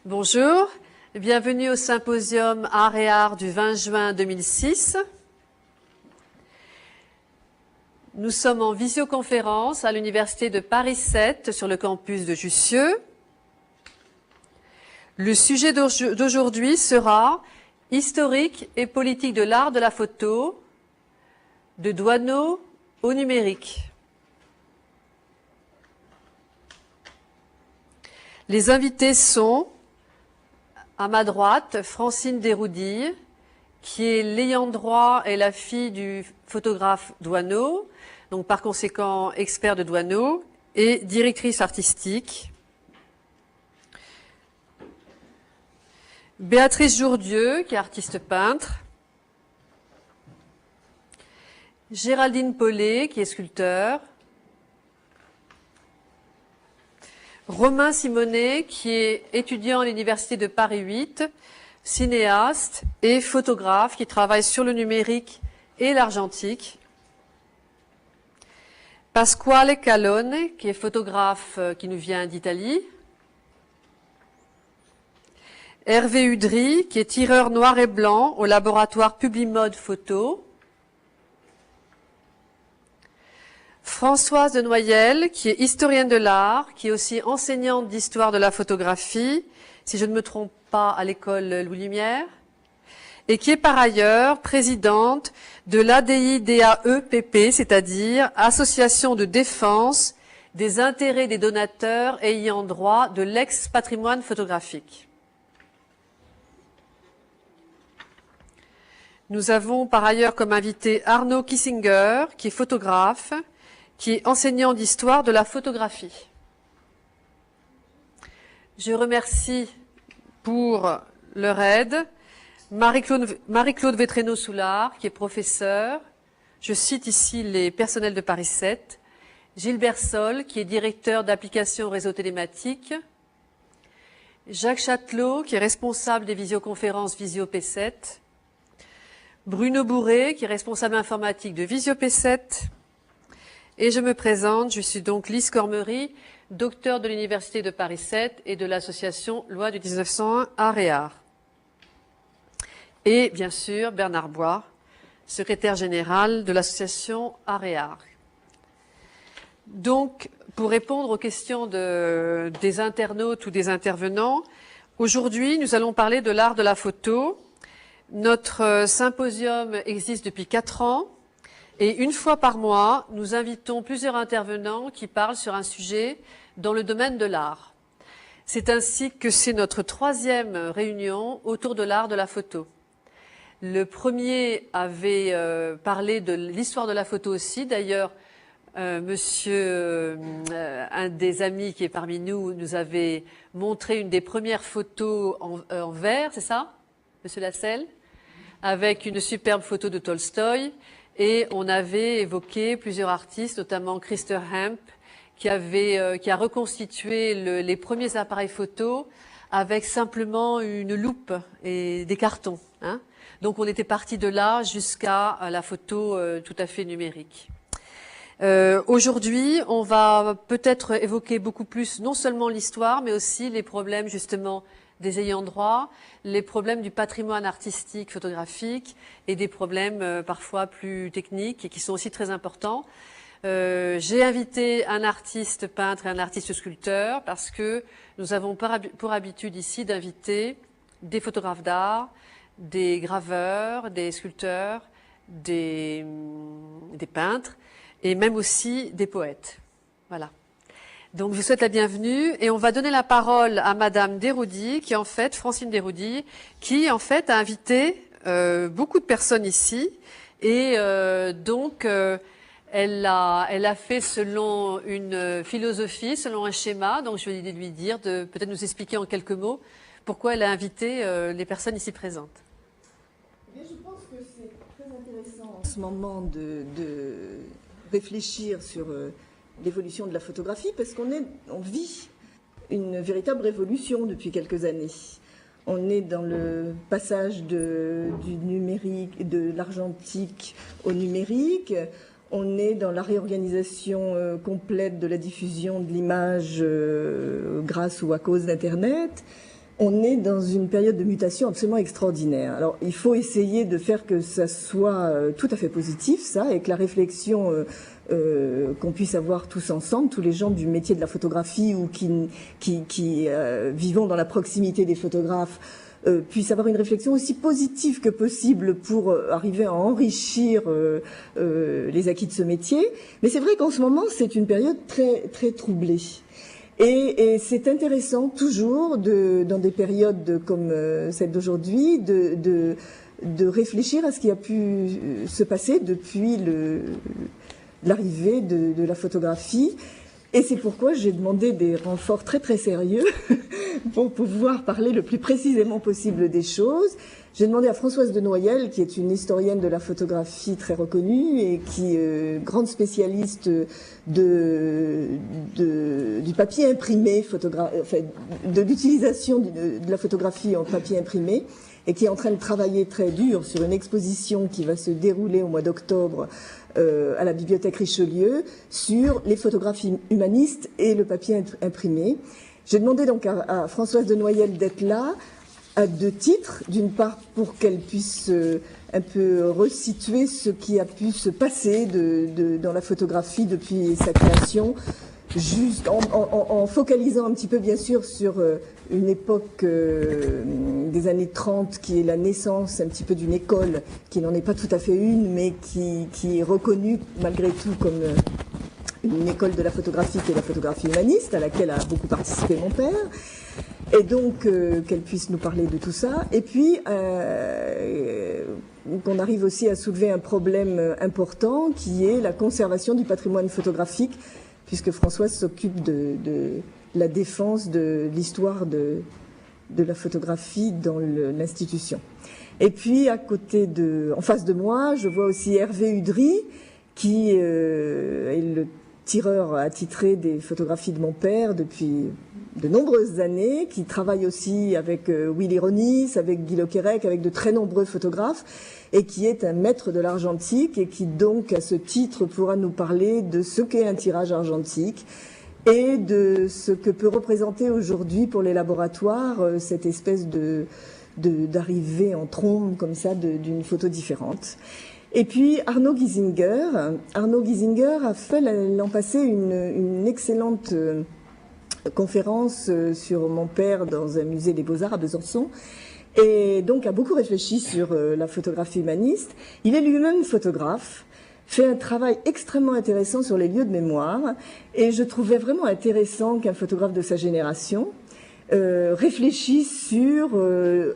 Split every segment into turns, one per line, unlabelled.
Bonjour, bienvenue au symposium Art et Art du 20 juin 2006. Nous sommes en visioconférence à l'Université de Paris 7 sur le campus de Jussieu. Le sujet d'aujourd'hui sera « Historique et politique de l'art de la photo, de Doisneau au numérique ». Les invités sont, à ma droite, Francine Desroudilles, qui est l'ayant droit et la fille du photographe Doisneau, donc par conséquent expert de Doisneau, et directrice artistique. Béatrice Jourdieu, qui est artiste peintre. Géraldine Paulet, qui est sculpteur. Romain Simonet, qui est étudiant à l'Université de Paris 8, cinéaste et photographe qui travaille sur le numérique et l'argentique. Pasquale Calone, qui est photographe qui nous vient d'Italie. Hervé Udry, qui est tireur noir et blanc au laboratoire Publimode Photo. Françoise de Noyelles, qui est historienne de l'art, qui est aussi enseignante d'histoire de la photographie, si je ne me trompe pas, à l'école Louis Lumière, et qui est par ailleurs présidente de l'ADI-DAE-PP, c'est-à-dire Association de défense des intérêts des donateurs ayant droit de l'ex-patrimoine photographique. Nous avons par ailleurs comme invité Arnaud Kissinger, qui est photographe, qui est enseignant d'histoire de la photographie. Je remercie pour leur aide Marie-Claude Vétréno-Soulard, qui est professeure. Je cite ici les personnels de Paris 7. Gilbert Sol, qui est directeur d'application réseau télématique. Jacques Châtelot, qui est responsable des visioconférences Visio P7. Bruno Bourré, qui est responsable informatique de Visio P7. Et je me présente, je suis donc Lise Cormery, docteur de l'Université de Paris 7 et de l'association Loi du 1901 Art et Art. Et bien sûr, Bernard Bois, secrétaire général de l'association Art et Art. Donc, pour répondre aux questions des internautes ou des intervenants, aujourd'hui, nous allons parler de l'art de la photo. Notre symposium existe depuis 4 ans. Et une fois par mois, nous invitons plusieurs intervenants qui parlent sur un sujet dans le domaine de l'art. C'est ainsi que c'est notre 3e réunion autour de l'art de la photo. Le premier avait parlé de l'histoire de la photo aussi. D'ailleurs, un des amis qui est parmi nous, nous avait montré une des premières photos en verre, c'est ça, Monsieur Lasselle, avec une superbe photo de Tolstoï. Et on avait évoqué plusieurs artistes, notamment Christer Hemp, qui a reconstitué les premiers appareils photo avec simplement une loupe et des cartons. Hein. Donc on était parti de là jusqu'à la photo tout à fait numérique. Aujourd'hui, on va peut-être évoquer beaucoup plus non seulement l'histoire, mais aussi les problèmes justement des ayants droit, les problèmes du patrimoine artistique, photographique et des problèmes parfois plus techniques et qui sont aussi très importants. J'ai invité un artiste peintre et un artiste sculpteur parce que nous avons pour habitude ici d'inviter des photographes d'art, des graveurs, des sculpteurs, des peintres et même aussi des poètes. Voilà. Donc, je vous souhaite la bienvenue et on va donner la parole à Madame Desroudilles, qui en fait, Francine Desroudilles, qui en fait a invité beaucoup de personnes ici et donc elle a fait selon une philosophie, selon un schéma. Donc, je vais lui dire de peut-être nous expliquer en quelques mots pourquoi elle a invité les personnes ici présentes.
Eh bien, je pense que c'est très intéressant en ce moment de réfléchir sur l'évolution de la photographie, parce qu'on vit une véritable révolution depuis quelques années. On est dans le passage du numérique, de l'argentique au numérique. On est dans la réorganisation complète de la diffusion de l'image grâce ou à cause d'Internet. on est dans une période de mutation absolument extraordinaire. Alors, il faut essayer de faire que ça soit tout à fait positif, ça, et que la réflexion qu'on puisse avoir tous ensemble, tous les gens du métier de la photographie ou qui vivons dans la proximité des photographes, puissent avoir une réflexion aussi positive que possible pour arriver à enrichir les acquis de ce métier. Mais c'est vrai qu'en ce moment, c'est une période très, très troublée. Et c'est intéressant toujours, dans des périodes comme celle d'aujourd'hui, de réfléchir à ce qui a pu se passer depuis l'arrivée de la photographie. Et c'est pourquoi j'ai demandé des renforts très très sérieux pour pouvoir parler le plus précisément possible des choses. J'ai demandé à Françoise de Noyelle, qui est une historienne de la photographie très reconnue et qui est grande spécialiste du papier imprimé, de l'utilisation de la photographie en papier imprimé, et qui est en train de travailler très dur sur une exposition qui va se dérouler au mois d'octobre à la Bibliothèque Richelieu sur les photographies humanistes et le papier imprimé. J'ai demandé donc à Françoise de Noyelle d'être là, à 2 titres. D'une part, pour qu'elle puisse un peu resituer ce qui a pu se passer dans la photographie depuis sa création, juste en focalisant un petit peu, bien sûr, sur une époque des années 30, qui est la naissance un petit peu d'une école, qui n'en est pas tout à fait une, mais qui est reconnue malgré tout comme une école de la photographie, qui est la photographie humaniste, à laquelle a beaucoup participé mon père. Et donc, qu'elle puisse nous parler de tout ça. Et puis, qu'on arrive aussi à soulever un problème important, qui est la conservation du patrimoine photographique, puisque Françoise s'occupe de la défense de l'histoire de la photographie dans l'institution. Et puis, en face de moi, je vois aussi Hervé Udry, qui est le tireur attitré des photographies de mon père depuis de nombreuses années, qui travaille aussi avec Willy Ronis, avec Guy Lequerec, avec de très nombreux photographes, et qui est un maître de l'argentique, et qui donc, à ce titre, pourra nous parler de ce qu'est un tirage argentique, et de ce que peut représenter aujourd'hui pour les laboratoires cette espèce d'arrivée en trombe, comme ça, d'une photo différente. Et puis Arnaud Giesinger a fait l'an passé une excellente conférence sur mon père dans un musée des Beaux-Arts à Besançon, et donc a beaucoup réfléchi sur la photographie humaniste. Il est lui-même photographe, fait un travail extrêmement intéressant sur les lieux de mémoire, et je trouvais vraiment intéressant qu'un photographe de sa génération réfléchisse sur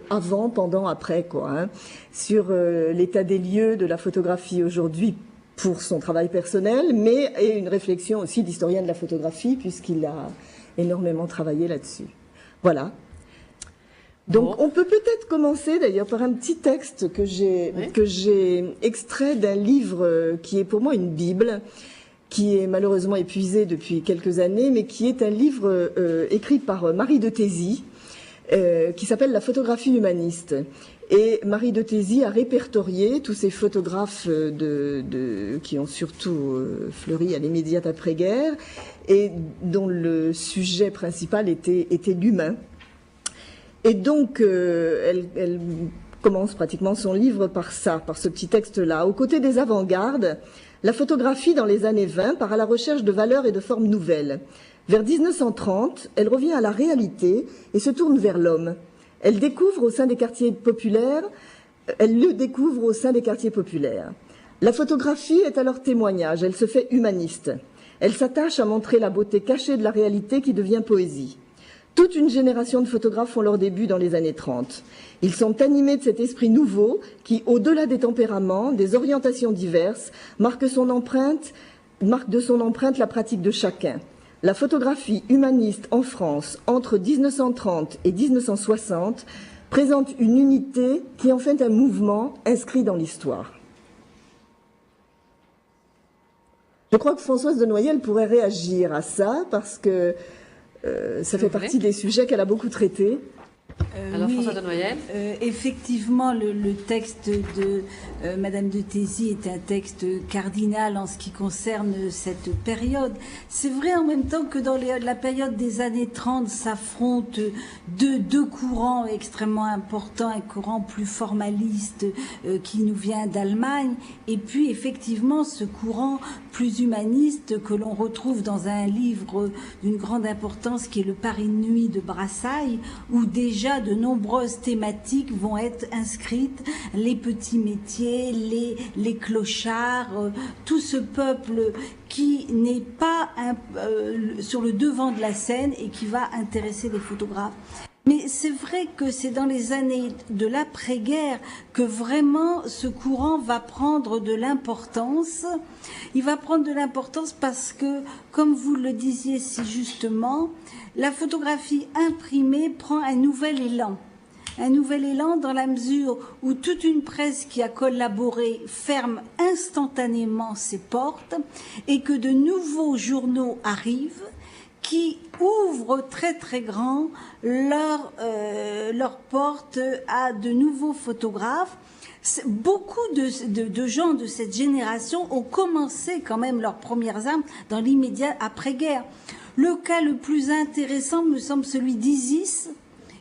avant, pendant, après, quoi, hein, sur l'état des lieux de la photographie aujourd'hui pour son travail personnel, mais et une réflexion aussi d'historien de la photographie, puisqu'il a énormément travaillé là-dessus. Voilà. Donc, on peut peut-être commencer d'ailleurs par un petit texte que j'ai extrait d'un livre qui est pour moi une bible, qui est malheureusement épuisé depuis quelques années, mais qui est un livre écrit par Marie de Thézy, qui s'appelle La photographie humaniste. Et Marie de Thézy a répertorié tous ces photographes qui ont surtout fleuri à l'immédiate après-guerre, et dont le sujet principal était l'humain. Et donc, elle commence pratiquement son livre par ce petit texte-là. Aux côtés des avant-gardes, la photographie dans les années 20 part à la recherche de valeurs et de formes nouvelles. Vers 1930, elle revient à la réalité et se tourne vers l'homme. Elle le découvre au sein des quartiers populaires. La photographie est alors témoignage, elle se fait humaniste. Elle s'attache à montrer la beauté cachée de la réalité qui devient poésie. Toute une génération de photographes font leur début dans les années 30. Ils sont animés de cet esprit nouveau qui, au-delà des tempéraments, des orientations diverses, marque de son empreinte la pratique de chacun. La photographie humaniste en France entre 1930 et 1960 présente une unité qui en fait un mouvement inscrit dans l'histoire. Je crois que Françoise de Noyelle pourrait réagir à ça parce que ça fait partie des sujets qu'elle a beaucoup traités.
Alors,
oui,
François Denoyenne.
Effectivement, le texte de Madame de Thézy est un texte cardinal en ce qui concerne cette période. C'est vrai en même temps que dans la période des années 30 s'affrontent deux courants extrêmement importants, un courant plus formaliste qui nous vient d'Allemagne, et puis effectivement ce courant plus humaniste que l'on retrouve dans un livre d'une grande importance qui est le Paris de nuit de Brassailles, où déjà de nombreuses thématiques vont être inscrites, les petits métiers, les clochards, tout ce peuple qui n'est pas sur le devant de la scène et qui va intéresser les photographes. Mais c'est vrai que c'est dans les années de l'après-guerre que vraiment ce courant va prendre de l'importance. Il va prendre de l'importance parce que, comme vous le disiez si justement, la photographie imprimée prend un nouvel élan. Un nouvel élan dans la mesure où toute une presse qui a collaboré ferme instantanément ses portes et que de nouveaux journaux arrivent qui ouvrent très très grand leurs portes à de nouveaux photographes. Beaucoup de gens de cette génération ont commencé quand même leurs premières armes dans l'immédiat après-guerre. Le cas le plus intéressant me semble celui d'Isis.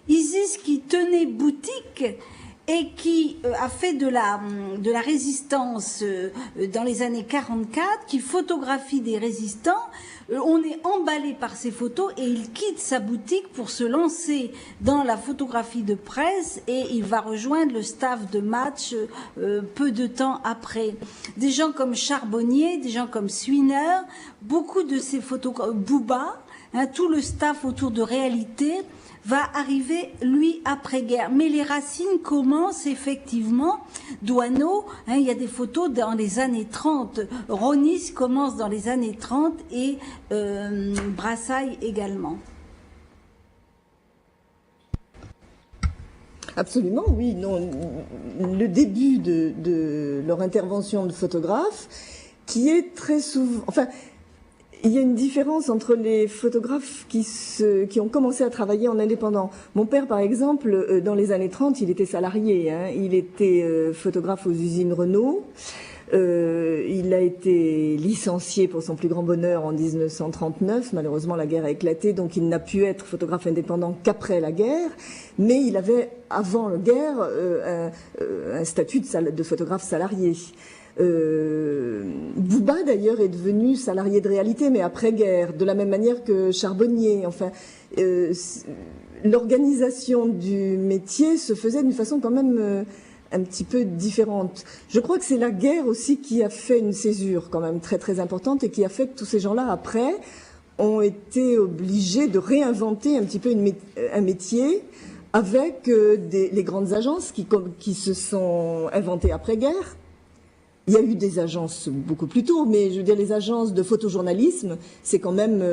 Isis qui tenait boutique et qui a fait de la résistance dans les années 44, qui photographie des résistants. On est emballé par ces photos et il quitte sa boutique pour se lancer dans la photographie de presse et il va rejoindre le staff de Match peu de temps après. Des gens comme Charbonnier, des gens comme Swiner, beaucoup de ces photographes, Bouba, tout le staff autour de Réalité va arriver, lui, après-guerre. Mais les racines commencent effectivement. Douaneau, il y a des photos dans les années 30. Ronis commence dans les années 30 et Brassailles également.
Absolument, oui. Non, le début de leur intervention de photographe, qui est très souvent... Enfin, il y a une différence entre les photographes qui ont commencé à travailler en indépendant. Mon père, par exemple, dans les années 30, il était salarié. Il était photographe aux usines Renault. Il a été licencié pour son plus grand bonheur en 1939. Malheureusement, la guerre a éclaté, donc il n'a pu être photographe indépendant qu'après la guerre. Mais il avait, avant la guerre, un statut de photographe salarié. Bouba d'ailleurs est devenu salarié de Réalité, mais après-guerre, de la même manière que Charbonnier. Enfin, l'organisation du métier se faisait d'une façon quand même un petit peu différente. Je crois que c'est la guerre aussi qui a fait une césure quand même très très importante et qui a fait que tous ces gens-là après ont été obligés de réinventer un petit peu un métier avec les grandes agences qui se sont inventées après-guerre. Il y a eu des agences beaucoup plus tôt, mais je veux dire, les agences de photojournalisme, c'est quand même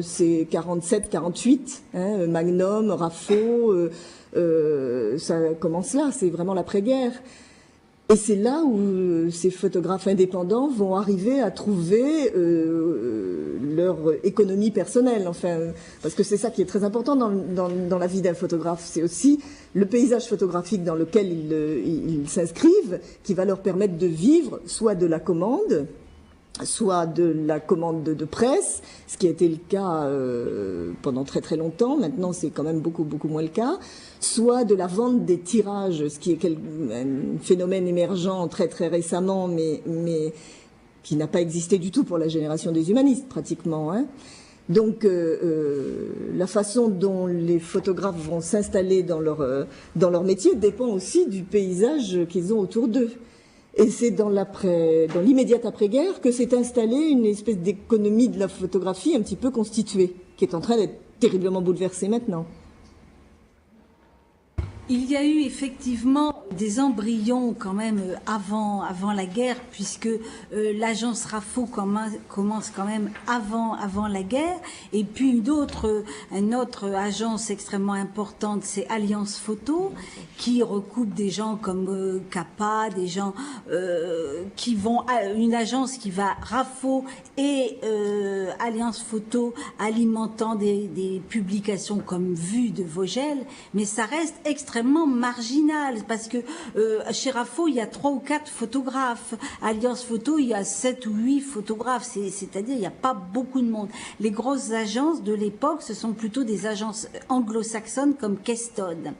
c'est 47, 48, Magnum, Raffo, ça commence là, c'est vraiment l'après-guerre. Et c'est là où ces photographes indépendants vont arriver à trouver leur économie personnelle, enfin, parce que c'est ça qui est très important dans la vie d'un photographe. C'est aussi le paysage photographique dans lequel ils s'inscrivent, qui va leur permettre de vivre soit de la commande, soit de la commande de presse, ce qui a été le cas pendant très très longtemps. Maintenant, c'est quand même beaucoup beaucoup moins le cas. Soit de la vente des tirages, ce qui est un phénomène émergent très très récemment, mais qui n'a pas existé du tout pour la génération des humanistes pratiquement. Donc la façon dont les photographes vont s'installer dans leur métier dépend aussi du paysage qu'ils ont autour d'eux. Et c'est dans l'immédiate après-guerre que s'est installée une espèce d'économie de la photographie un petit peu constituée, qui est en train d'être terriblement bouleversée maintenant.
Il y a eu effectivement des embryons quand même avant la guerre, puisque l'agence RAFO commence quand même avant la guerre. Et puis une autre agence extrêmement importante, c'est Alliance Photo, qui recoupe des gens comme Capa, des gens qui vont une agence qui va RAFO et Alliance Photo alimentant des publications comme Vue de Vogel, mais ça reste extrêmement marginal parce que chez RAFO il y a 3 ou 4 photographes, Alliance Photo il y a 7 ou 8 photographes, c'est-à-dire il n'y a pas beaucoup de monde. Les grosses agences de l'époque ce sont plutôt des agences anglo-saxonnes comme Keston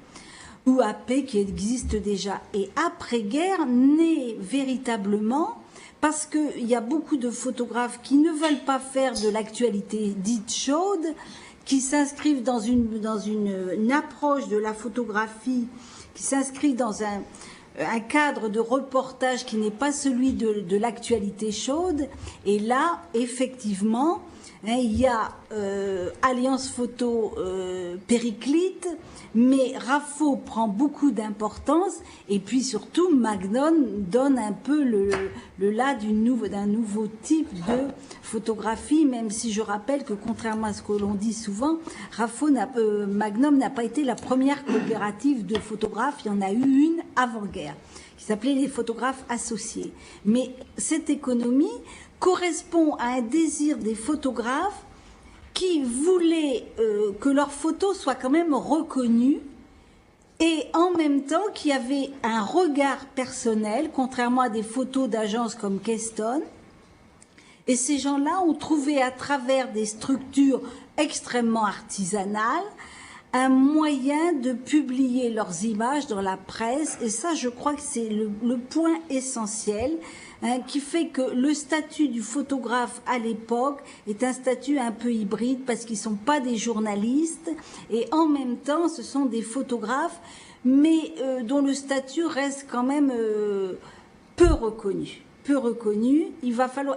ou AP qui existent déjà, et après-guerre naît véritablement parce qu'il y a beaucoup de photographes qui ne veulent pas faire de l'actualité dite chaude, qui s'inscrivent dans une approche de la photographie, qui s'inscrit dans un cadre de reportage qui n'est pas celui de l'actualité chaude. Et là, effectivement, il y a Alliance Photo périclite, mais RAFO prend beaucoup d'importance, et puis surtout Magnum donne un peu le là d'un nouveau type de photographie, même si je rappelle que contrairement à ce que l'on dit souvent, Magnum n'a pas été la première coopérative de photographes, il y en a eu une avant-guerre, qui s'appelait les photographes associés. Mais cette économie correspond à un désir des photographes qui voulaient que leurs photos soient quand même reconnues, et en même temps qui avaient un regard personnel, contrairement à des photos d'agences comme Keston. Et ces gens-là ont trouvé à travers des structures extrêmement artisanales un moyen de publier leurs images dans la presse, et ça je crois que c'est le point essentiel, qui fait que le statut du photographe à l'époque est un statut un peu hybride, parce qu'ils sont pas des journalistes et en même temps ce sont des photographes, mais dont le statut reste quand même peu reconnu. Il va falloir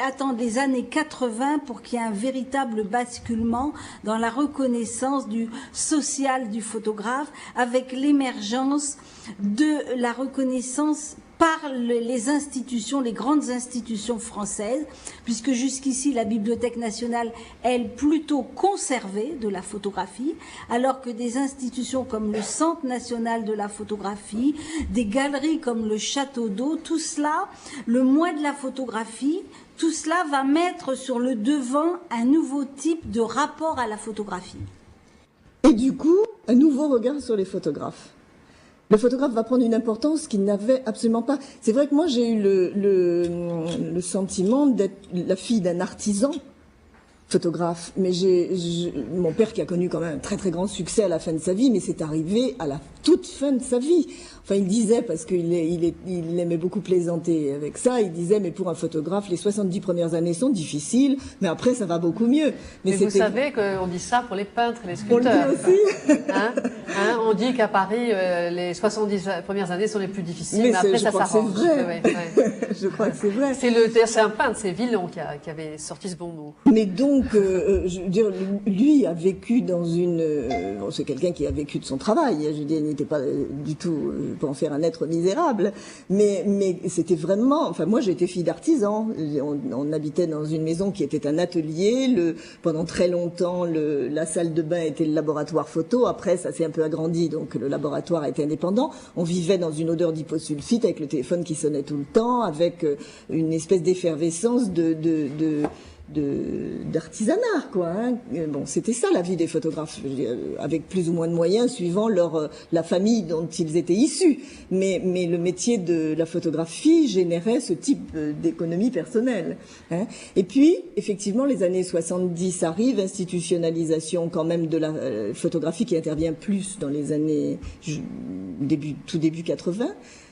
attendre les années 80 pour qu'il y ait un véritable basculement dans la reconnaissance du social du photographe, avec l'émergence de la reconnaissance par les institutions, les grandes institutions françaises, puisque jusqu'ici la Bibliothèque nationale, elle, plutôt conservée de la photographie, alors que des institutions comme le Centre national de la photographie, des galeries comme le Château d'Eau, tout cela, le mois de la photographie, tout cela va mettre sur le devant un nouveau type de rapport à la photographie.
Et du coup, un nouveau regard sur les photographes. Le photographe va prendre une importance qu'il n'avait absolument pas. C'est vrai que moi, j'ai eu le sentiment d'être la fille d'un artisan photographe. Mais mon père qui a connu quand même un très très grand succès à la fin de sa vie, mais c'est arrivé à la toute fin de sa vie. Enfin, il disait, parce qu'il aimait beaucoup plaisanter avec ça, il disait, mais pour un photographe, les 70 premières années sont difficiles, mais après, ça va beaucoup mieux.
Mais vous savez qu'on dit ça pour les peintres et les sculpteurs.
On le dit aussi.
On dit qu'à Paris, les 70 premières années sont les plus difficiles, mais après, ça s'arrange.
Je crois que c'est vrai.
C'est un peintre, c'est Villon qui avait sorti ce bon mot.
Mais donc, je veux dire, lui a vécu dans c'est quelqu'un qui a vécu de son travail. Je veux dire, il n'était pas du tout pour en faire un être misérable, mais c'était vraiment. Enfin, moi, j'étais fille d'artisan. On habitait dans une maison qui était un atelier. Pendant très longtemps, la salle de bain était le laboratoire photo. Après, ça s'est un peu agrandi, donc le laboratoire a été indépendant. On vivait dans une odeur d'hyposulfite, avec le téléphone qui sonnait tout le temps, avec une espèce d'effervescence d'artisanat, quoi. Bon, c'était ça la vie des photographes, avec plus ou moins de moyens suivant la famille dont ils étaient issus. Mais le métier de la photographie générait ce type d'économie personnelle. Et puis, effectivement, les années 70 arrivent, institutionnalisation quand même de la photographie qui intervient plus dans les années tout début 80.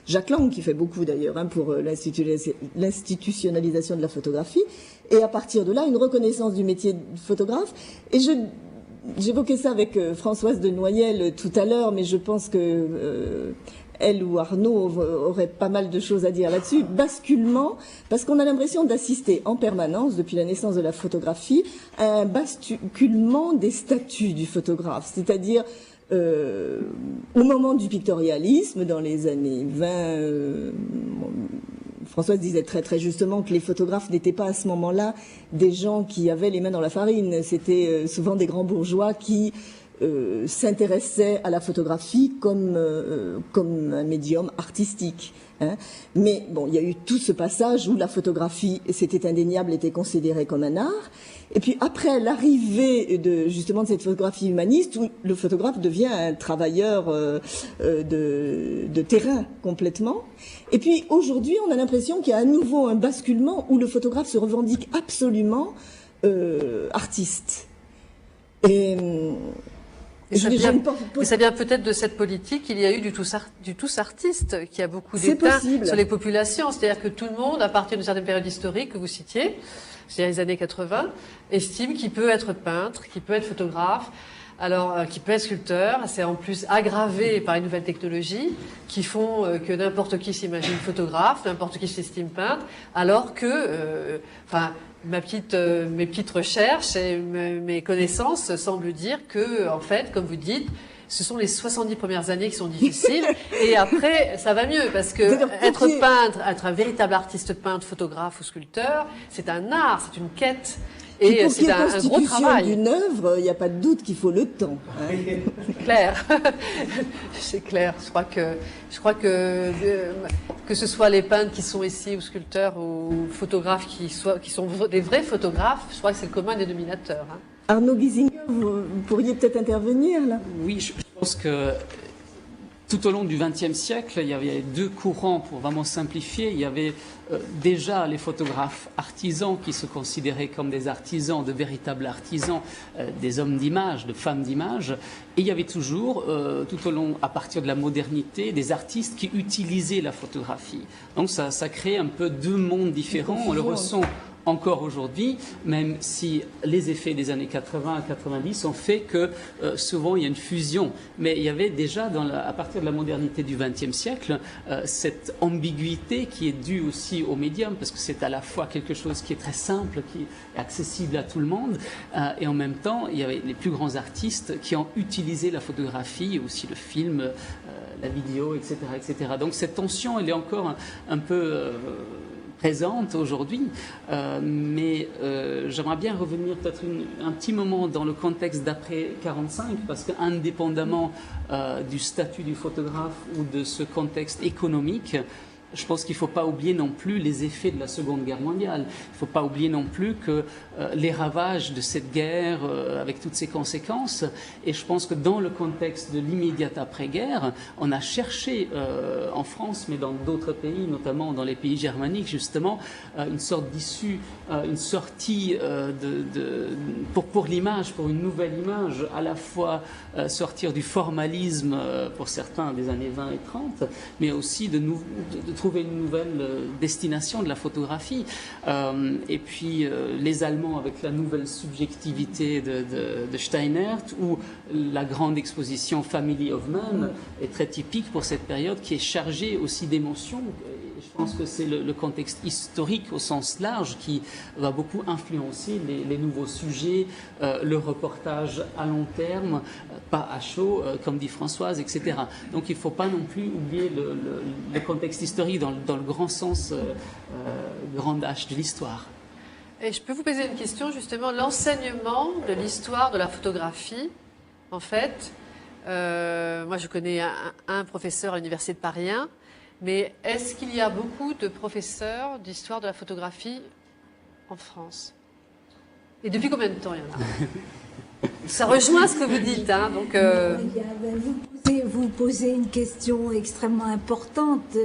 Jacques Lang qui fait beaucoup d'ailleurs pour l'institutionnalisation de la photographie, et à partir de là une reconnaissance du métier de photographe. Et j'évoquais ça avec Françoise de Noyelles tout à l'heure, mais je pense que elle ou Arnaud auraient pas mal de choses à dire là-dessus. Basculement, parce qu'on a l'impression d'assister en permanence, depuis la naissance de la photographie, à un basculement des statuts du photographe, c'est-à-dire au moment du pictorialisme, dans les années 20, Françoise disait très très justement que les photographes n'étaient pas à ce moment-là des gens qui avaient les mains dans la farine. C'était souvent des grands bourgeois qui s'intéressaient à la photographie comme un médium artistique. Hein. Mais bon, il y a eu tout ce passage où la photographie, c'était indéniable, était considérée comme un art. Et puis après l'arrivée justement de cette photographie humaniste, où le photographe devient un travailleur de terrain complètement. Et puis aujourd'hui, on a l'impression qu'il y a à nouveau un basculement où le photographe se revendique absolument artiste. Et
ça vient peut-être de cette politique. Il y a eu du tous artiste qui a beaucoup déteint sur les populations. C'est-à-dire que tout le monde, à partir d'une certaine période historique que vous citiez, c'est-à-dire les années 80, estime qu'il peut être peintre, qu'il peut être photographe, alors qu'il peut être sculpteur. C'est en plus aggravé par les nouvelles technologies qui font que n'importe qui s'imagine photographe, n'importe qui s'estime peintre, alors que, mes petites recherches et mes connaissances semblent dire que, en fait, comme vous dites, ce sont les 70 premières années qui sont difficiles et après, ça va mieux parce que être peintre, être un véritable artiste peintre, photographe ou sculpteur, c'est un art, c'est une quête. Et c'est un gros travail.
D'une œuvre, il n'y a pas de doute qu'il faut le temps. Hein.
C'est clair. C'est clair. Je crois que ce soit les peintres qui sont ici, ou sculpteurs, ou photographes qui sont des vrais photographes, je crois que c'est le commun dénominateur. Hein.
Arnaud Giesinger, vous pourriez peut-être intervenir là.
Oui, je pense que tout au long du XXe siècle, il y avait deux courants, pour vraiment simplifier. Il y avait déjà les photographes artisans qui se considéraient comme des artisans, de véritables artisans, des hommes d'image, de femmes d'image. Et il y avait toujours, tout au long, à partir de la modernité, des artistes qui utilisaient la photographie. Donc ça crée un peu deux mondes différents. On le ressent encore aujourd'hui, même si les effets des années 80 à 90 ont fait que souvent il y a une fusion. Mais il y avait déjà, à partir de la modernité du XXe siècle, cette ambiguïté qui est due aussi au médium, parce que c'est à la fois quelque chose qui est très simple, qui est accessible à tout le monde, et en même temps, il y avait les plus grands artistes qui ont utilisé la photographie, aussi le film, la vidéo, etc., etc. Donc cette tension, elle est encore un peu présente aujourd'hui, mais j'aimerais bien revenir peut-être un petit moment dans le contexte d'après 45, parce qu'indépendamment du statut du photographe ou de ce contexte économique, je pense qu'il ne faut pas oublier non plus les effets de la Seconde Guerre mondiale. Il ne faut pas oublier non plus que les ravages de cette guerre, avec toutes ses conséquences, et je pense que dans le contexte de l'immédiate après-guerre, on a cherché en France, mais dans d'autres pays, notamment dans les pays germaniques, justement, une sorte d'issue, une sortie pour l'image, pour une nouvelle image, à la fois sortir du formalisme, pour certains, des années 20 et 30, mais aussi de trouver une nouvelle destination de la photographie. Et puis les Allemands avec la nouvelle subjectivité de Steinert, ou la grande exposition Family of Man est très typique pour cette période qui est chargée aussi d'émotions. Je pense que c'est le contexte historique au sens large qui va beaucoup influencer les nouveaux sujets, le reportage à long terme, pas à chaud, comme dit Françoise, etc. Donc il ne faut pas non plus oublier le contexte historique dans le grand sens, grand H de l'histoire.
Et je peux vous poser une question, justement, l'enseignement de l'histoire de la photographie, en fait, moi je connais un professeur à l'université de Paris 1, mais est-ce qu'il y a beaucoup de professeurs d'histoire de la photographie en France? Et depuis combien de temps il y en a? Ça rejoint ce que vous dites, hein, donc...
Vous posez une question extrêmement importante,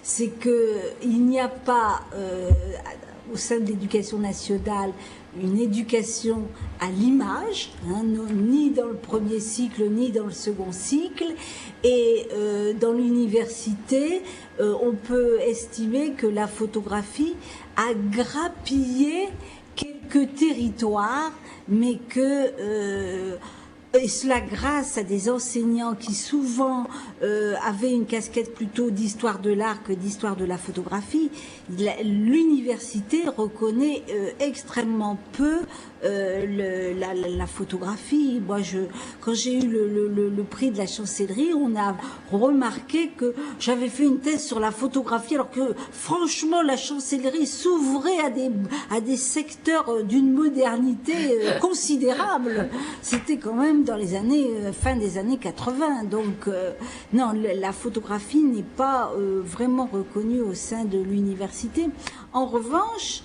c'est qu'il n'y a pas au sein de l'éducation nationale une éducation à l'image, hein, ni dans le premier cycle, ni dans le second cycle. Et dans l'université, on peut estimer que la photographie a grappillé quelques territoires, mais que Et cela grâce à des enseignants qui souvent avaient une casquette plutôt d'histoire de l'art que d'histoire de la photographie. L'université reconnaît extrêmement peu la photographie. Moi, quand j'ai eu le prix de la chancellerie, on a remarqué que j'avais fait une thèse sur la photographie, alors que franchement, la chancellerie s'ouvrait à des secteurs d'une modernité considérable. C'était quand même dans les années fin des années 80. Donc non, la photographie n'est pas vraiment reconnue au sein de l'université. En revanche,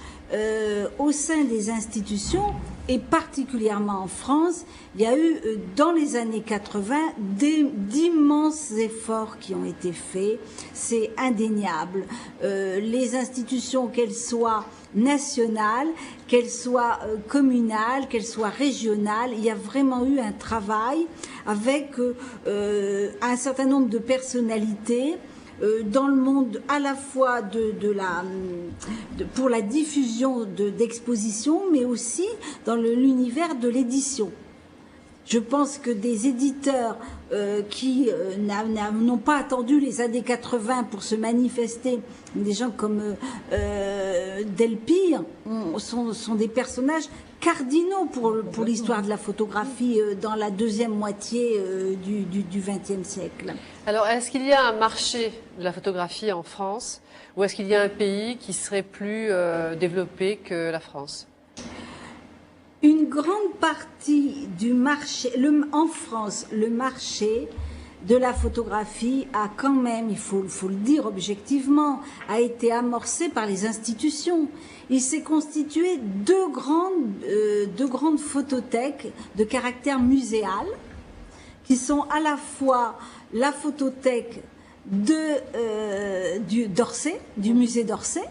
au sein des institutions, et particulièrement en France, il y a eu dans les années 80 d'immenses efforts qui ont été faits, c'est indéniable. Les institutions, qu'elles soient nationales, qu'elles soient communales, qu'elles soient régionales, il y a vraiment eu un travail avec un certain nombre de personnalités dans le monde, à la fois pour la diffusion d'expositions, mais aussi dans l'univers de l'édition. Je pense que des éditeurs qui n'ont pas attendu les années 80 pour se manifester, des gens comme Delpire, sont des personnages cardinaux pour l'histoire de la photographie dans la deuxième moitié du XXe siècle.
Alors, est-ce qu'il y a un marché de la photographie en France, ou est-ce qu'il y a un pays qui serait plus développé que la France?
Une grande partie du marché, en France, le marché de la photographie a quand même, il faut le dire objectivement, a été amorcé par les institutions. Il s'est constitué deux grandes photothèques de caractère muséal, qui sont à la fois la photothèque d'Orsay, du musée d'Orsay,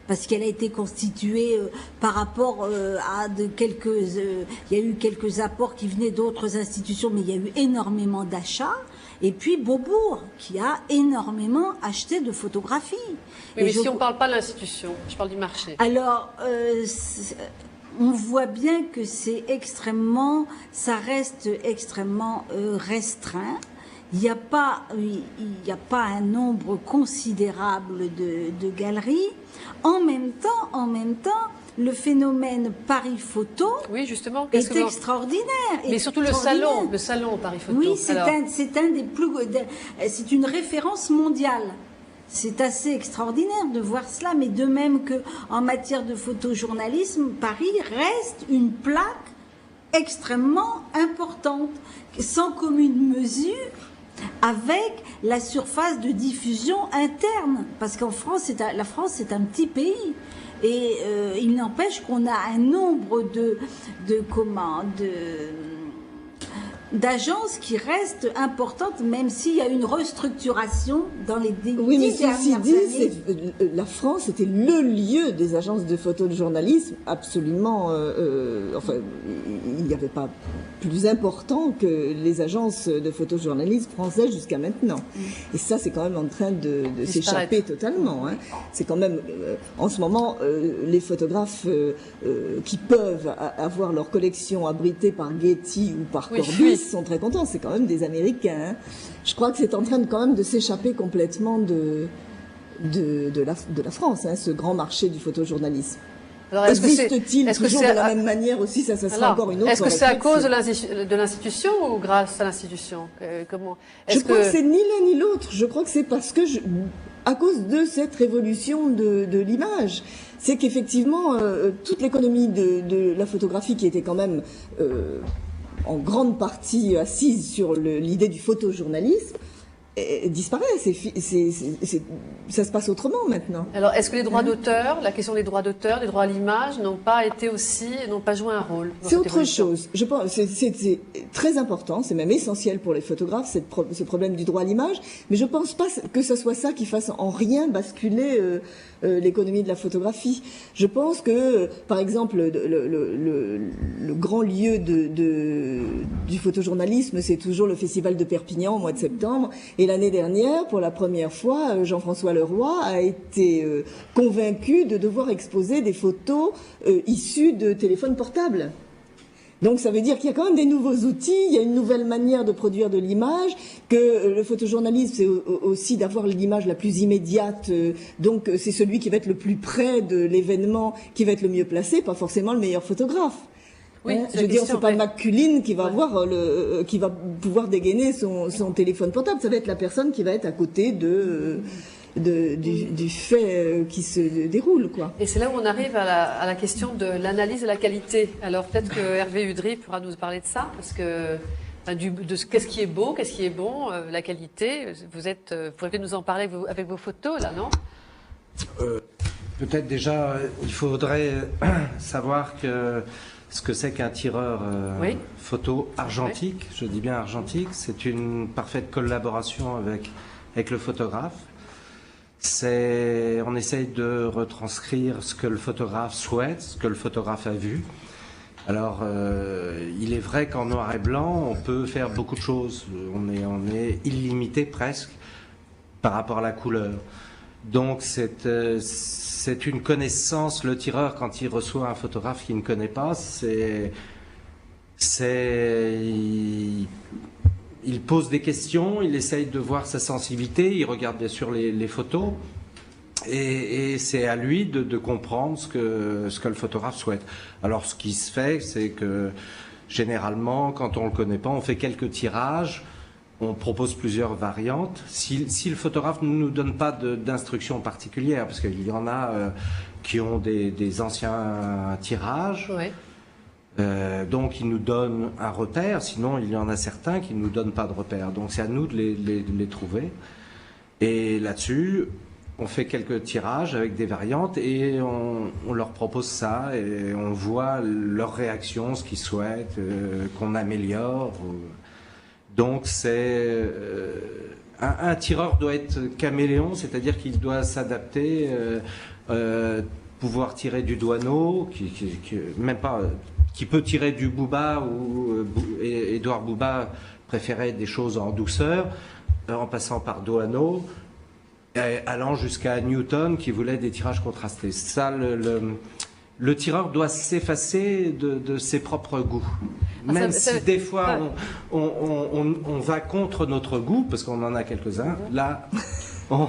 parce qu'elle a été constituée par rapport à il y a eu quelques apports qui venaient d'autres institutions, mais il y a eu énormément d'achats. Et puis Beaubourg, qui a énormément acheté de photographies.
Oui, mais si on ne parle pas de l'institution, je parle du marché.
Alors, on voit bien que ça reste extrêmement restreint. Il n'y a pas un nombre considérable de galeries. En même temps, le phénomène Paris Photo est extraordinaire.
Mais surtout le salon Paris Photo.
Oui, c'est une référence mondiale. C'est assez extraordinaire de voir cela, mais de même que en matière de photojournalisme, Paris reste une plaque extrêmement importante, sans commune mesure avec la surface de diffusion interne, parce qu'en France, la France c'est un petit pays, et il n'empêche qu'on a un nombre d'agences qui restent importantes, même s'il y a une restructuration dans les dernières années.
Oui, mais ceci dit, la France était le lieu des agences de photojournalisme, absolument. Enfin, il n'y avait pas plus important que les agences de photojournalisme françaises jusqu'à maintenant. Et ça, c'est quand même en train de s'échapper totalement. Hein. C'est quand même, en ce moment, les photographes qui peuvent avoir leur collection abritée par Getty ou par Corbis sont très contents. C'est quand même des Américains. Hein. Je crois que c'est en train quand même de s'échapper complètement de la France, hein, ce grand marché du photojournalisme.
Alors,
existe-t-il toujours de la même manière aussi? Ça sera encore une autre.
Est-ce que c'est à cause de l'institution ou grâce à l'institution?
Je crois que c'est ni l'un ni l'autre. Je crois que c'est parce que à cause de cette révolution de l'image. C'est qu'effectivement, toute l'économie de la photographie qui était quand même en grande partie assise sur l'idée du photojournalisme, disparaît. Ça se passe autrement maintenant.
Alors, est-ce que les droits d'auteur, la question des droits d'auteur, des droits à l'image, n'ont pas joué un rôle?
C'est autre chose. Je pense, c'est très important, c'est même essentiel pour les photographes, ce problème du droit à l'image, mais je pense pas que ce soit ça qui fasse en rien basculer l'économie de la photographie. Je pense que, par exemple, le grand lieu du photojournalisme, c'est toujours le Festival de Perpignan au mois de septembre. Et l'année dernière, pour la première fois, Jean-François Leroy a été convaincu de devoir exposer des photos issues de téléphones portables. Donc ça veut dire qu'il y a quand même des nouveaux outils, il y a une nouvelle manière de produire de l'image, que le photojournalisme c'est aussi d'avoir l'image la plus immédiate, donc c'est celui qui va être le plus près de l'événement qui va être le mieux placé, pas forcément le meilleur photographe.
Oui,
je veux dire, c'est pas McCullin qui va avoir qui va pouvoir dégainer son téléphone portable, ça va être la personne qui va être à côté du fait qui se déroule, quoi.
Et c'est là où on arrive à la question de l'analyse de la qualité. Alors peut-être que Hervé Udry pourra nous parler de ça, parce que de qu'est-ce qui est beau, qu'est-ce qui est bon, la qualité. Vous pourriez nous en parler avec vos photos là, non?
Peut-être déjà, il faudrait savoir ce que c'est qu'un tireur photo argentique. Je dis bien argentique. C'est une parfaite collaboration avec le photographe. On essaye de retranscrire ce que le photographe souhaite, ce que le photographe a vu. Alors, il est vrai qu'en noir et blanc, on peut faire beaucoup de choses. On est illimité presque par rapport à la couleur. Donc, c'est une connaissance. Le tireur, quand il reçoit un photographe qu'il ne connaît pas, il pose des questions, il essaye de voir sa sensibilité, il regarde bien sûr les photos, et c'est à lui de comprendre ce que le photographe souhaite. Alors ce qui se fait, c'est que généralement, quand on ne le connaît pas, on fait quelques tirages, on propose plusieurs variantes. Si le photographe ne nous donne pas d'instructions particulières, parce qu'il y en a qui ont des anciens tirages, donc il nous donne un repère, sinon il y en a certains qui ne nous donnent pas de repère. Donc c'est à nous de les trouver. Et là-dessus, on fait quelques tirages avec des variantes et on leur propose ça et on voit leur réaction, ce qu'ils souhaitent, qu'on améliore. Donc c'est un tireur doit être caméléon, c'est-à-dire qu'il doit s'adapter, pouvoir tirer du Douaneau, même pas, qui peut tirer du Bouba, ou Édouard Bouba préférait des choses en douceur, en passant par Douaneau, allant jusqu'à Newton qui voulait des tirages contrastés. Ça, le tireur doit s'effacer de ses propres goûts. Même si des fois on va contre notre goût, parce qu'on en a quelques-uns, là on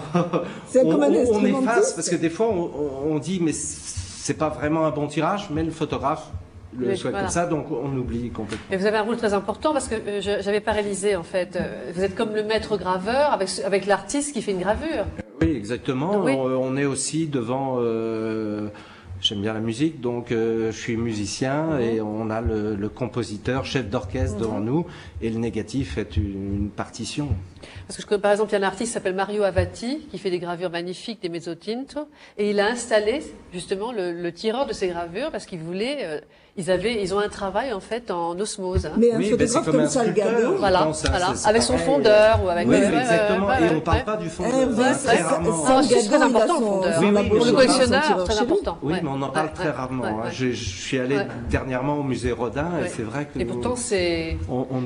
efface, parce que des fois on dit mais c'est pas vraiment un bon tirage, mais le photographe le souhaite comme ça, donc on oublie complètement.
Mais vous avez un rôle très important, parce que j'avais pas réalisé en fait, vous êtes comme le maître graveur avec l'artiste qui fait une gravure.
Oui, exactement.
Oui.
On est aussi devant... J'aime bien la musique, donc je suis musicien et on a le compositeur, chef d'orchestre devant nous, et le négatif est une partition.
Parce que par exemple, il y a un artiste qui s'appelle Mario Avati, qui fait des gravures magnifiques, des mezzotinto, et il a installé justement le tireur de ces gravures parce qu'il voulait... Ils ont un travail en fait en osmose. Hein.
Mais un photographe comme Salgado,
voilà, avec son fondeur ou avec.
Oui, exactement. Et on ne parle pas du fondeur. Très rarement.
C'est très important le fondeur. Pour le collectionneur, très important.
Oui, mais on en parle très rarement. Je suis allé dernièrement au musée Rodin et c'est vrai que.
Et pourtant,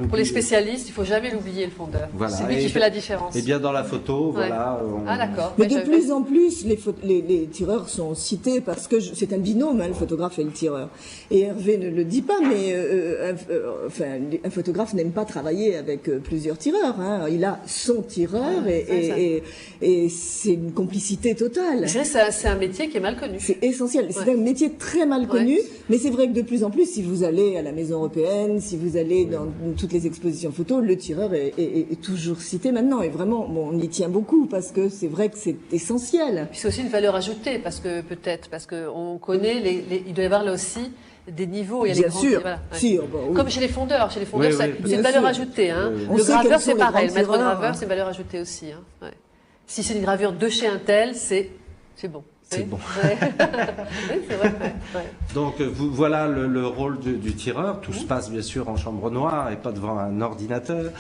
pour les spécialistes, il ne faut jamais l'oublier le fondeur. C'est lui qui fait la différence.
Et bien dans la photo, voilà.
Ah d'accord.
Mais de plus en plus, les tireurs sont cités parce que c'est un binôme, le photographe et le tireur. Et Hervé ne le dit pas, mais un photographe n'aime pas travailler avec plusieurs tireurs. Hein. Il a son tireur et c'est une complicité totale.
C'est un métier qui est mal connu.
C'est essentiel. C'est un métier très mal connu, mais c'est vrai que de plus en plus, si vous allez à la Maison européenne, si vous allez dans toutes les expositions photos, le tireur est toujours cité maintenant. Et vraiment, on y tient beaucoup parce que c'est vrai que c'est essentiel.
Puis c'est aussi une valeur ajoutée parce qu'on connaît il doit y avoir là aussi des niveaux. Il y a
bien sûr.
Voilà,
oui.
Comme chez les fondeurs. Chez les fondeurs, c'est une valeur ajoutée. Hein. Le graveur, c'est pareil. Le maître graveur, c'est une valeur ajoutée aussi. Hein. Ouais. Si c'est une gravure de chez un tel, c'est bon.
C'est bon.
Ouais. Oui, c'est vrai. Ouais.
Donc voilà le rôle du tireur. Tout se passe bien sûr en chambre noire et pas devant un ordinateur.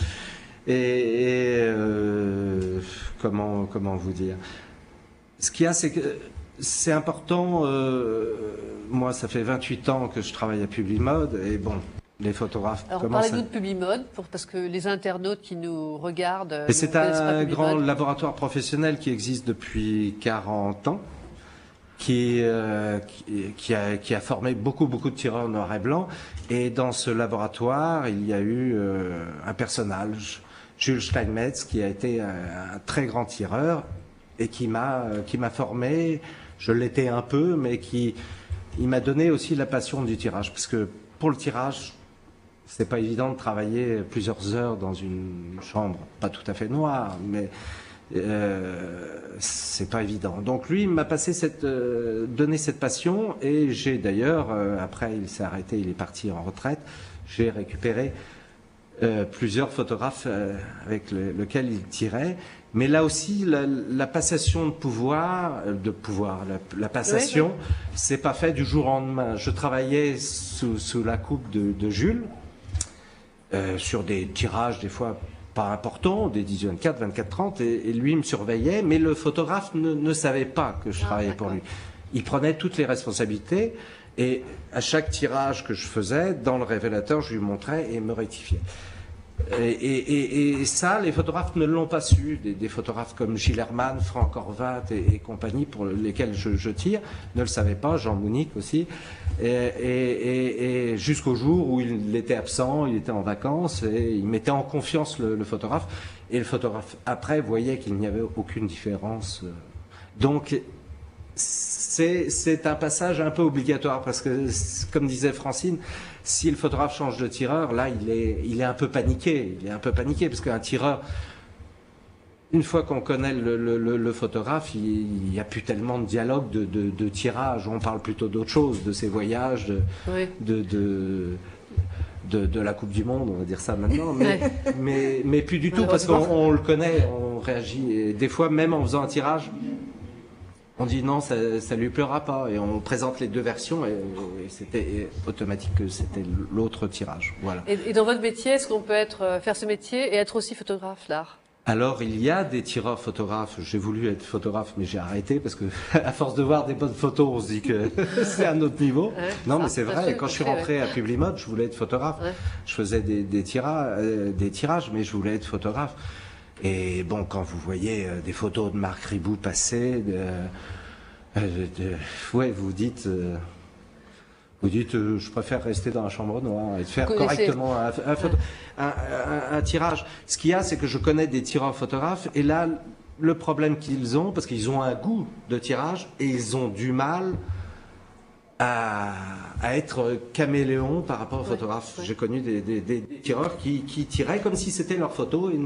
Comment vous dire? Ce qu'il y a, c'est que c'est important. Moi, ça fait 28 ans que je travaille à Publimode et bon, les photographes.
Alors, parlez-nous de Publimode parce que les internautes qui nous regardent.
C'est un grand laboratoire professionnel qui existe depuis 40 ans. qui a formé beaucoup de tireurs noir et blanc. Et dans ce laboratoire, il y a eu un personnage, Jules Steinmetz, qui a été un très grand tireur et qui m'a formé. Je l'étais un peu, mais il m'a donné aussi la passion du tirage, parce que pour le tirage, c'est pas évident de travailler plusieurs heures dans une chambre, pas tout à fait noire, mais c'est pas évident. Donc lui, il m'a donné cette passion, et j'ai d'ailleurs, après il s'est arrêté, il est parti en retraite, j'ai récupéré plusieurs photographes avec lesquels il tirait. Mais là aussi, la passation de pouvoir, la passation,
oui.
c'est pas fait du jour au lendemain. Je travaillais sous la coupe de Jules, sur des tirages des fois pas importants, des 10-24, 24-30, et lui me surveillait, mais le photographe ne savait pas que je travaillais pour lui. Il prenait toutes les responsabilités, et à chaque tirage que je faisais, dans le révélateur, je lui montrais et me rectifiait. Et ça, les photographes ne l'ont pas su. Des photographes comme Gilles Herman, Franck Horvat et compagnie, pour lesquels je tire, ne le savaient pas, Jean Mounique aussi. Et jusqu'au jour où il était absent, il était en vacances, et il mettait en confiance le photographe. Et le photographe, après, voyait qu'il n'y avait aucune différence. Donc, c'est un passage un peu obligatoire, parce que, comme disait Francine, si le photographe change de tireur, là, il est un peu paniqué. Il est un peu paniqué, parce qu'un tireur, une fois qu'on connaît le photographe, il n'y a plus tellement de dialogue de tirage. On parle plutôt d'autre chose, de ses voyages, de la Coupe du Monde, on va dire ça maintenant, mais plus du tout, parce qu'on le connaît, on réagit. Et des fois, même en faisant un tirage, on dit non, ça lui plaira pas, et on présente les deux versions, et c'était automatique que c'était l'autre tirage. Voilà.
Et dans votre métier, est-ce qu'on peut faire ce métier et être aussi photographe d'art?
Alors, il y a des tireurs photographes. J'ai voulu être photographe, mais j'ai arrêté, parce que à force de voir des bonnes photos, on se dit que c'est un autre niveau. Non, mais c'est vrai. Quand je suis rentré à Publimode, je voulais être photographe. Je faisais des tirages, mais je voulais être photographe. Et bon, quand vous voyez des photos de Marc Ribou passer, vous dites, je préfère rester dans la chambre noire et faire correctement un tirage. Ce qu'il y a, c'est que je connais des tireurs photographes, et là, le problème qu'ils ont, parce qu'ils ont un goût de tirage, et ils ont du mal à être caméléon par rapport aux photographes. J'ai connu des tireurs qui tiraient comme si c'était leur photo, et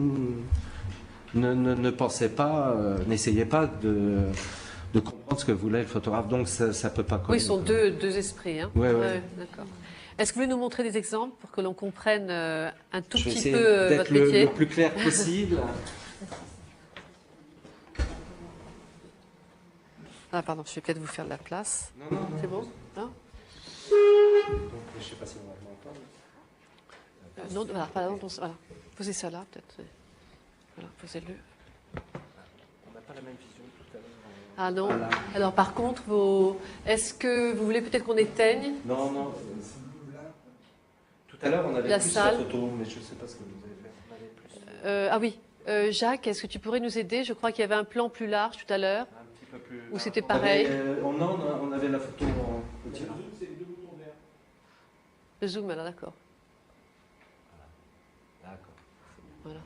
ne pensaient pas, n'essayaient pas de comprendre ce que voulait le photographe. Donc ça peut pas coller.
Oui, ils sont deux esprits. Hein.
Oui.
D'accord. Est-ce que vous voulez nous montrer des exemples pour que l'on comprenne un tout
petit
petit peu votre métier?
Le plus clair possible.
Ah pardon, je vais peut-être vous faire de la place.
Non.
C'est bon? Non.
Donc, je sais pas si on va m'entendre.
Non, voilà. Posez ça là, peut-être. Voilà, posez-le.
On n'a pas la même vision tout à l'heure.
Ah non.
Voilà.
Alors par contre, est-ce que vous voulez peut-être qu'on éteigne?
Non. Tout à l'heure, on avait
La
plus
salle.
la photo, mais je ne sais pas ce que vous avez fait. On avait plus.
Ah oui. Jacques, est-ce que tu pourrais nous aider? Je crois qu'il y avait un plan plus large tout à l'heure.
Un petit peu plus.
Ou c'était pareil?
On avait la photo en tirage.
Le zoom, alors d'accord.
D'accord.
Voilà.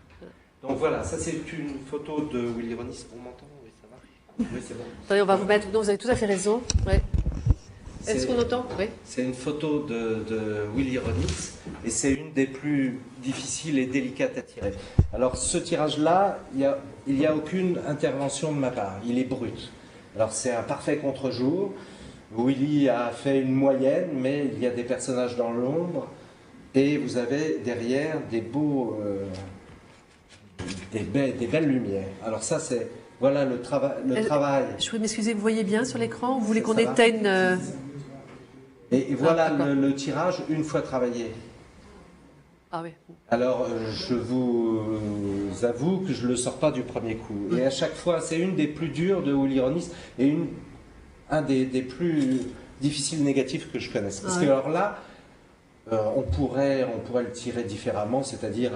Donc voilà, ça c'est une photo de Willy Ronis. On m'entend? Oui, ça marche. Oui, c'est bon.
Attendez, on va vous mettre. Non, vous avez tout à fait raison. Ouais. Est-ce qu'on entend? Oui.
C'est une photo de Willy Ronis, et c'est une des plus difficiles et délicates à tirer. Alors ce tirage-là, il n'y a aucune intervention de ma part. Il est brut. Alors c'est un parfait contre-jour. Willy a fait une moyenne, mais il y a des personnages dans l'ombre, et vous avez derrière des beaux, des belles lumières. Alors ça, voilà le travail.
Je voulais m'excuser, vous voyez bien sur l'écran? Vous voulez qu'on
Ça va.
éteigne
Et voilà le tirage une fois travaillé.
Ah oui.
Alors, je vous avoue que je ne le sors pas du premier coup. Et à chaque fois, c'est une des plus dures de Willy Ronis, et un des plus difficiles négatifs que je connaisse. Parce que alors là, on pourrait le tirer différemment, c'est-à-dire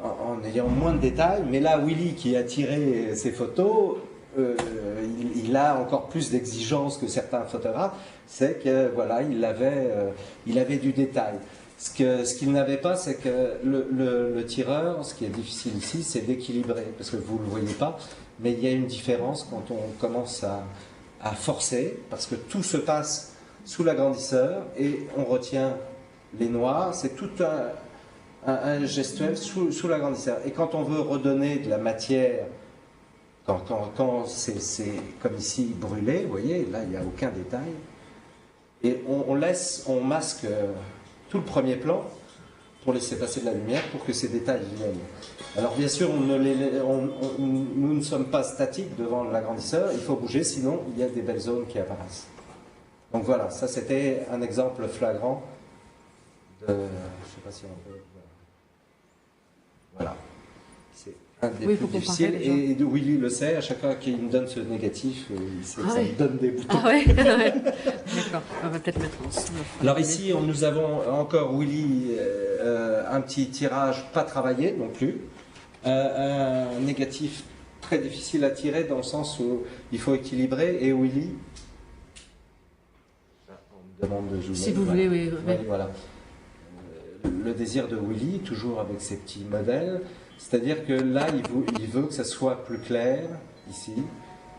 en ayant moins de détails. Mais là, Willy qui a tiré ses photos, il a encore plus d'exigences que certains photographes, c'est que voilà, il avait du détail. Ce qu'il n'avait pas, c'est que le tireur, ce qui est difficile ici, c'est d'équilibrer, parce que vous ne le voyez pas, mais il y a une différence quand on commence à forcer, parce que tout se passe sous l'agrandisseur et on retient les noirs, c'est tout un gestuel sous l'agrandisseur. Et quand on veut redonner de la matière, quand c'est comme ici brûlé, vous voyez, là il n'y a aucun détail, et on masque tout le premier plan pour laisser passer de la lumière pour que ces détails viennent. Alors bien sûr, nous ne sommes pas statiques devant l'agrandisseur, il faut bouger, sinon il y a des belles zones qui apparaissent. Donc voilà, ça c'était un exemple flagrant de... Je ne sais pas si on peut... Voilà. C'est un des plus difficiles. Et Willy le sait, à chaque fois qu'il me donne ce négatif, il sait que ça me donne des boutons.
Ah ouais, d'accord, on va peut-être mettre en dessous.
Alors ici, nous avons encore Willy, un petit tirage pas travaillé non plus. Un négatif très difficile à tirer dans le sens où il faut équilibrer. Et Willy... On me demande de zoomer.
Si vous voulez, oui.
Voilà. Le désir de Willy, toujours avec ses petits modèles, c'est-à-dire que là, il veut que ça soit plus clair, ici,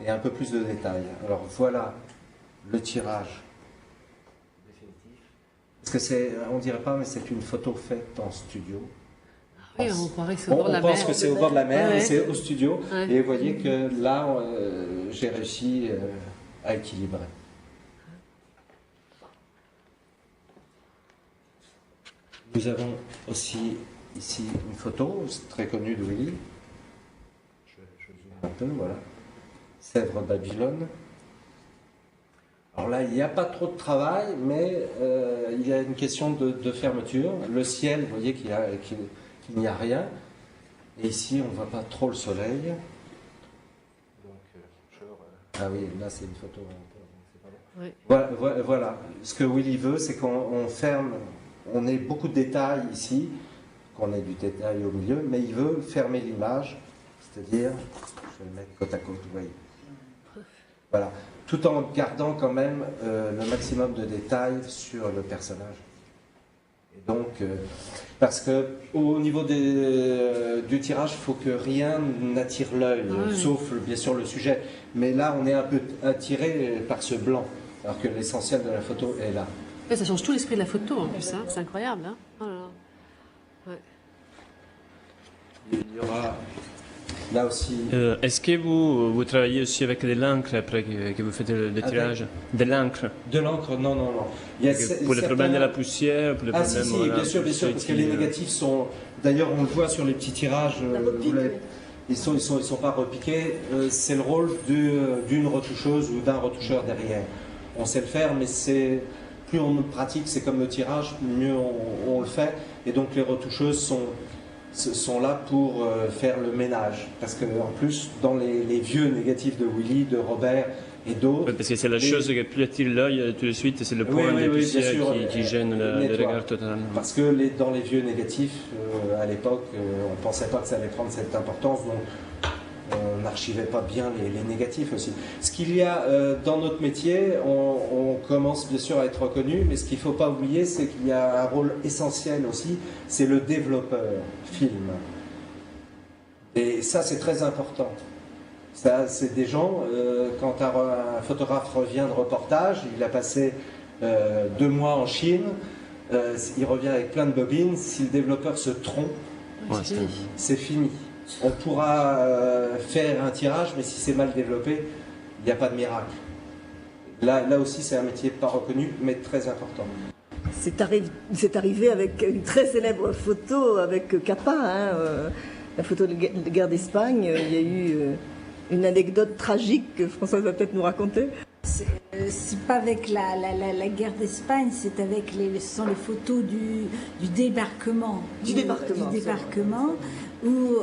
et un peu plus de détails. Alors voilà le tirage définitif. Parce que c'est, on dirait pas, mais c'est une photo faite en studio.
Oui, on croirait que c'est au bord de la mer.
On pense que c'est au bord de la mer, mais c'est au studio.
Ouais.
Et vous voyez que là, j'ai réussi à équilibrer. Nous avons aussi ici une photo très connue de Willy. Je zoome un peu, voilà. Sèvres Babylone. Alors là, il n'y a pas trop de travail, mais il y a une question de fermeture. Le ciel, vous voyez qu'il n'y a rien. Et ici, on ne voit pas trop le soleil. Donc, ah oui, là, c'est une photo.
Oui.
Voilà. Ce que Willy veut, c'est qu'on ferme. On ait beaucoup de détails ici, qu'on ait du détail au milieu, mais il veut fermer l'image, c'est-à-dire, je vais le mettre côte à côte, vous voyez. Voilà, tout en gardant quand même le maximum de détails sur le personnage. Et donc, parce que au niveau du tirage, il faut que rien n'attire l'œil, sauf bien sûr le sujet. Mais là, on est un peu attiré par ce blanc, alors que l'essentiel de la photo est là.
Ça change tout l'esprit de la photo en plus, hein. C'est incroyable. Hein. Oh là là. Ouais.
Il y aura là aussi.
Est-ce que vous travaillez aussi avec de l'encre après que vous faites le tirage? De l'encre?
De l'encre, non. Il y a
pour le problème de la poussière, pour le problème
si, bien sûr, parce que les négatifs sont. D'ailleurs, on le voit sur les petits tirages. Ils sont pas repiqués. C'est le rôle d'une retoucheuse ou d'un retoucheur derrière. On sait le faire, mais c'est. Plus on le pratique, c'est comme le tirage, mieux on le fait. Et donc les retoucheuses sont là pour faire le ménage. Parce qu'en plus, dans les vieux négatifs de Willy, de Robert et d'autres...
Oui, parce que c'est la chose qui plus attire l'œil tout de suite, c'est le point de poussière qui gêne le regard totalement.
Parce que dans les vieux négatifs, à l'époque, on ne pensait pas que ça allait prendre cette importance. Donc on n'archivait pas bien les négatifs aussi. Ce qu'il y a dans notre métier, on commence bien sûr à être reconnu, mais ce qu'il ne faut pas oublier, c'est qu'il y a un rôle essentiel aussi, c'est le développeur film. Et ça, c'est très important. Ça, c'est des gens, quand un photographe revient de reportage, il a passé 2 mois en Chine, il revient avec plein de bobines, si le développeur se trompe, c'est fini. On pourra faire un tirage, mais si c'est mal développé, il n'y a pas de miracle. Là aussi, c'est un métier pas reconnu, mais très important.
C'est arrivé avec une très célèbre photo avec Capa, hein, la photo de guerre d'Espagne. Il y a eu une anecdote tragique que Françoise va peut-être nous raconter.
C'est pas avec la guerre d'Espagne, c'est avec ce sont les photos du débarquement.
Du débarquement.
Où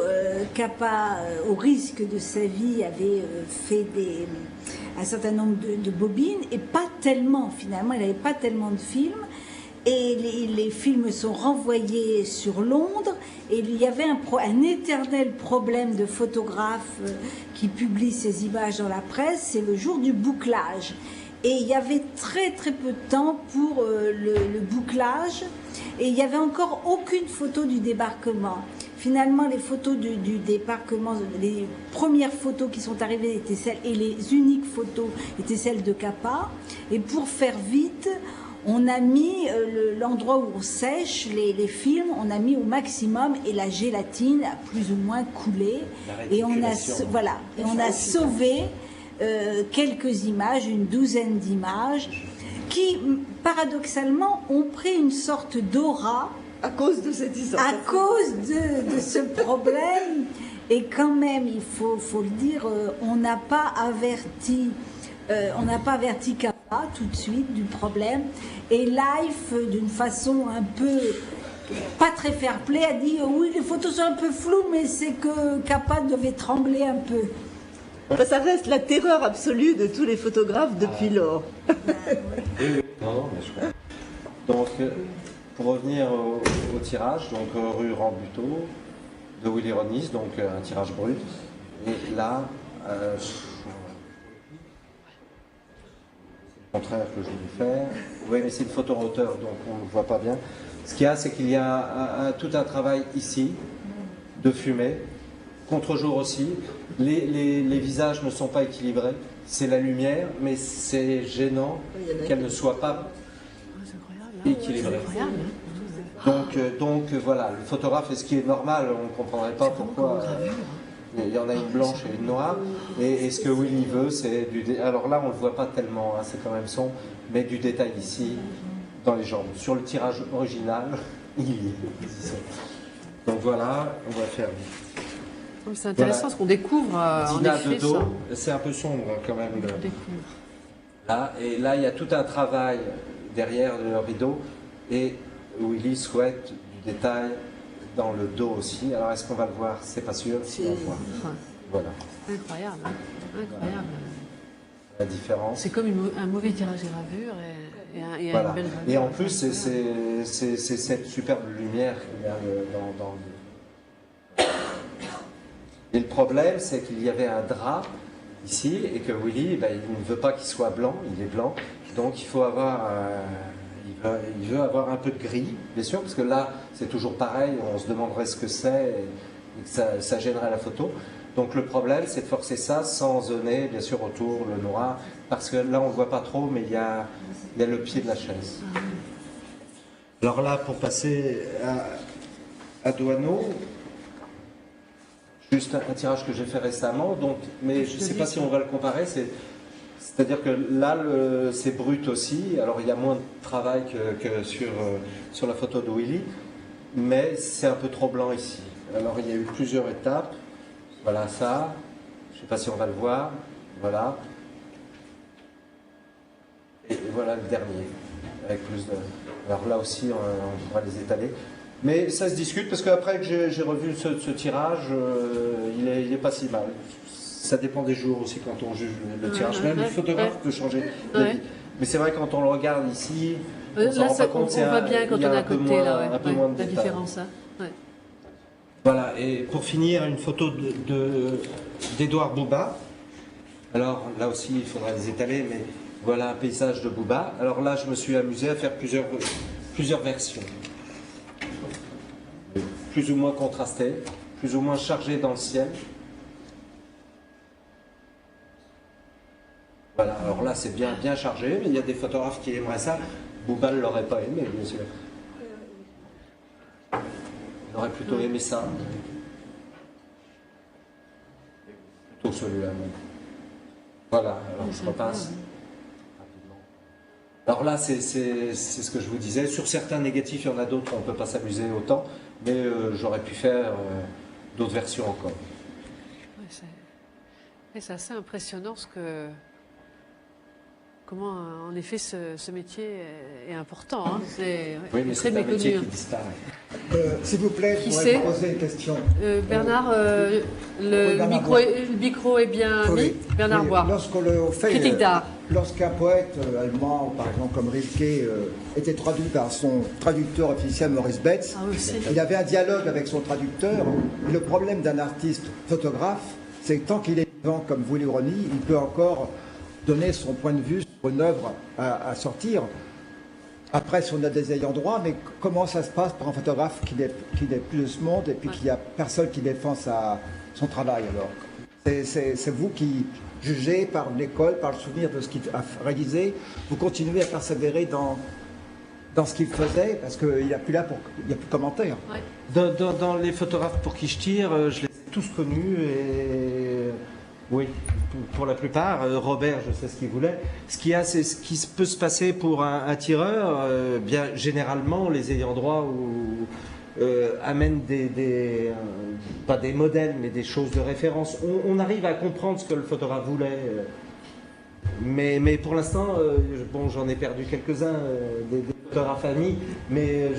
Capa, au risque de sa vie, avait fait un certain nombre de bobines, et pas tellement finalement, il n'avait pas tellement de films. et les films sont renvoyés sur Londres, et il y avait un éternel problème de photographes qui publient ces images dans la presse, c'est le jour du bouclage. Et il y avait très très peu de temps pour le bouclage, et il n'y avait encore aucune photo du débarquement. Finalement, les photos du débarquement, les premières photos qui sont arrivées étaient celles, et les uniques photos étaient celles de Capa. Et pour faire vite, on a mis l'endroit où on sèche les films, on a mis au maximum, et la gélatine a plus ou moins coulé. Et on a sauvé quelques images, une douzaine d'images, qui paradoxalement ont pris une sorte d'aura
à cause de cette histoire.
À cause de ce problème. Et quand même, il faut le dire, on n'a pas averti Capa tout de suite du problème. Et Life, d'une façon un peu pas très fair-play, a dit oui, les photos sont un peu floues, mais c'est que Capa devait trembler un peu.
Ça reste la terreur absolue de tous les photographes depuis lors.
Non, mais je crois. Donc, pour revenir au tirage, donc rue Rambuteau, de Willy Ronis, donc un tirage brut. Et là, c'est le contraire que je voulais faire. Oui, mais c'est une photo en hauteur, donc on ne voit pas bien. Ce qu'il y a, c'est qu'il y a tout un travail ici, de fumée, contre-jour aussi. Les visages ne sont pas équilibrés. C'est la lumière, mais c'est gênant qu'elle ne soit pas équilibrée. Donc voilà, le photographe, et ce qui est normal, on ne comprendrait pas pourquoi il y en a une blanche et une noire. Et ce que Willy veut, c'est alors là, on ne le voit pas tellement, hein, c'est quand même sombre, mais du détail ici, dans les jambes. Sur le tirage original, il y est. Donc voilà, on va faire.
C'est intéressant ce qu'on découvre en effet,
de dos, c'est un peu sombre quand même. Là, et là, il y a tout un travail derrière le rideau, et Willy souhaite du détail dans le dos aussi. Alors, est-ce qu'on va le voir? C'est pas sûr. Si on va le voir. Voilà.
Incroyable, incroyable.
La différence.
C'est comme un mauvais tirage de gravure et
voilà.
une belle gravure.
Et en plus, c'est cette superbe lumière qu'il y a dans le. Et le problème, c'est qu'il y avait un drap ici, et que Willy, il ne veut pas qu'il soit blanc, il est blanc, donc il faut avoir, il veut avoir un peu de gris, bien sûr, parce que là, c'est toujours pareil, on se demanderait ce que c'est, et que ça gênerait la photo. Donc le problème, c'est de forcer ça sans zoner, bien sûr, autour, le noir, parce que là, on ne le voit pas trop, mais il y a le pied de la chaise. Alors là, pour passer à Douaneau, juste un tirage que j'ai fait récemment, donc, mais je ne sais pas si on va le comparer, c'est-à-dire que là, c'est brut aussi, alors il y a moins de travail que sur la photo de Willy, mais c'est un peu trop blanc ici. Alors il y a eu plusieurs étapes, voilà ça, je ne sais pas si on va le voir, voilà, et voilà le dernier, avec plus de... Alors là aussi, on pourra les étaler. Mais ça se discute parce qu'après que j'ai revu ce tirage, il est pas si mal. Ça dépend des jours aussi quand on juge le tirage. Même le photographe peut changer d'avis. Mais c'est vrai quand on le regarde ici, on s'en rend pas compte.
On voit bien quand on est à côté,
un peu moins de
la
détails.
différence. Hein. Ouais.
Voilà, et pour finir, une photo d'Édouard Bouba. Alors là aussi, il faudra les étaler, mais voilà un paysage de Bouba. Alors là, je me suis amusé à faire plusieurs versions. Plus ou moins contrastées, plus ou moins chargées dans le ciel. Voilà, alors là c'est bien chargé, mais il y a des photographes qui aimeraient ça. Bouba ne l'aurait pas aimé, bien sûr. Il aurait plutôt aimé ça. Plutôt celui-là. Voilà, alors je repasse. Alors là, c'est ce que je vous disais. Sur certains négatifs, il y en a d'autres, on ne peut pas s'amuser autant, mais j'aurais pu faire d'autres versions encore.
Ouais, c'est assez impressionnant comment, en effet, ce métier est important. Hein. C'est très méconnu.
Métier qui disparaît.
S'il vous plaît, je pourrais vous poser une question.
Bernard, le micro est bien mis. Bernard Bois.
Lorsqu'on le fait,
critique d'art.
lorsqu'un poète allemand, par exemple comme Rilke, était traduit par son traducteur officiel Maurice Betz, il avait un dialogue avec son traducteur. Et le problème d'un artiste photographe, c'est que tant qu'il est vivant comme vous l'ironie, il peut encore donner son point de vue sur une œuvre à sortir. Après, si on a des ayants droit, mais comment ça se passe pour un photographe qui n'est plus de ce monde et puis qu'il n'y a personne qui défend son travail alors? C'est vous qui jugez par l'école, par le souvenir de ce qu'il a réalisé, vous continuez à persévérer dans ce qu'il faisait, parce qu'il n'y a plus il n'y a plus de commentaires.
Ouais. Dans les photographes pour qui je tire, je les ai tous connus, et oui, pour la plupart. Robert, je sais ce qu'il voulait. Ce qui peut se passer pour un tireur, bien généralement, les ayants droit amènent pas des modèles, mais des choses de référence. On arrive à comprendre ce que le photographe voulait. Mais pour l'instant, bon, j'en ai perdu quelques-uns, des photographes amis, mais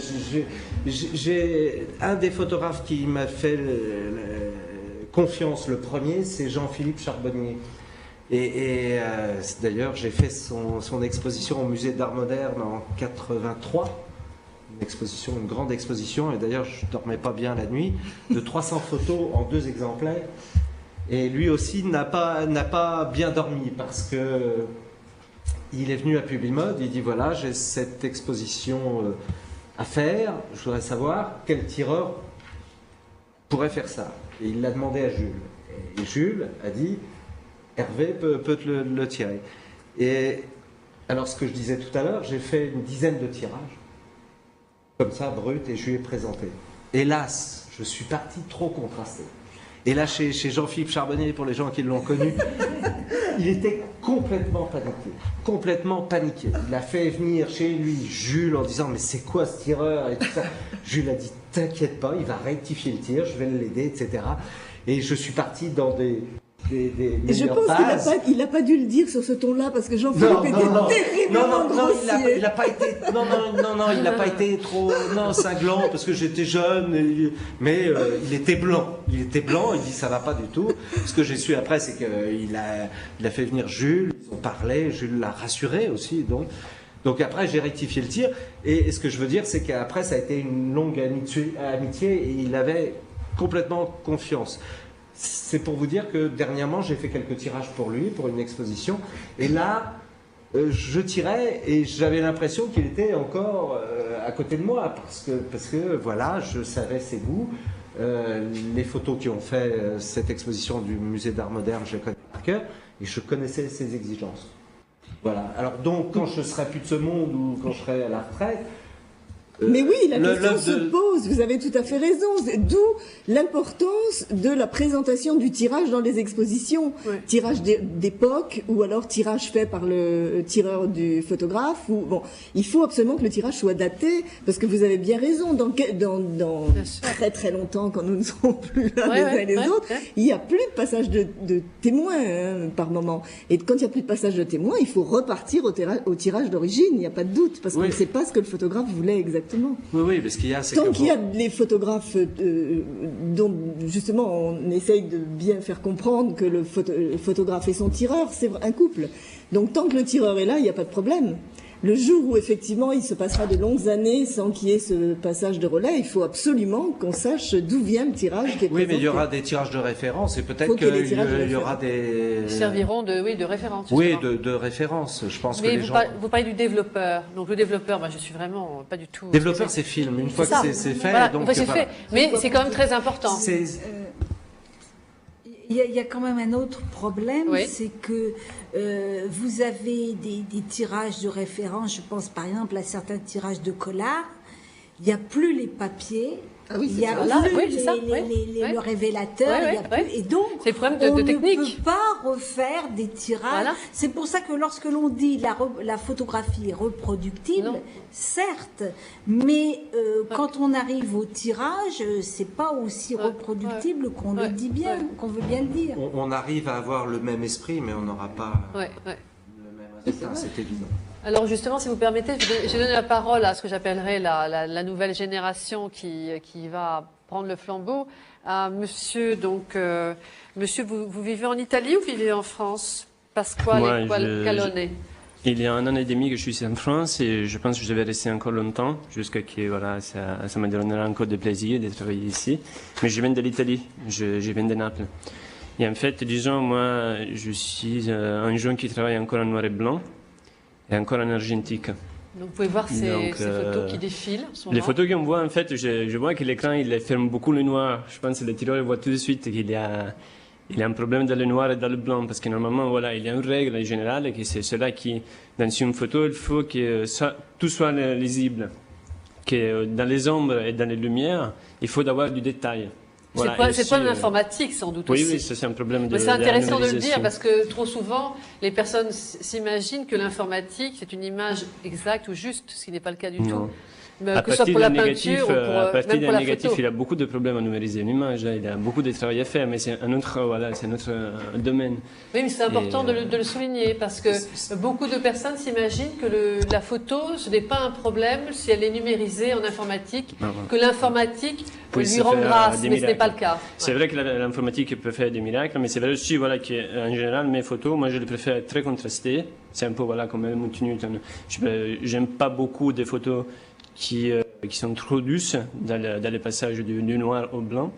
j'ai un des photographes qui m'a fait confiance, le premier, c'est Jean-Philippe Charbonnier. Et d'ailleurs, j'ai fait son exposition au musée d'art moderne en 83. Une grande exposition, et d'ailleurs je ne dormais pas bien la nuit, de 300 photos en 2 exemplaires. Et lui aussi n'a pas bien dormi, parce que il est venu à Publimode, il dit voilà, j'ai cette exposition à faire, je voudrais savoir quel tireur pourrait faire ça. Et il l'a demandé à Jules. Et Jules a dit Hervé peut le tirer. Et alors, ce que je disais tout à l'heure, j'ai fait une dizaine de tirages comme ça, brut, et je lui ai présenté. Hélas, je suis parti trop contrasté. Et là, chez Jean-Philippe Charbonnier, pour les gens qui l'ont connu, il était complètement paniqué. Complètement paniqué. Il a fait venir chez lui Jules en disant « Mais c'est quoi ce tireur ?» et tout ça. Jules a dit « T'inquiète pas, il va rectifier le tir, je vais l'aider, etc. » Et je suis parti dans des
et je pense qu'il n'a pas dû le dire sur ce ton-là, parce que Jean-Philippe était terriblement grossier.
Il n'a pas été. Il n'a pas été trop cinglant, parce que j'étais jeune, mais il était blanc. Il était blanc. Il dit ça va pas du tout. Ce que j'ai su après, c'est qu'il a fait venir Jules. Ils ont parlé. Jules l'a rassuré aussi, donc après, j'ai rectifié le tir. Et ce que je veux dire, c'est qu'après, ça a été une longue amitié, et il avait complètement confiance. C'est pour vous dire que dernièrement, j'ai fait quelques tirages pour lui, pour une exposition. Et là, je tirais et j'avais l'impression qu'il était encore à côté de moi. Parce que voilà, je savais ses goûts. Les photos qui ont fait cette exposition du musée d'art moderne, je les connais par cœur. Et je connaissais ses exigences. Voilà. Alors donc, quand je serai plus de ce monde, ou quand je serai à la retraite,
mais oui, la question se pose, vous avez tout à fait raison, d'où l'importance de la présentation du tirage dans les expositions. Ouais. Tirage d'époque, ou alors tirage fait par le tireur du photographe. Bon, il faut absolument que le tirage soit daté, parce que vous avez bien raison, dans très très longtemps, quand nous ne serons plus là les uns et les autres, il n'y a plus de passage de témoins par moment. Et quand il n'y a plus de passage de témoins, il faut repartir au tirage d'origine, il n'y a pas de doute, parce qu'on ne sait pas ce que le photographe voulait exactement.
Oui, parce qu'il y a...
Tant qu'il y a les photographes dont justement on essaye de bien faire comprendre que le photographe et son tireur, c'est un couple. Donc tant que le tireur est là, il n'y a pas de problème. Le jour où effectivement il se passera de longues années sans qu'il y ait ce passage de relais, il faut absolument qu'on sache d'où vient le tirage qui est présenté.
Oui, mais il y aura des tirages de référence, et peut-être qu'il y aura des...
Ils serviront de référence.
Oui, de référence. Je pense
mais
que
vous parlez du développeur. Donc le développeur, je suis vraiment pas du tout...
Développeur, c'est film. Une fois que c'est fait...
Voilà,
donc,
c'est fait. Mais c'est quand même très important.
Il y a quand même un autre problème, c'est que vous avez des tirages de référence, je pense par exemple à certains tirages de Collard, il n'y a plus les papiers, il n'y a plus le révélateur, il y a plus, et donc
on
ne peut pas refaire des tirages. Voilà. C'est pour ça que lorsque l'on dit la photographie est reproductible, certes, mais quand on arrive au tirage, c'est pas aussi reproductible qu'on le dit bien, qu'on veut bien le dire.
On arrive à avoir le même esprit, mais on n'aura pas le même résultat, c'est évident.
Alors justement, si vous permettez, je donne la parole à ce que j'appellerais la nouvelle génération qui va prendre le flambeau. Monsieur, donc, monsieur, vous vivez en Italie ou vous vivez en France? Pasquale Calone.
Il y a 1 an et demi que je suis ici en France et je pense que je vais rester encore longtemps jusqu'à que voilà, ça me donnera encore de plaisir de travailler ici. Mais je viens de l'Italie, je viens de Naples. Et en fait, disons, moi, je suis un jeune qui travaille encore en noir et blanc et encore en argentique.
Donc vous pouvez voir ces photos qui défilent en ce moment.
Les photos qu'on voit, en fait, je vois que l'écran, il ferme beaucoup le noir. Je pense que le tireur voit tout de suite qu'il y a un problème dans le noir et dans le blanc, parce que normalement, voilà, il y a une règle générale, et c'est cela qui, dans une photo, il faut que tout soit lisible. Que dans les ombres et dans les lumières, il faut avoir du détail.
Voilà, c'est pas l'informatique sans doute aussi.
Oui, ça c'est un problème de.
Mais c'est intéressant de le dire parce que trop souvent, les personnes s'imaginent que l'informatique c'est une image exacte ou juste, ce qui n'est pas le cas du tout. Que ce soit pour la peinture ou pour, même pour la photo.
Il a beaucoup de problèmes à numériser une image, il a beaucoup de travail à faire, mais c'est un autre, voilà, c'est notre domaine.
Oui, mais c'est important de le souligner parce que beaucoup de personnes s'imaginent que la photo, ce n'est pas un problème si elle est numérisée en informatique, que l'informatique lui rend grâce, mais ce n'est pas le cas.
C'est vrai que l'informatique peut faire des miracles, mais c'est vrai aussi, voilà, qu'en général, mes photos, moi je les préfère très contrastées. C'est un peu, voilà, comme Helmut Newton. J'aime pas beaucoup des photos qui sont trop douces dans le passage du noir au blanc.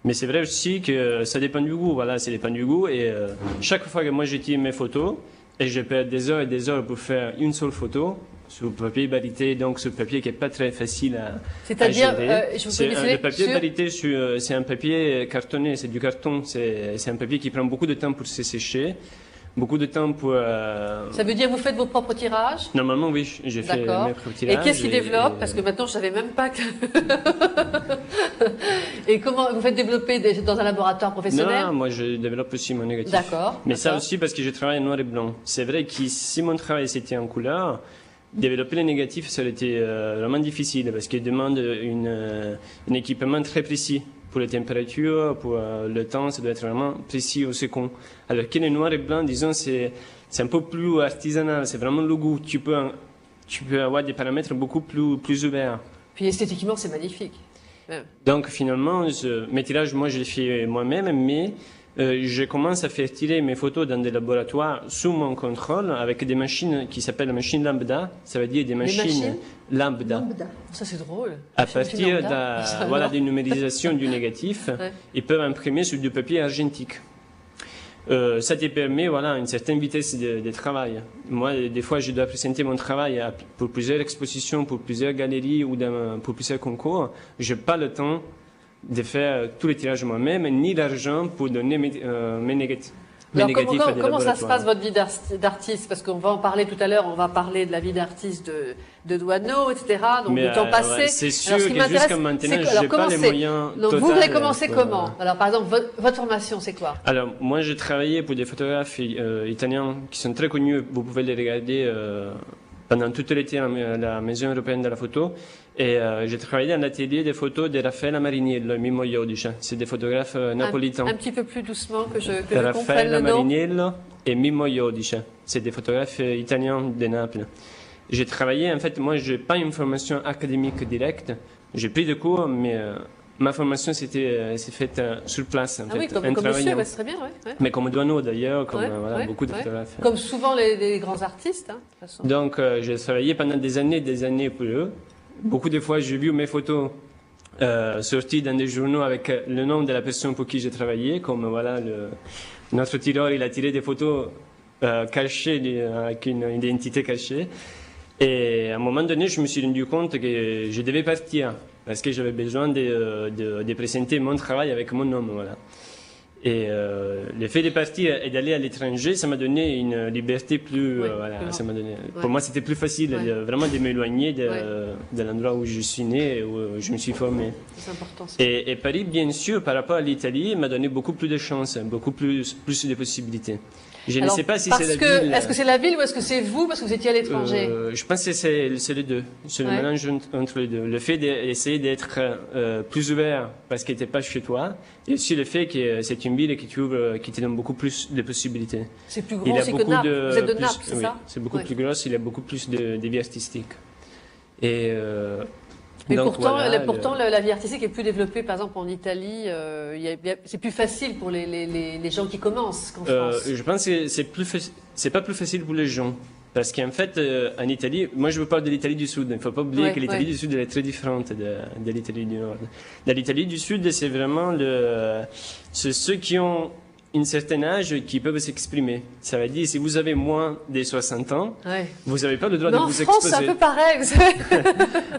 Mais c'est vrai aussi que ça dépend du goût, voilà, ça dépend du goût. Et chaque fois que moi je tire mes photos, et je perds des heures et des heures pour faire une seule photo, sur papier barité, donc ce papier qui n'est pas très facile à
C'est-à-dire,
le papier barité, c'est un papier cartonné, c'est du carton, c'est un papier qui prend beaucoup de temps pour se sécher. Beaucoup de temps pour...
Ça veut dire que vous faites vos propres tirages?
Normalement, oui, j'ai fait mes propres tirages.
Et qu'est-ce qui développe? Parce que maintenant, je ne savais même pas que... Et comment vous faites développer dans un laboratoire professionnel?
Non, moi, je développe aussi mon négatif.
D'accord.
Mais ça aussi parce que je travaille en noir et blanc. C'est vrai que si mon travail c'était en couleur, développer les négatifs, ça aurait été vraiment difficile parce qu'il demande un équipement très précis. Pour les températures, pour le temps, ça doit être vraiment précis au second. Alors que le noir et blanc, disons, c'est un peu plus artisanal, c'est vraiment le goût. Tu peux avoir des paramètres beaucoup plus ouverts.
Puis esthétiquement, c'est magnifique. Ouais.
Donc finalement, mes tirages, moi je les fais moi-même, mais je commence à faire tirer mes photos dans des laboratoires sous mon contrôle avec des machines qui s'appellent machines lambda, ça veut dire des machines lambda.
Ça c'est drôle.
À partir d'une numérisation du négatif, ils peuvent imprimer sur du papier argentique. Ça te permet une certaine vitesse de travail. Moi, des fois, je dois présenter mon travail pour plusieurs expositions, pour plusieurs galeries ou pour plusieurs concours. Je n'ai pas le temps de faire tous les tirages moi-même, ni l'argent pour donner mes négatifs.
Comment ça se passe votre vie d'artiste? Parce qu'on va en parler tout à l'heure, on va parler de la vie d'artiste de Douaneau, etc. Donc du temps passé.
C'est sûr que jusqu'à maintenant, je n'ai pas les moyens.
Donc vous voulez commencer comment? Alors par exemple, votre formation, c'est quoi?
Alors moi, j'ai travaillé pour des photographes italiens qui sont très connus. Vous pouvez les regarder pendant tout l'été à la Maison européenne de la photo. Et j'ai travaillé dans l'atelier des photos de Raffaele Mariniello et Mimmo Iodice. C'est des photographes napolitains.
Un petit peu plus doucement que je comprenne le nom.
Raffaele Mariniello et Mimmo Iodice. C'est des photographes italiens de Naples. J'ai travaillé, en fait, moi, je n'ai pas une formation académique directe. J'ai pris des cours, mais ma formation s'est faite sur place, en fait.
Oui, comme monsieur, c'est très bien, ouais.
Mais comme Douaneau, d'ailleurs, comme beaucoup de photographes.
Comme souvent les grands artistes, hein, de toute façon.
Donc, j'ai travaillé pendant des années pour eux. Beaucoup de fois, j'ai vu mes photos sorties dans des journaux avec le nom de la personne pour qui j'ai travaillé, comme notre tireur, il a tiré des photos cachées, avec une identité cachée. Et à un moment donné, je me suis rendu compte que je devais partir, parce que j'avais besoin de présenter mon travail avec mon nom. Voilà. Et le fait de partir et d'aller à l'étranger, ça m'a donné une liberté plus... ça m'a donné, pour moi, c'était plus facile vraiment de m'éloigner de l'endroit où je suis né et où je me suis formé.
C'est important.
Et Paris, bien sûr, par rapport à l'Italie, m'a donné beaucoup plus de chances, beaucoup plus de possibilités. Je ne sais pas si c'est la ville.
Est-ce que c'est la ville ou est-ce que c'est vous parce que vous étiez à l'étranger?
Je pense que c'est les deux. C'est le mélange entre les deux. Le fait d'essayer d'être plus ouvert parce qu'il n'était pas chez toi, et aussi le fait que c'est une ville qui te donne beaucoup plus de possibilités.
C'est plus gros aussi que Naples. Vous êtes de Naples, c'est ça?
C'est beaucoup plus gros, il y a beaucoup plus de vie artistique. Et
Mais
Donc,
pourtant,
voilà,
la vie artistique est plus développée, par exemple en Italie. C'est plus facile pour les gens qui commencent qu'en France.
Je pense que c'est pas plus facile pour les gens. Parce qu'en fait, en Italie, moi je vous parle de l'Italie du Sud. Il ne faut pas oublier que l'Italie du Sud elle est très différente de l'Italie du Nord. Dans l'Italie du Sud, c'est vraiment c'est ceux qui ont un certain âge qui peuvent s'exprimer. Ça veut dire, si vous avez moins de 60 ans, vous n'avez pas le droit de vous exposer.
En France, c'est un peu pareil, vous savez.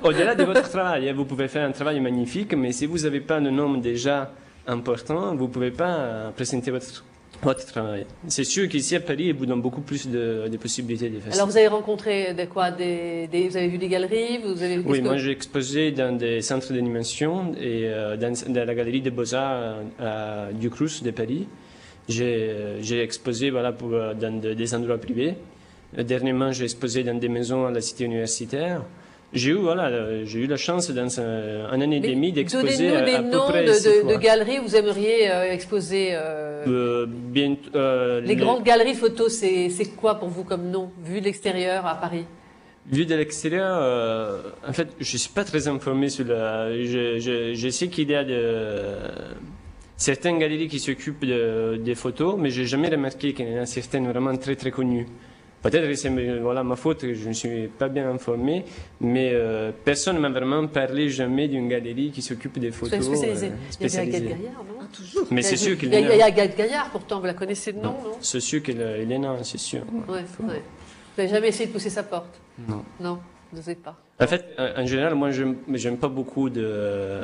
Au-delà de votre travail, vous pouvez faire un travail magnifique, mais si vous n'avez pas le nombre déjà important, vous ne pouvez pas présenter votre travail. C'est sûr qu'ici à Paris, ils vous donnent beaucoup plus de possibilités de faire ça.
Alors vous avez rencontré vous avez vu des galeries,
Oui, moi j'ai exposé dans des centres d'animation et dans la galerie des Beaux-Arts du Crous de Paris. J'ai exposé dans des endroits privés. Dernièrement, j'ai exposé dans des maisons à la cité universitaire. J'ai eu la chance dans un an et demi d'exposer
à peu près. Donnez-nous des noms de galeries où vous aimeriez exposer. Les grandes galeries photos, c'est quoi pour vous comme nom, vu de l'extérieur à Paris?
Vu de l'extérieur, en fait, je suis pas très informé sur je sais qu'il y a certaines galeries qui s'occupent des photos, mais j'ai jamais remarqué qu'il y en a certaines vraiment très très connues. Peut-être que c'est ma faute, je ne suis pas bien informé, mais personne ne m'a vraiment parlé jamais d'une galerie qui s'occupe des photos
spécialisées. Il y a Agathe Gaillard, non?
Toujours.
Mais c'est sûr qu'il
y a Agathe Gaillard, pourtant, vous la connaissez de nom, non?
C'est sûr qu'il est là, c'est sûr.
Ouais. Vous n'avez jamais essayé de pousser sa porte?
Non.
Non, vous n'osez pas.
En fait, en général, moi, je n'aime pas beaucoup de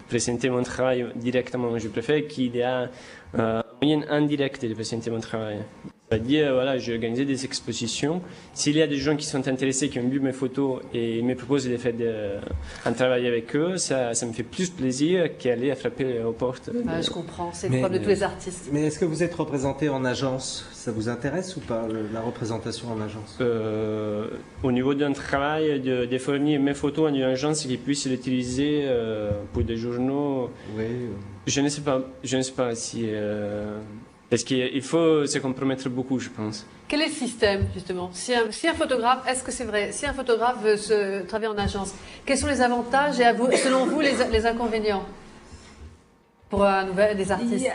présenter mon travail directement. Je préfère qu'il y ait un moyen indirect de présenter mon travail. C'est-à-dire, j'ai organisé des expositions. S'il y a des gens qui sont intéressés, qui ont vu mes photos et me proposent de faire un travail avec eux, ça me fait plus plaisir qu'aller à frapper aux portes.
Je comprends, c'est le problème de tous les artistes.
Mais est-ce que vous êtes représenté en agence? Ça vous intéresse ou pas, la représentation en agence?
Au niveau d'un travail, de fournir mes photos à une agence qui puisse l'utiliser pour des journaux,
oui.
Je ne sais pas si... Parce qu'il faut se compromettre beaucoup, je pense.
Quel est le système, justement? Si un photographe, est-ce que c'est vrai, si un photographe veut travailler en agence, quels sont les avantages et selon vous, les inconvénients pour des artistes?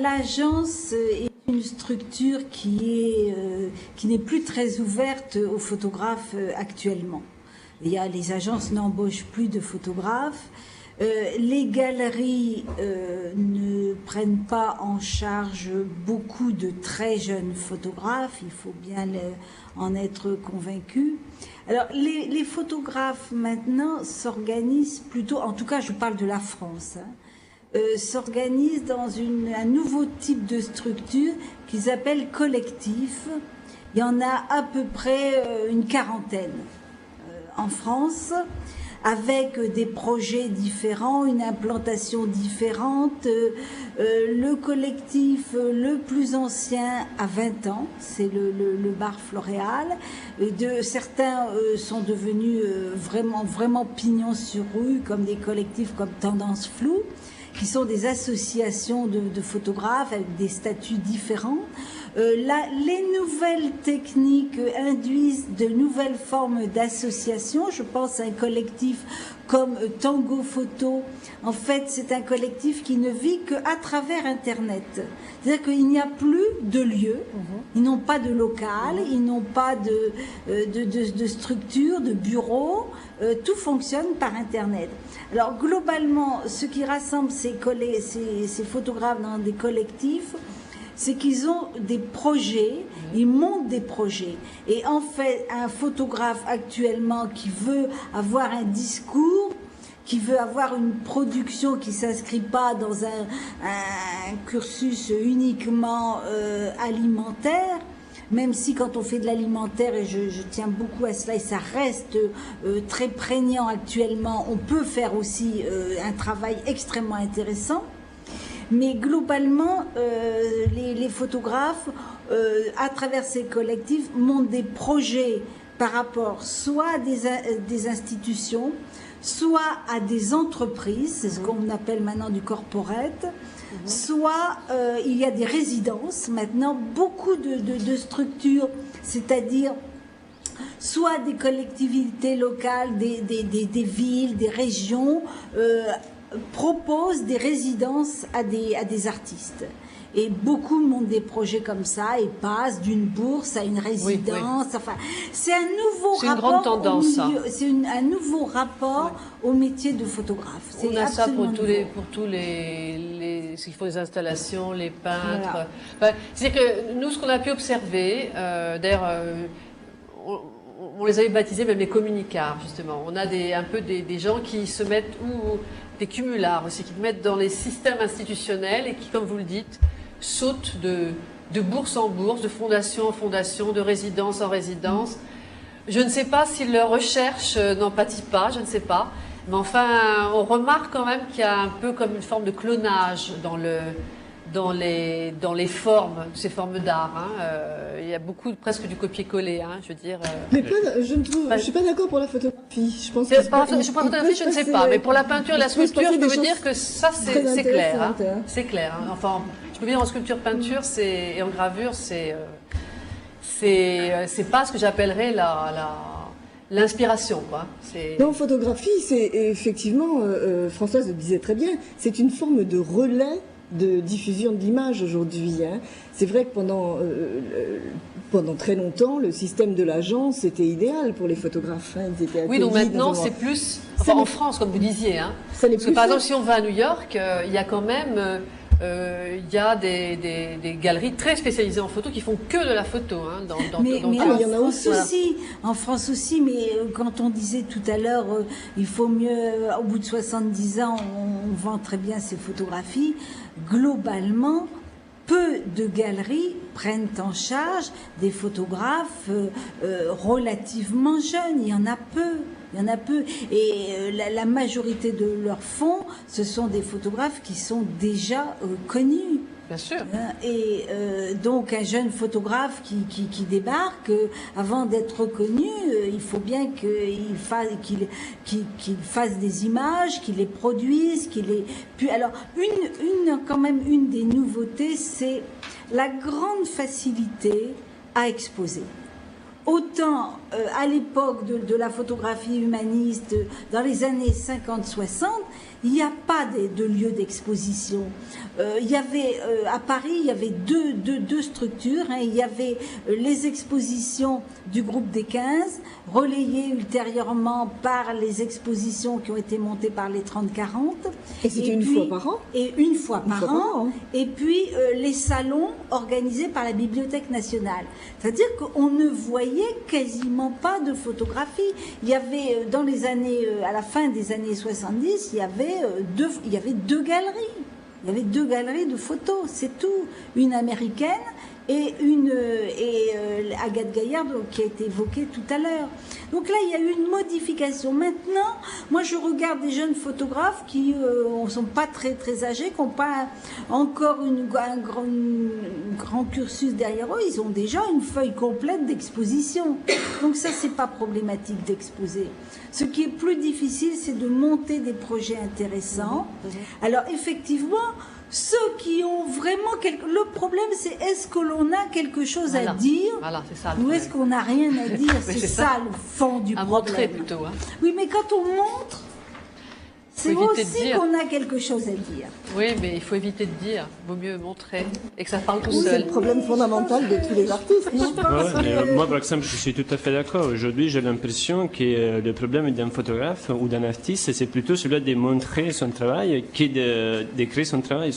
L'agence est une structure qui n'est plus très ouverte aux photographes actuellement. Les agences n'embauchent plus de photographes. Les galeries ne prennent pas en charge beaucoup de très jeunes photographes, il faut bien en être convaincu. Alors les photographes maintenant s'organisent plutôt, en tout cas je parle de la France, s'organisent dans un nouveau type de structure qu'ils appellent collectif. Il y en a à peu près une quarantaine en France, avec des projets différents, une implantation différente. Le collectif le plus ancien a 20 ans, c'est le bar Floréal. Certains sont devenus vraiment pignons sur rue, comme des collectifs comme Tendance Floue, qui sont des associations de photographes avec des statuts différents. Les nouvelles techniques induisent de nouvelles formes d'association. Je pense à un collectif comme Tango Photo. En fait, c'est un collectif qui ne vit qu'à travers Internet. C'est-à-dire qu'il n'y a plus de lieu, ils n'ont pas de local, ils n'ont pas de structure, de bureau. Tout fonctionne par Internet. Alors globalement, ce qui rassemble ces photographes dans des collectifs, c'est qu'ils ont des projets, ils montent des projets. Et en fait, un photographe actuellement qui veut avoir un discours, qui veut avoir une production qui ne s'inscrit pas dans un cursus uniquement alimentaire, même si quand on fait de l'alimentaire, et je tiens beaucoup à cela, et ça reste très prégnant actuellement, on peut faire aussi un travail extrêmement intéressant. Mais globalement, les photographes, à travers ces collectifs, montent des projets par rapport soit à des institutions, soit à des entreprises, c'est ce qu'on appelle maintenant du corporate, soit il y a des résidences. Maintenant, beaucoup de structures, c'est-à-dire soit des collectivités locales, des villes, des régions proposent des résidences à des artistes. Et beaucoup montent des projets comme ça et passent d'une bourse à une résidence. Oui. Enfin, c'est un nouveau rapport.
C'est une grande tendance, ça.
C'est un nouveau rapport au métier de photographe.
On a ça pour tous les ce qu'il faut, les installations, les peintres. Voilà. Enfin, c'est que nous, ce qu'on a pu observer, d'ailleurs, on les avait baptisés même les communicars, justement. On a un peu des gens qui se mettent, ou des cumulards aussi, qui se mettent dans les systèmes institutionnels et qui, comme vous le dites, sautent de bourse en bourse, de fondation en fondation, de résidence en résidence. Je ne sais pas si leur recherche n'en pâtit pas, je ne sais pas. Mais enfin, on remarque quand même qu'il y a un peu comme une forme de clonage dans les formes, ces formes d'art. Hein. Il y a beaucoup, presque du copier-coller, hein, je veux dire.
Mais je suis pas d'accord pour la photographie. Je pense que
je ne sais pas, mais pour la peinture et la sculpture, je peux vous dire que ça, c'est clair. Hein. C'est clair. Hein. Enfin, je peux dire en sculpture-peinture et en gravure, c'est pas ce que j'appellerais l'inspiration, quoi.
En photographie, c'est effectivement, Françoise le disait très bien, c'est une forme de relais de diffusion de l'image aujourd'hui. Hein. C'est vrai que pendant très longtemps, le système de l'agence était idéal pour les photographes. Hein. Ils étaient
donc maintenant, c'est plus... Enfin, en France, comme vous disiez. Hein. Parce que, par exemple, si on va à New York, il y a quand même... il y a des galeries très spécialisées en photo qui font que de la photo. Hein,
mais il y en a aussi. En France aussi, mais quand on disait tout à l'heure, il faut mieux, au bout de 70 ans, on vend très bien ses photographies. Globalement, peu de galeries prennent en charge des photographes relativement jeunes. Il y en a peu. Et la majorité de leurs fonds, ce sont des photographes qui sont déjà connus.
Bien sûr.
Et donc un jeune photographe qui débarque, avant d'être reconnu, il faut bien qu'il fasse des images, qu'il les produise, Alors une des nouveautés, c'est la grande facilité à exposer. Autant à l'époque de la photographie humaniste, dans les années 50-60, il n'y a pas de lieu d'exposition. Il y avait à Paris, il y avait deux structures. Hein. Il y avait les expositions du groupe des 15, relayées ultérieurement par les expositions qui ont été montées par les 30-40.
Et c'était une fois par an.
Et une fois par an. Et puis les salons organisés par la Bibliothèque nationale. C'est-à-dire qu'on ne voyait quasiment pas de photographie. Il y avait dans les années, à la fin des années 70, il y avait deux galeries. Il y avait deux galeries de photos, c'est tout. Une américaine et Agathe Gaillard, qui a été évoquée tout à l'heure. Donc là, il y a eu une modification. Maintenant, moi, je regarde des jeunes photographes qui ne sont pas très, très âgés, qui n'ont pas encore un grand cursus derrière eux. Ils ont déjà une feuille complète d'exposition. Donc ça, c'est pas problématique d'exposer. Ce qui est plus difficile, c'est de monter des projets intéressants. Alors, effectivement, ceux qui ont vraiment le problème, c'est est-ce que l'on a quelque chose à dire ou est-ce qu'on n'a rien à dire. C'est ça le fond du problème.
Montrer plutôt. Hein.
Oui, mais quand on montre, c'est aussi qu'on a quelque chose à dire.
Oui, mais il faut éviter de dire. Il vaut mieux montrer et que ça parle tout seul.
C'est le problème fondamental de tous les artistes.
Moi, par exemple, je suis tout à fait d'accord. Aujourd'hui, j'ai l'impression que le problème d'un photographe ou d'un artiste, c'est plutôt celui de montrer son travail que de créer son travail.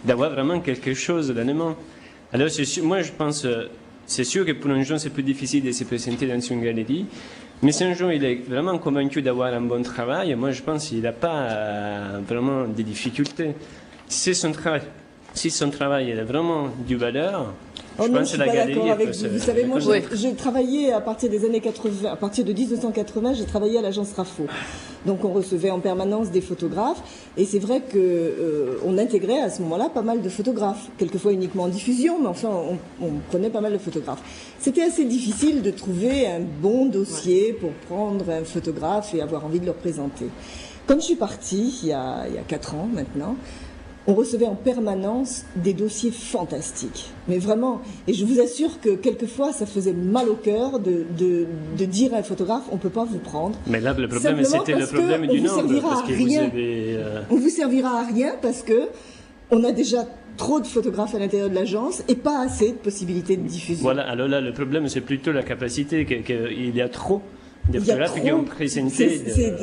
D'avoir vraiment quelque chose dans les mains. Alors, moi, je pense, c'est sûr que pour un jeune, c'est plus difficile de se présenter dans une galerie. Mais si un jour il est vraiment convaincu d'avoir un bon travail, moi je pense qu'il n'a pas vraiment de difficultés. Si son travail a vraiment du valeur, je pense que la galerie
avec vous. Vous savez, moi j'ai travaillé à partir des années 80, à partir de 1980, j'ai travaillé à l'agence Rafo. Donc on recevait en permanence des photographes et c'est vrai que on intégrait à ce moment-là pas mal de photographes, quelquefois uniquement en diffusion, mais enfin on prenait pas mal de photographes. C'était assez difficile de trouver un bon dossier pour prendre un photographe et avoir envie de le représenter. Comme je suis partie il y a 4 ans maintenant, on recevait en permanence des dossiers fantastiques. Mais vraiment, et je vous assure que quelquefois, ça faisait mal au cœur de dire à un photographe, on ne peut pas vous prendre.
Mais là, le problème, c'était le problème du nombre. Parce que vous avez,
On vous servira à rien parce que on a déjà trop de photographes à l'intérieur de l'agence et pas assez de possibilités de diffusion.
Voilà, alors là, le problème, c'est plutôt la capacité, qu'il y a trop de photographes qui ont présenté.
C'est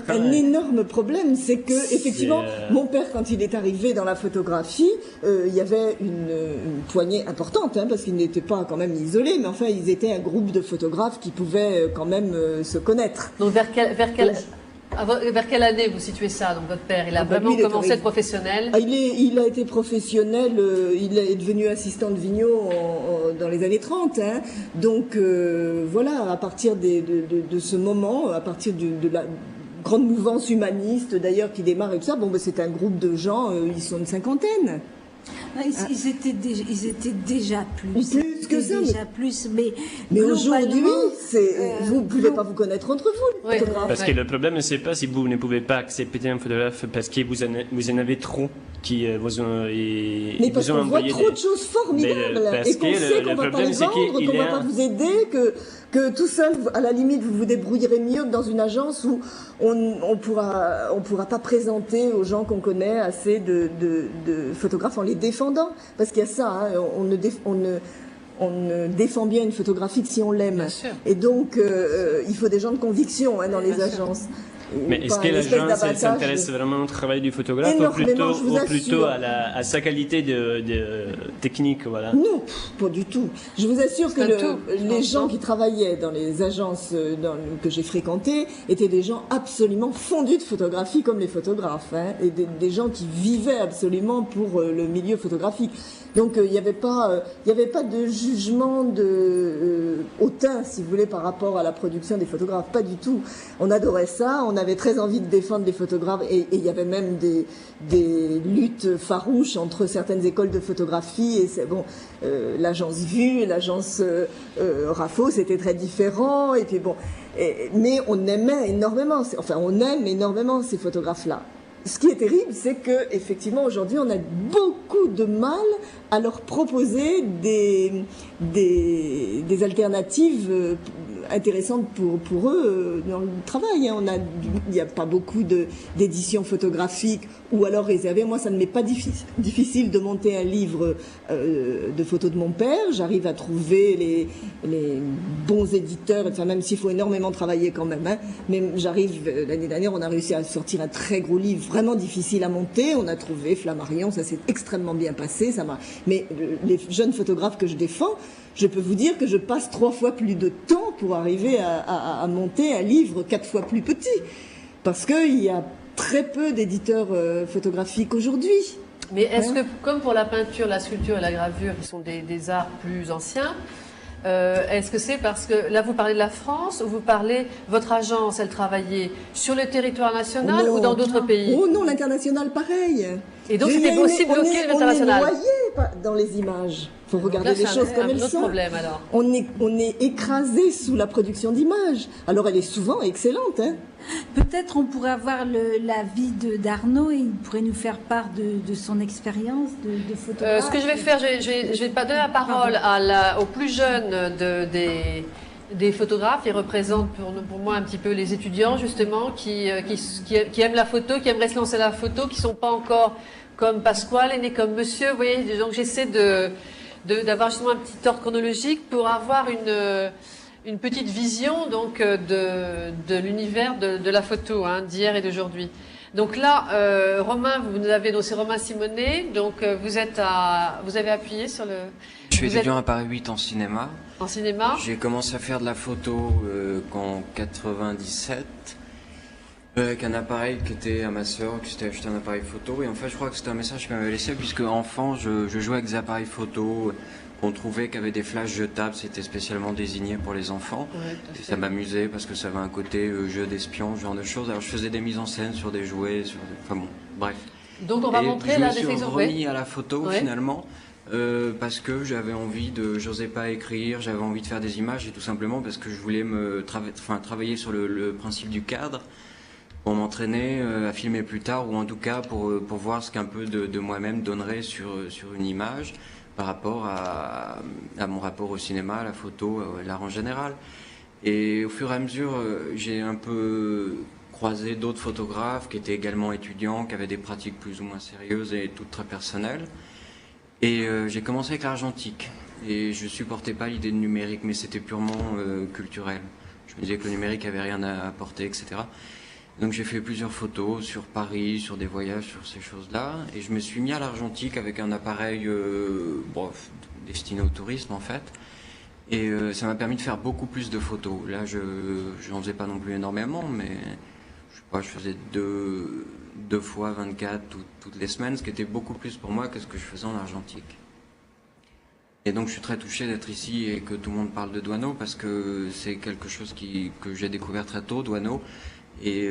un énorme problème, c'est que effectivement, mon père, quand il est arrivé dans la photographie, il y avait une poignée importante, hein, parce qu'ils n'étaient pas quand même isolés, mais enfin, ils étaient un groupe de photographes qui pouvaient quand même se connaître.
Donc vers quelle année vous situez ça? Donc votre père, il a vraiment commencé à être professionnel?
Il a été professionnel, il est devenu assistant de Vigneault dans les années 30. Hein. Donc voilà, à partir de ce moment, à partir de la grande mouvance humaniste d'ailleurs qui démarre et tout ça, bon, ben, c'est un groupe de gens, ils sont une cinquantaine.
Ils étaient déjà plus.
Plus que ça. Mais aujourd'hui, vous ne pouvez pas vous connaître entre vous, les photographes.
Parce que le problème, c'est pas si vous ne pouvez pas accepter un photographe parce que vous en avez trop qui vous ont envoyé.
Mais parce qu'on voit trop de choses formidables et qu'on sait qu'on ne va pas les vendre, qu'on ne va pas vous aider, que tout seul, à la limite, vous vous débrouillerez mieux que dans une agence où on pourra pas présenter aux gens qu'on connaît assez de photographes en les défendant. Parce qu'il y a ça, hein, on ne défend bien une photographie que si on l'aime. Et donc, il faut des gens de conviction dans les agences.
Mais est-ce que l'agence s'intéresse vraiment au travail du photographe ou plutôt à sa qualité de technique, voilà?
Non, pas du tout. Je vous assure que les gens qui travaillaient dans les agences que j'ai fréquentées étaient des gens absolument fondus de photographie comme les photographes, hein, et des gens qui vivaient absolument pour le milieu photographique. Donc il n'y avait pas de jugement hautain, si vous voulez, par rapport à la production des photographes, pas du tout. On adorait ça, on avait très envie de défendre les photographes et il y avait même des luttes farouches entre certaines écoles de photographie et c'est bon, l'agence Vue, l'agence Rafo, c'était très différent et puis bon, mais on aimait énormément, on aime énormément ces photographes-là. Ce qui est terrible, c'est que effectivement aujourd'hui, on a beaucoup de mal à leur proposer des alternatives intéressantes pour eux dans le travail. Hein. Il n'y a pas beaucoup d'éditions photographiques ou alors réservées. Moi, ça ne m'est pas difficile de monter un livre de photos de mon père. J'arrive à trouver les bons éditeurs, enfin, même s'il faut énormément travailler quand même. Hein. Mais j'arrive, l'année dernière, on a réussi à sortir un très gros livre, vraiment difficile à monter. On a trouvé Flammarion, ça s'est extrêmement bien passé. Mais les jeunes photographes que je défends, je peux vous dire que je passe 3 fois plus de temps pour arriver à monter un livre 4 fois plus petit. Parce qu'il y a très peu d'éditeurs photographiques aujourd'hui.
Mais est-ce que, comme pour la peinture, la sculpture et la gravure, qui sont des arts plus anciens, est-ce que c'est parce que, là vous parlez de la France, ou vous parlez, votre agence, elle travaillait sur le territoire national ou dans d'autres pays?
Oh non, l'international pareil.
Et donc c'était aussi bloqué l'international?
On est noyé dans les images. Il faut regarder les choses comme elles sont.
Problème, alors.
On est écrasé sous la production d'images. Alors elle est souvent excellente. Hein.
Peut-être on pourrait avoir l'avis d'Arnaud et il pourrait nous faire part de son expérience de photographe.
Ce que je vais faire, je vais pas donner la parole aux plus jeunes des photographes. Ils représentent pour moi un petit peu les étudiants justement qui aiment la photo, qui aimeraient se lancer la photo, qui sont pas encore comme Pasquale, est né comme Monsieur. Vous voyez, donc j'essaie d'avoir justement un petit ordre chronologique pour avoir une petite vision donc de l'univers de la photo, hein, d'hier et d'aujourd'hui. Donc là, Romain, c'est Romain Simonet, donc vous avez appuyé sur le...
Je suis étudiant à Paris 8 en cinéma.
En cinéma.
J'ai commencé à faire de la photo en 97 avec un appareil qui était à ma sœur, qui s'était acheté un appareil photo. Et en fait, je crois que c'était un message qu'elle m'avait laissé, puisque enfant, je jouais avec des appareils photo qu'on trouvait qui avaient des flashs jetables. C'était spécialement désigné pour les enfants. Ouais, et ça m'amusait parce que ça avait un côté jeu d'espion, ce genre de choses. Alors je faisais des mises en scène sur des jouets, enfin bon, bref.
Donc on va montrer là des exemples.
Je me suis remis à la photo finalement. Parce que j'avais envie j'osais pas écrire, j'avais envie de faire des images et tout simplement parce que je voulais travailler sur le principe du cadre. m'entraîner à filmer plus tard, ou en tout cas pour voir ce qu'un peu de moi-même donnerait sur une image par rapport à mon rapport au cinéma, à la photo, à l'art en général. Et au fur et à mesure, j'ai un peu croisé d'autres photographes qui étaient également étudiants, qui avaient des pratiques plus ou moins sérieuses et toutes très personnelles. Et j'ai commencé avec l'argentique. Et je supportais pas l'idée de numérique, mais c'était purement culturel. Je me disais que le numérique avait rien à apporter, etc. Donc j'ai fait plusieurs photos sur Paris, sur des voyages, sur ces choses-là. Et je me suis mis à l'argentique avec un appareil destiné au tourisme, en fait. Et ça m'a permis de faire beaucoup plus de photos. Là, je n'en faisais pas non plus énormément, mais je sais pas, je faisais deux fois 24 toutes les semaines, ce qui était beaucoup plus pour moi que ce que je faisais en argentique. Et donc je suis très touché d'être ici et que tout le monde parle de Doisneau, parce que c'est quelque chose que j'ai découvert très tôt, Doisneau, et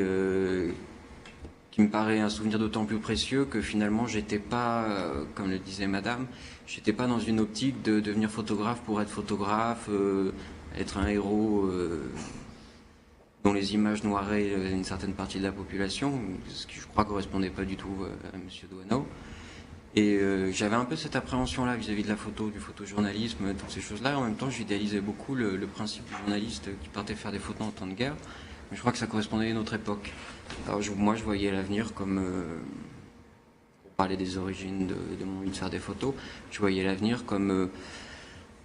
qui me paraît un souvenir d'autant plus précieux que finalement j'étais pas, comme le disait madame, j'étais pas dans une optique de devenir photographe pour être photographe, être un héros dont les images noieraient une certaine partie de la population, ce qui je crois correspondait pas du tout à monsieur Doisneau. Et j'avais un peu cette appréhension-là vis-à-vis de la photo, du photojournalisme, toutes ces choses-là. Et en même temps, j'idéalisais beaucoup le principe du journaliste qui partait faire des photos en temps de guerre. Mais je crois que ça correspondait à une autre époque. Alors moi, je voyais l'avenir comme, pour parler des origines de mon envie de faire des photos, je voyais l'avenir comme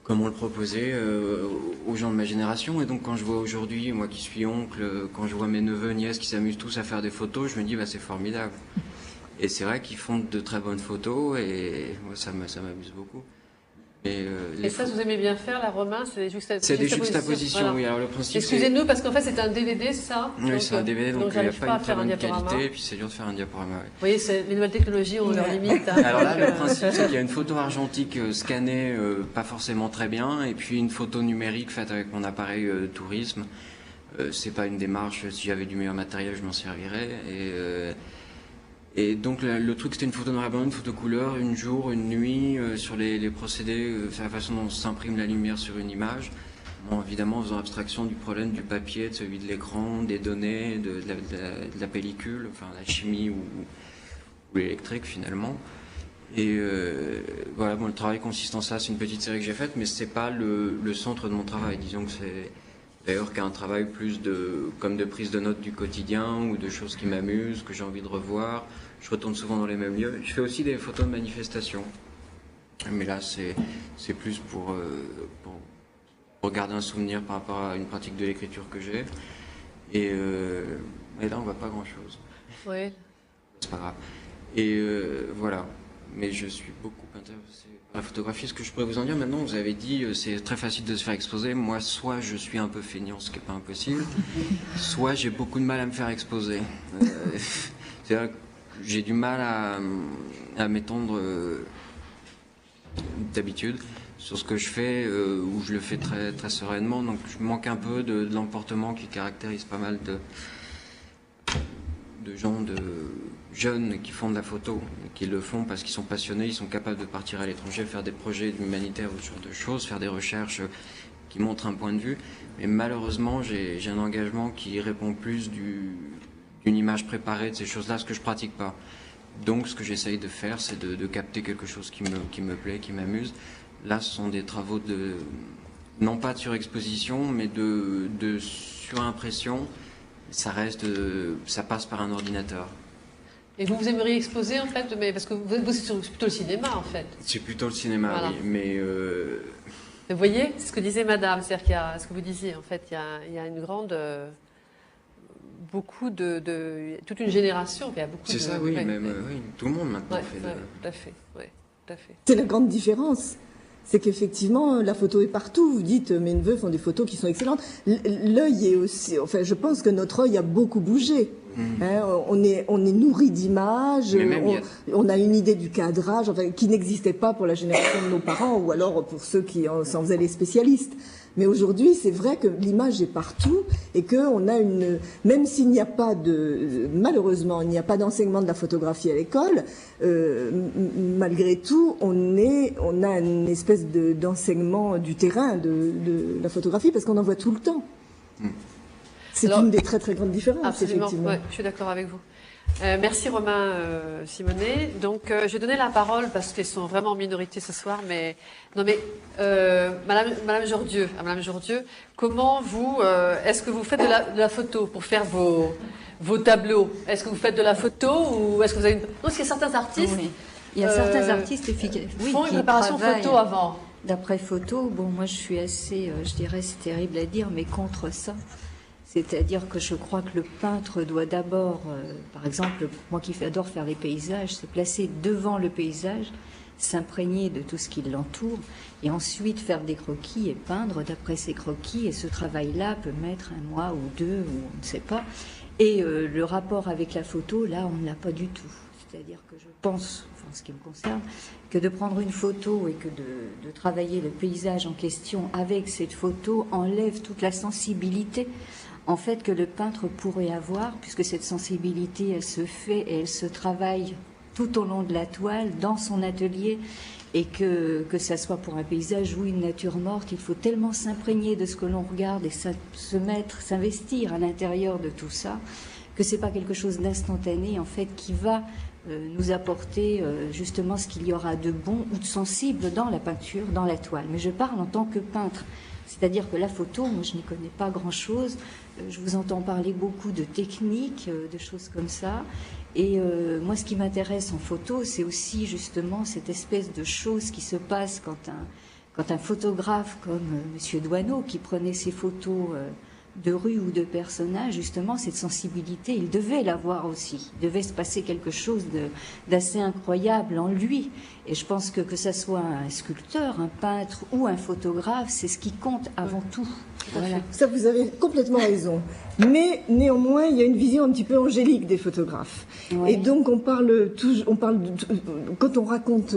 on le proposait aux gens de ma génération. Et donc quand je vois aujourd'hui, moi qui suis oncle, quand je vois mes neveux, nièces qui s'amusent tous à faire des photos, je me dis bah, c'est formidable. Et c'est vrai qu'ils font de très bonnes photos et moi ça m'amuse beaucoup.
Et ça, vous aimez bien faire, la Romain, c'est des juxtapositions.
C'est des juxtapositions, voilà. Oui. Alors le principe.
Excusez-nous, parce qu'en fait, c'est un DVD, ça.
Oui, c'est un DVD, donc il n'y a pas une très bonne qualité, et puis c'est dur de faire un diaporama. Oui.
Vous voyez, les nouvelles technologies ont leurs limites. Hein.
Alors là, le principe, c'est qu'il y a une photo argentique scannée, pas forcément très bien, et puis une photo numérique faite avec mon appareil tourisme. C'est pas une démarche. Si j'avais du meilleur matériel, je m'en servirais. Et donc le truc, c'était une photo noir et blanc, une photo couleur, une jour, une nuit, sur les procédés, sur la façon dont s'imprime la lumière sur une image. Bon, évidemment, en faisant abstraction du problème du papier, de celui de l'écran, des données, de la pellicule, enfin la chimie ou l'électrique finalement. Et voilà, bon, le travail consiste en ça. C'est une petite série que j'ai faite, mais c'est pas le centre de mon travail. Disons que c'est d'ailleurs qu'un travail plus comme de prise de notes du quotidien ou de choses qui m'amusent, que j'ai envie de revoir. Je retourne souvent dans les mêmes lieux. Je fais aussi des photos de manifestations. Mais là, c'est plus pour garder un souvenir par rapport à une pratique de l'écriture que j'ai. Et là, on voit pas grand-chose.
Oui.
C'est pas grave. Et voilà. Mais je suis beaucoup intéressé par la photographie. Ce que je pourrais vous en dire maintenant, vous avez dit c'est très facile de se faire exposer. Moi, soit je suis un peu feignant, ce qui n'est pas impossible, soit j'ai beaucoup de mal à me faire exposer. C'est-à-dire que j'ai du mal à m'étendre d'habitude sur ce que je fais, où je le fais très, très sereinement. Donc je manque un peu de l'emportement qui caractérise pas mal de gens, de jeunes qui font de la photo, qui le font parce qu'ils sont passionnés, ils sont capables de partir à l'étranger, faire des projets humanitaires ou ce genre de choses, faire des recherches qui montrent un point de vue. Mais malheureusement, j'ai un engagement qui répond plus d'une image préparée de ces choses-là, ce que je pratique pas. Donc ce que j'essaye de faire, c'est de capter quelque chose qui me plaît, qui m'amuse. Là, ce sont des travaux non pas de surexposition, mais de surimpression. Ça passe par un ordinateur.
Et vous aimeriez exposer, en fait, mais parce que vous c'est plutôt le cinéma, en fait.
C'est plutôt le cinéma, voilà. Oui, mais...
Vous voyez, c'est ce que disait madame, c'est-à-dire qu'il y a, ce que vous disiez, en fait, il y a une grande... beaucoup toute une génération, il y a beaucoup
c'est ça, oui, même oui, tout le monde maintenant fait
tout à fait, tout à fait.
C'est la grande différence. C'est qu'effectivement, la photo est partout. Vous dites, mes neveux font des photos qui sont excellentes. L'œil est aussi... Enfin, je pense que notre œil a beaucoup bougé. Hein, on est nourri d'images, on a une idée du cadrage, enfin, qui n'existait pas pour la génération de nos parents, ou alors pour ceux qui s'en faisaient les spécialistes. Mais aujourd'hui, c'est vrai que l'image est partout et qu'on a même s'il n'y a pas malheureusement, il n'y a pas d'enseignement de la photographie à l'école, malgré tout, on a une espèce d'enseignement du terrain de la photographie parce qu'on en voit tout le temps. C'est
Alors,
une des très très grandes différences,
absolument,
effectivement.
ouais, je suis d'accord avec vous. Merci Romain Simonet. Donc je vais donner la parole parce qu'ils sont vraiment en minorité ce soir. Mais non, mais Madame Jordieu, comment vous est-ce que vous faites de la photo pour faire vos tableaux? Est-ce que vous faites de la photo ou est-ce que vous avez une... Non, parce qu'il y a certains artistes.
Oui. Il y a certains artistes efficaces. Oui,
font une
qui
préparation photo avant.
D'après photo, bon, moi je suis assez, je dirais, c'est terrible à dire, mais contre ça. C'est-à-dire que je crois que le peintre doit d'abord, par exemple, moi qui adore faire les paysages, se placer devant le paysage, s'imprégner de tout ce qui l'entoure, et ensuite faire des croquis et peindre d'après ces croquis. Et ce travail-là peut mettre un mois ou deux, ou on ne sait pas. Et le rapport avec la photo, là, on ne l'a pas du tout. C'est-à-dire que je pense, en ce qui me concerne, que de prendre une photo et que de travailler le paysage en question avec cette photo enlève toute la sensibilité en fait que le peintre pourrait avoir, puisque cette sensibilité, elle se fait et elle se travaille tout au long de la toile, dans son atelier, et que ça soit pour un paysage ou une nature morte, il faut tellement s'imprégner de ce que l'on regarde et s'investir à l'intérieur de tout ça, que c'est pas quelque chose d'instantané, en fait, qui va nous apporter justement ce qu'il y aura de bon ou de sensible dans la peinture, dans la toile. Mais je parle en tant que peintre. C'est-à-dire que la photo, moi je n'y connais pas grand-chose, je vous entends parler beaucoup de techniques, de choses comme ça, et moi ce qui m'intéresse en photo, c'est aussi justement cette espèce de chose qui se passe quand un photographe comme Monsieur Doisneau, qui prenait ses photos de rue ou de personnages, justement cette sensibilité, il devait l'avoir aussi, il devait se passer quelque chose d'assez incroyable en lui. Et je pense que ça soit un sculpteur, un peintre ou un photographe, c'est ce qui compte avant tout. Voilà.
Ça, vous avez complètement raison. Mais néanmoins, il y a une vision un petit peu angélique des photographes. Ouais. Et donc, quand on raconte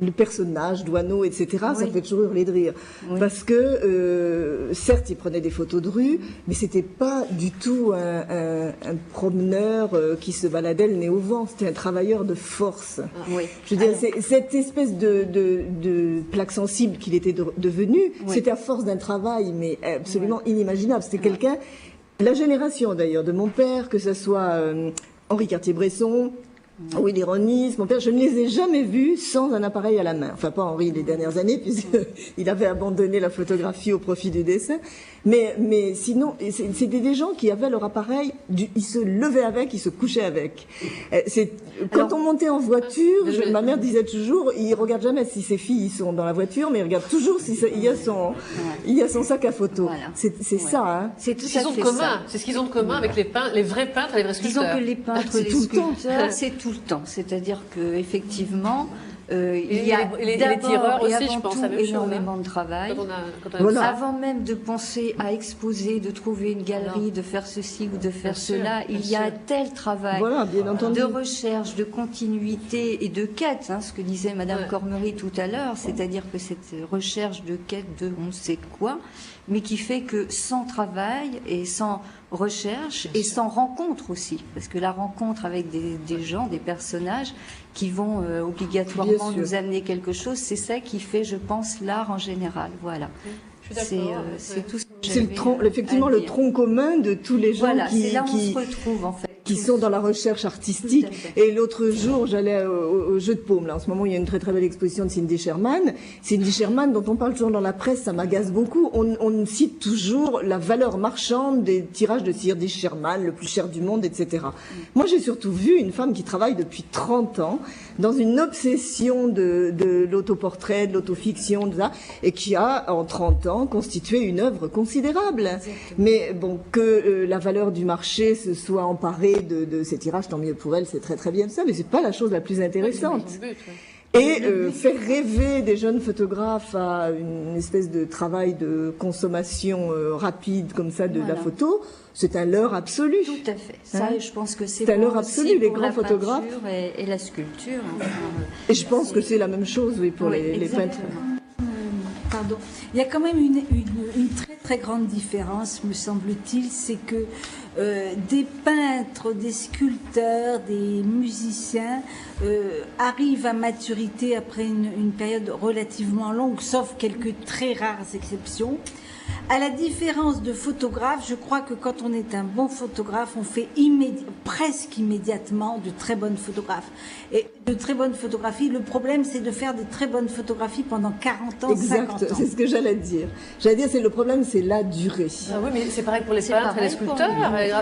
le personnage, Doisneau, etc., oui, ça fait toujours hurler de rire. Oui. Parce que, certes, il prenait des photos de rue, mais c'était pas du tout un promeneur qui se baladait le nez au vent. C'était un travailleur de force.
Oui.
Je veux dire, cette espèce de plaque sensible qu'il était devenu, oui, c'était à force d'un travail, mais absolument inimaginable. C'était quelqu'un, la génération d'ailleurs de mon père, que ce soit Henri Cartier-Bresson, oui, l'ironisme, mon père, je ne les ai jamais vus sans un appareil à la main. Enfin, pas Henri les dernières années, puisqu'il avait abandonné la photographie au profit du dessin. Mais sinon, c'était des gens qui avaient leur appareil, ils se levaient avec, ils se couchaient avec. Quand on montait en voiture, ma mère disait toujours, il regarde jamais si ses filles sont dans la voiture, mais il regarde toujours si il y a son sac à photo. Voilà. C'est ça, hein.
C'est tout ça. C'est ce qu'ils ont de commun avec les vrais peintres et les vrais sculpteurs.
Disons que les peintres et les sculpteurs, c'est tout le temps. C'est-à-dire que effectivement, il y a
les tireurs aussi, je pense,
énormément de travail.
Voilà.
Avant même de penser à exposer, de trouver une galerie, de faire ceci ou de faire cela, il y a un tel travail de recherche, de continuité et de quête, hein, ce que disait Madame Cormery tout à l'heure, c'est-à-dire que cette recherche de quête de on ne sait quoi, mais qui fait que sans travail et sans recherche et sans rencontre aussi, parce que la rencontre avec des gens, des personnages qui vont obligatoirement nous amener quelque chose, c'est ça qui fait, je pense, l'art en général. Voilà. C'est tout.
C'est effectivement le tronc commun de tous les gens
c'est là où on se retrouve en fait.
Qui sont dans la recherche artistique. Et l'autre jour, j'allais au Jeu de Paume. Là, en ce moment, il y a une très très belle exposition de Cindy Sherman. Cindy Sherman, dont on parle toujours dans la presse, ça m'agace beaucoup. On cite toujours la valeur marchande des tirages de Cindy Sherman, le plus cher du monde, etc. Moi, j'ai surtout vu une femme qui travaille depuis 30 ans dans une obsession de l'autoportrait, de l'autofiction, de ça, et qui a, en 30 ans, constitué une œuvre considérable. Exactement. Mais bon, que la valeur du marché se soit emparée de ces tirages, tant mieux pour elle, c'est très très bien ça, mais c'est pas la chose la plus intéressante. Et faire rêver des jeunes photographes à une espèce de travail de consommation rapide comme ça de la photo, c'est un leurre absolu.
Tout à fait. Ça, je pense que c'est
un leurre absolu, les grands photographes.
Et la sculpture.
Et je pense que c'est la même chose, oui, pour les peintres.
Pardon. Il y a quand même une très très grande différence, me semble-t-il, c'est que des peintres, des sculpteurs, des musiciens arrivent à maturité après une période relativement longue, sauf quelques très rares exceptions, À la différence de photographe, je crois que quand on est un bon photographe, on fait presque immédiatement de très bonnes photographes. Et de très bonnes photographies, le problème c'est de faire des très bonnes photographies pendant 40 ans,
Exact,
50 ans.
c'est ce que j'allais dire. J'allais dire, c'est le problème, c'est la durée.
Ah oui, mais c'est pareil pour les peintres et les sculpteurs.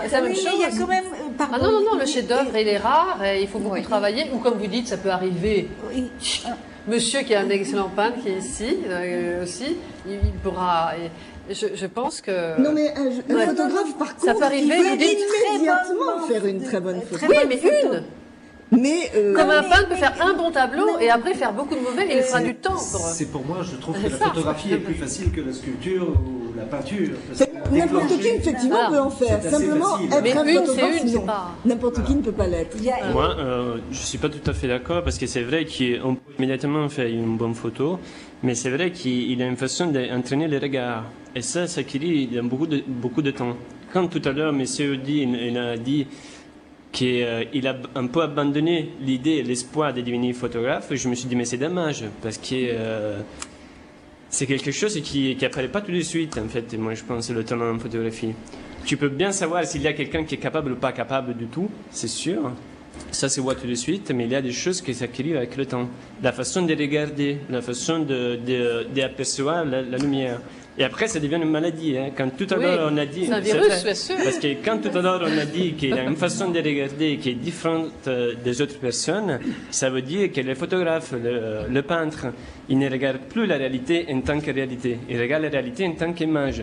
C'est la même chose.
Il y a quand même,
Ah non, le chef-d'œuvre, il est rare, et il faut beaucoup travailler. Ou comme vous dites, ça peut arriver.
Oui.
Monsieur qui a un excellent peintre qui est ici aussi, il pourra. Je pense que.
Non, mais un photographe, par contre,
ça peut arriver,
il
vous
peut
dites
immédiatement faire une très bonne photo.
Oui, mais une.
Mais
comme un peintre peut faire un bon tableau et après faire beaucoup de mauvais, il fera du temps pour.
C'est pour moi, je trouve que la photographie est plus facile que la sculpture ou la peinture.
N'importe qui, effectivement, peut en faire. Simplement, être un photographe, non. N'importe qui ne peut pas l'être.
Moi, je ne suis pas tout à fait d'accord parce que c'est vrai qu'on peut immédiatement faire une bonne photo, mais c'est vrai qu'il a une façon d'entraîner les regards. Et ça s'acquiert dans beaucoup de temps. Quand tout à l'heure, M. Audi il a dit qu'il a un peu abandonné l'idée et l'espoir de devenir photographe, je me suis dit, mais c'est dommage, parce que c'est quelque chose qui n'apparaît pas tout de suite, en fait, moi je pense, le talent en photographie. Tu peux bien savoir s'il y a quelqu'un qui est capable ou pas capable du tout, c'est sûr. Ça se voit tout de suite, mais il y a des choses qui s'acquièrent avec le temps. La façon de regarder, la façon d'apercevoir la lumière. Et après, ça devient une maladie. Hein. Quand tout à l'heure on a dit...
C'est un virus, bien sûr.
Parce que quand tout à l'heure on a dit qu'il a une façon de regarder qui est différente des autres personnes, ça veut dire que le photographe, le peintre, il ne regarde plus la réalité en tant que réalité. Il regarde la réalité en tant qu'image.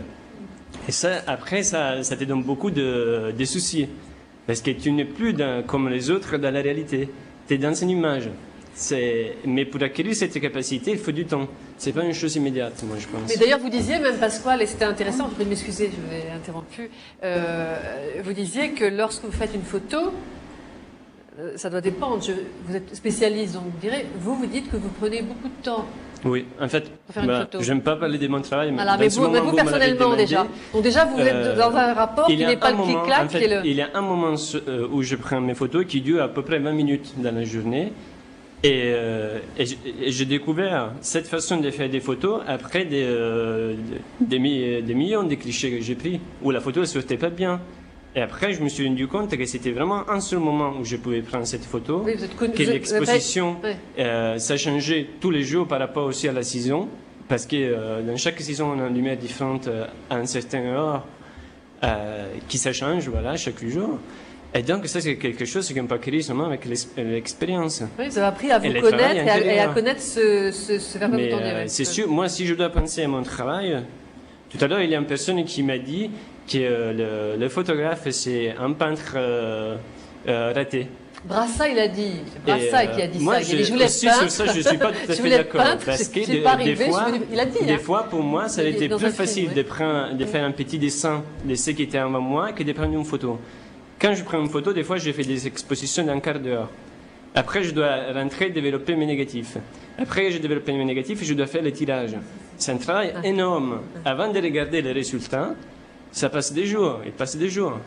Et ça, après, ça te donne beaucoup de soucis. Parce que tu n'es plus comme les autres dans la réalité. Tu es dans une image. Mais pour acquérir cette capacité, il faut du temps. C'est pas une chose immédiate, moi, je pense.
Mais d'ailleurs, vous disiez, même Pasquale, et c'était intéressant, je vais m'excuser, je vous ai interrompu, vous disiez que lorsque vous faites une photo, ça doit dépendre. Vous êtes spécialiste, donc vous direz, vous dites que vous prenez beaucoup de temps.
Oui, en fait, j'aime pas parler de mon travail, mais,
alors, mais vous personnellement déjà. Donc déjà, vous êtes dans un rapport qui n'est pas le clic-clac.
Il y a un moment où je prends mes photos qui dure à peu près 20 minutes dans la journée. Et j'ai découvert cette façon de faire des photos après des millions de clichés que j'ai pris, où la photo ne sortait pas bien. Et après, je me suis rendu compte que c'était vraiment un seul moment où je pouvais prendre cette photo, que l'exposition, ça changeait tous les jours par rapport aussi à la saison, parce que dans chaque saison, on a une lumière différente à un certain heure, qui ça change, voilà, chaque jour. Et donc, ça, c'est quelque chose qu'on peut acquérir seulement avec l'expérience.
Oui, vous avez appris à vous connaître et à connaître ce vers quoi vous tournez.
C'est sûr, moi, si je dois penser à mon travail, tout à l'heure, il y a une personne qui m'a dit que le photographe, c'est un peintre raté.
Brassat, il a dit. Brassat qui a dit
moi,
ça. Il a dit, je voulais être peintre.
Sur ça, je ne suis pas tout à fait d'accord. Parce que des fois, pour moi, ça a été plus facile de faire un petit dessin de ce qui était avant moi que de prendre une photo. Quand je prends une photo, des fois, je fais des expositions d'un quart d'heure. Après, je dois rentrer, développer mes négatifs. Après, je développe mes négatifs et je dois faire le tirage. C'est un travail énorme. Avant de regarder les résultats, ça passe des jours. Il passe des jours.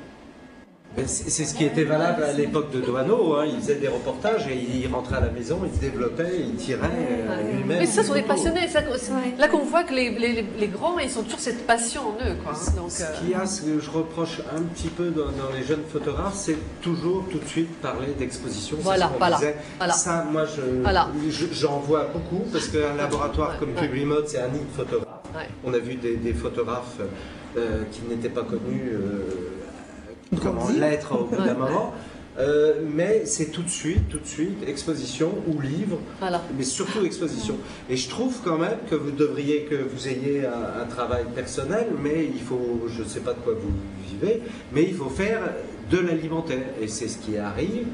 C'est ce qui était valable à l'époque de Doisneau. Hein. Il faisait des reportages et il rentrait à la maison, il se développait, il tirait lui-même.
Mais ça, sont des passionnés. Là qu'on voit que les grands, ils ont toujours cette passion en eux. Quoi. Donc,
ce qu'il y a, ce que je reproche un petit peu dans les jeunes photographes, c'est toujours tout de suite parler d'exposition.
Voilà.
Ça, moi, j'en vois beaucoup parce qu'un laboratoire comme Publimode, c'est un nid de photographes. On a vu des photographes qui n'étaient pas connus. Comment l'être au bout d'un moment, mais c'est tout de suite, exposition ou livre, mais surtout exposition. Et je trouve quand même que vous ayez un travail personnel, mais il faut, je ne sais pas de quoi vous vivez, mais il faut faire de l'alimentaire, et c'est ce qui arrive.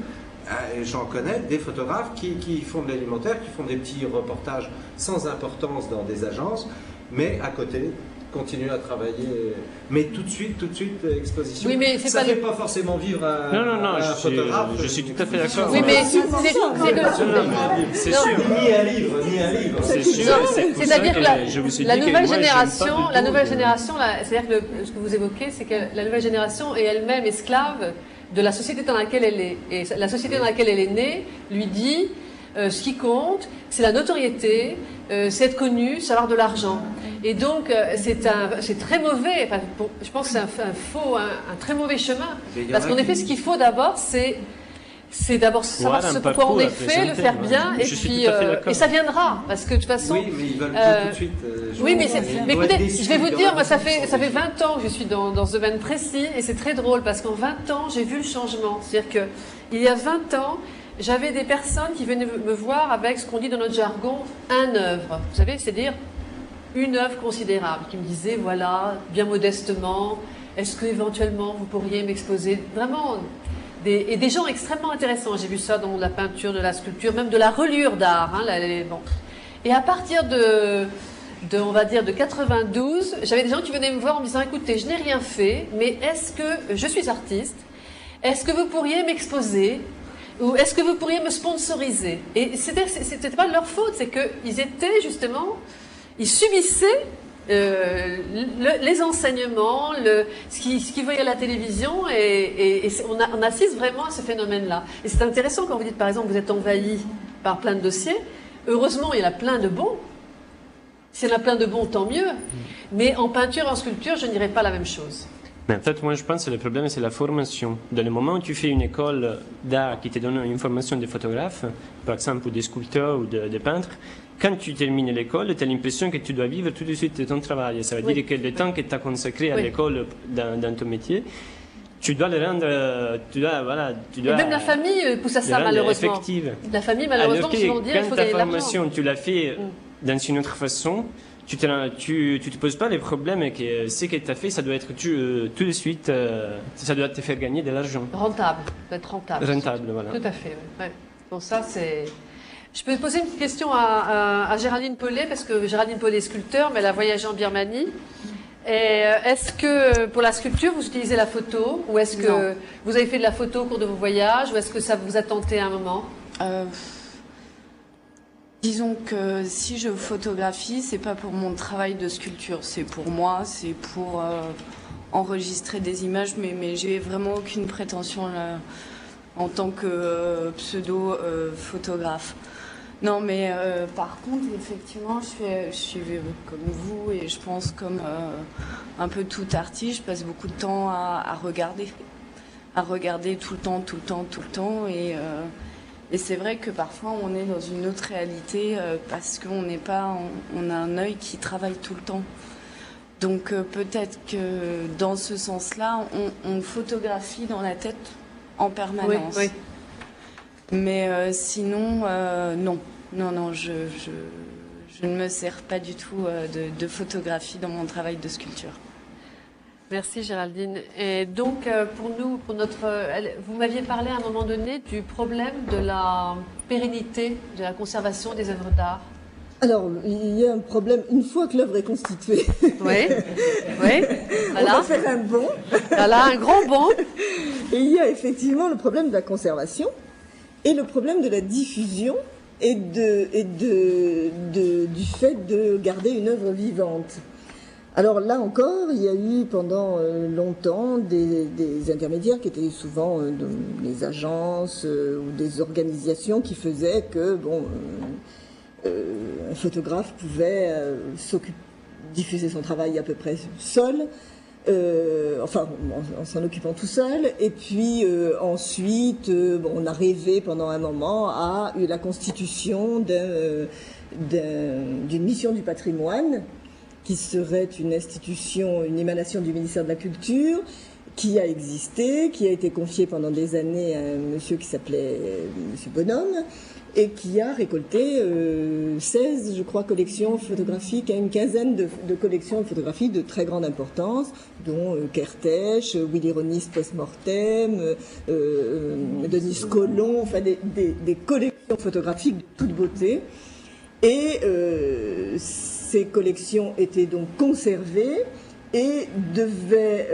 J'en connais des photographes qui font de l'alimentaire, qui font des petits reportages sans importance dans des agences, mais à côté continuer à travailler, mais tout de suite exposition.
Oui, mais
ça ne fait pas forcément vivre un photographe.
Je suis tout à fait d'accord.
Oui, mais
c'est sûr.
Ni un livre.
C'est sûr.
C'est-à-dire que la nouvelle génération, c'est-à-dire que ce que vous évoquez, c'est que la nouvelle génération est elle-même esclave de la société dans laquelle elle est. Et la société dans laquelle elle est née lui dit ce qui compte, c'est la notoriété, c'est être connu, c'est avoir de l'argent. Et donc, c'est très mauvais. Enfin, je pense que c'est un très mauvais chemin. Parce qu'en effet, ce qu'il faut d'abord, c'est d'abord savoir pourquoi on est fait, le faire bien, et puis et ça viendra, parce que de toute façon.
Oui, mais ils veulent tout de suite.
Oui, mais écoutez, je vais vous dire, moi, ça fait 20 ans que je suis dans ce domaine précis, et c'est très drôle parce qu'en 20 ans, j'ai vu le changement. C'est-à-dire que il y a 20 ans, j'avais des personnes qui venaient me voir avec ce qu'on dit dans notre jargon, un œuvre. Vous savez, c'est-à-dire une œuvre considérable, qui me disait, voilà, bien modestement, est-ce que éventuellement vous pourriez m'exposer vraiment et des gens extrêmement intéressants. J'ai vu ça dans la peinture, de la sculpture, même de la reliure d'art. Bon. Et à partir on va dire, de 92, j'avais des gens qui venaient me voir en me disant, écoutez, je n'ai rien fait, mais est-ce que je suis artiste? Est-ce que vous pourriez m'exposer? Ou est-ce que vous pourriez me sponsoriser? Et c'était pas de leur faute, c'est qu'ils étaient justement, ils subissaient les enseignements, ce qu'ils voyaient à la télévision, et on assiste vraiment à ce phénomène-là. Et c'est intéressant quand vous dites, par exemple, vous êtes envahi par plein de dossiers. Heureusement, il y en a plein de bons. S'il y en a plein de bons, tant mieux. Mais en peinture, en sculpture, je ne dirais pas la même chose.
Mais en fait, moi, je pense que le problème, c'est la formation. Dans le moment où tu fais une école d'art qui te donne une formation de photographe, par exemple, ou de sculpteur ou de peintre, quand tu termines l'école, tu as l'impression que tu dois vivre tout de suite de ton travail. Ça veut dire que le temps que tu as consacré à l'école dans ton métier, tu dois le rendre, Et
même la famille pousse à ça, malheureusement.
Effective.
La famille, malheureusement, souvent dire, il faut gagner de l'argent.
Quand ta formation, tu l'as fait dans une autre façon, tu te poses pas les problèmes que ce que tu as fait, ça doit être tout de suite, ça doit te faire gagner de l'argent.
Rentable, d'être rentable.
Rentable, voilà.
Tout à fait, ouais. Bon, ça, c'est... Je peux poser une petite question à Géraldine Paulet, parce que Géraldine Paulet est sculpteur, mais elle a voyagé en Birmanie. Et est-ce que pour la sculpture, vous utilisez la photo, ou est-ce que vous avez fait de la photo au cours de vos voyages, ou est-ce que ça vous a tenté à un moment?
Disons que si je photographie, c'est pas pour mon travail de sculpture, c'est pour moi, c'est pour enregistrer des images, mais j'ai vraiment aucune prétention là, en tant que pseudo-photographe. Non, mais par contre, effectivement, je suis comme vous, et je pense comme un peu tout artiste, je passe beaucoup de temps à regarder tout le temps, et c'est vrai que parfois on est dans une autre réalité parce qu'on on a un œil qui travaille tout le temps. Donc peut-être que dans ce sens-là, on photographie dans la tête en permanence.
Oui.
Mais sinon, non, je ne me sers pas du tout de photographie dans mon travail de sculpture.
Merci Géraldine. Et donc vous m'aviez parlé à un moment donné du problème de la pérennité, de la conservation des œuvres d'art.
Alors, il y a un problème une fois que l'œuvre est constituée.
Oui.
Voilà. On va faire un bond.
Voilà, un grand bond.
Et il y a effectivement le problème de la conservation et le problème de la diffusion et du fait de garder une œuvre vivante. Alors là encore, il y a eu pendant longtemps des intermédiaires qui étaient souvent des agences ou des organisations qui faisaient que un photographe pouvait diffuser son travail à peu près seul, en s'en occupant tout seul. Et puis ensuite, on a rêvé pendant un moment à la constitution d'une mission du patrimoine, qui serait une institution, une émanation du ministère de la Culture, qui a existé, qui a été confiée pendant des années à un monsieur qui s'appelait Monsieur Bonhomme, et qui a récolté 16, je crois, collections photographiques, une quinzaine de collections de photographies de très grande importance, dont Kertész, Willy Ronis post-mortem, Denis Colomb, enfin des collections photographiques de toute beauté. Et ces collections étaient donc conservées et devaient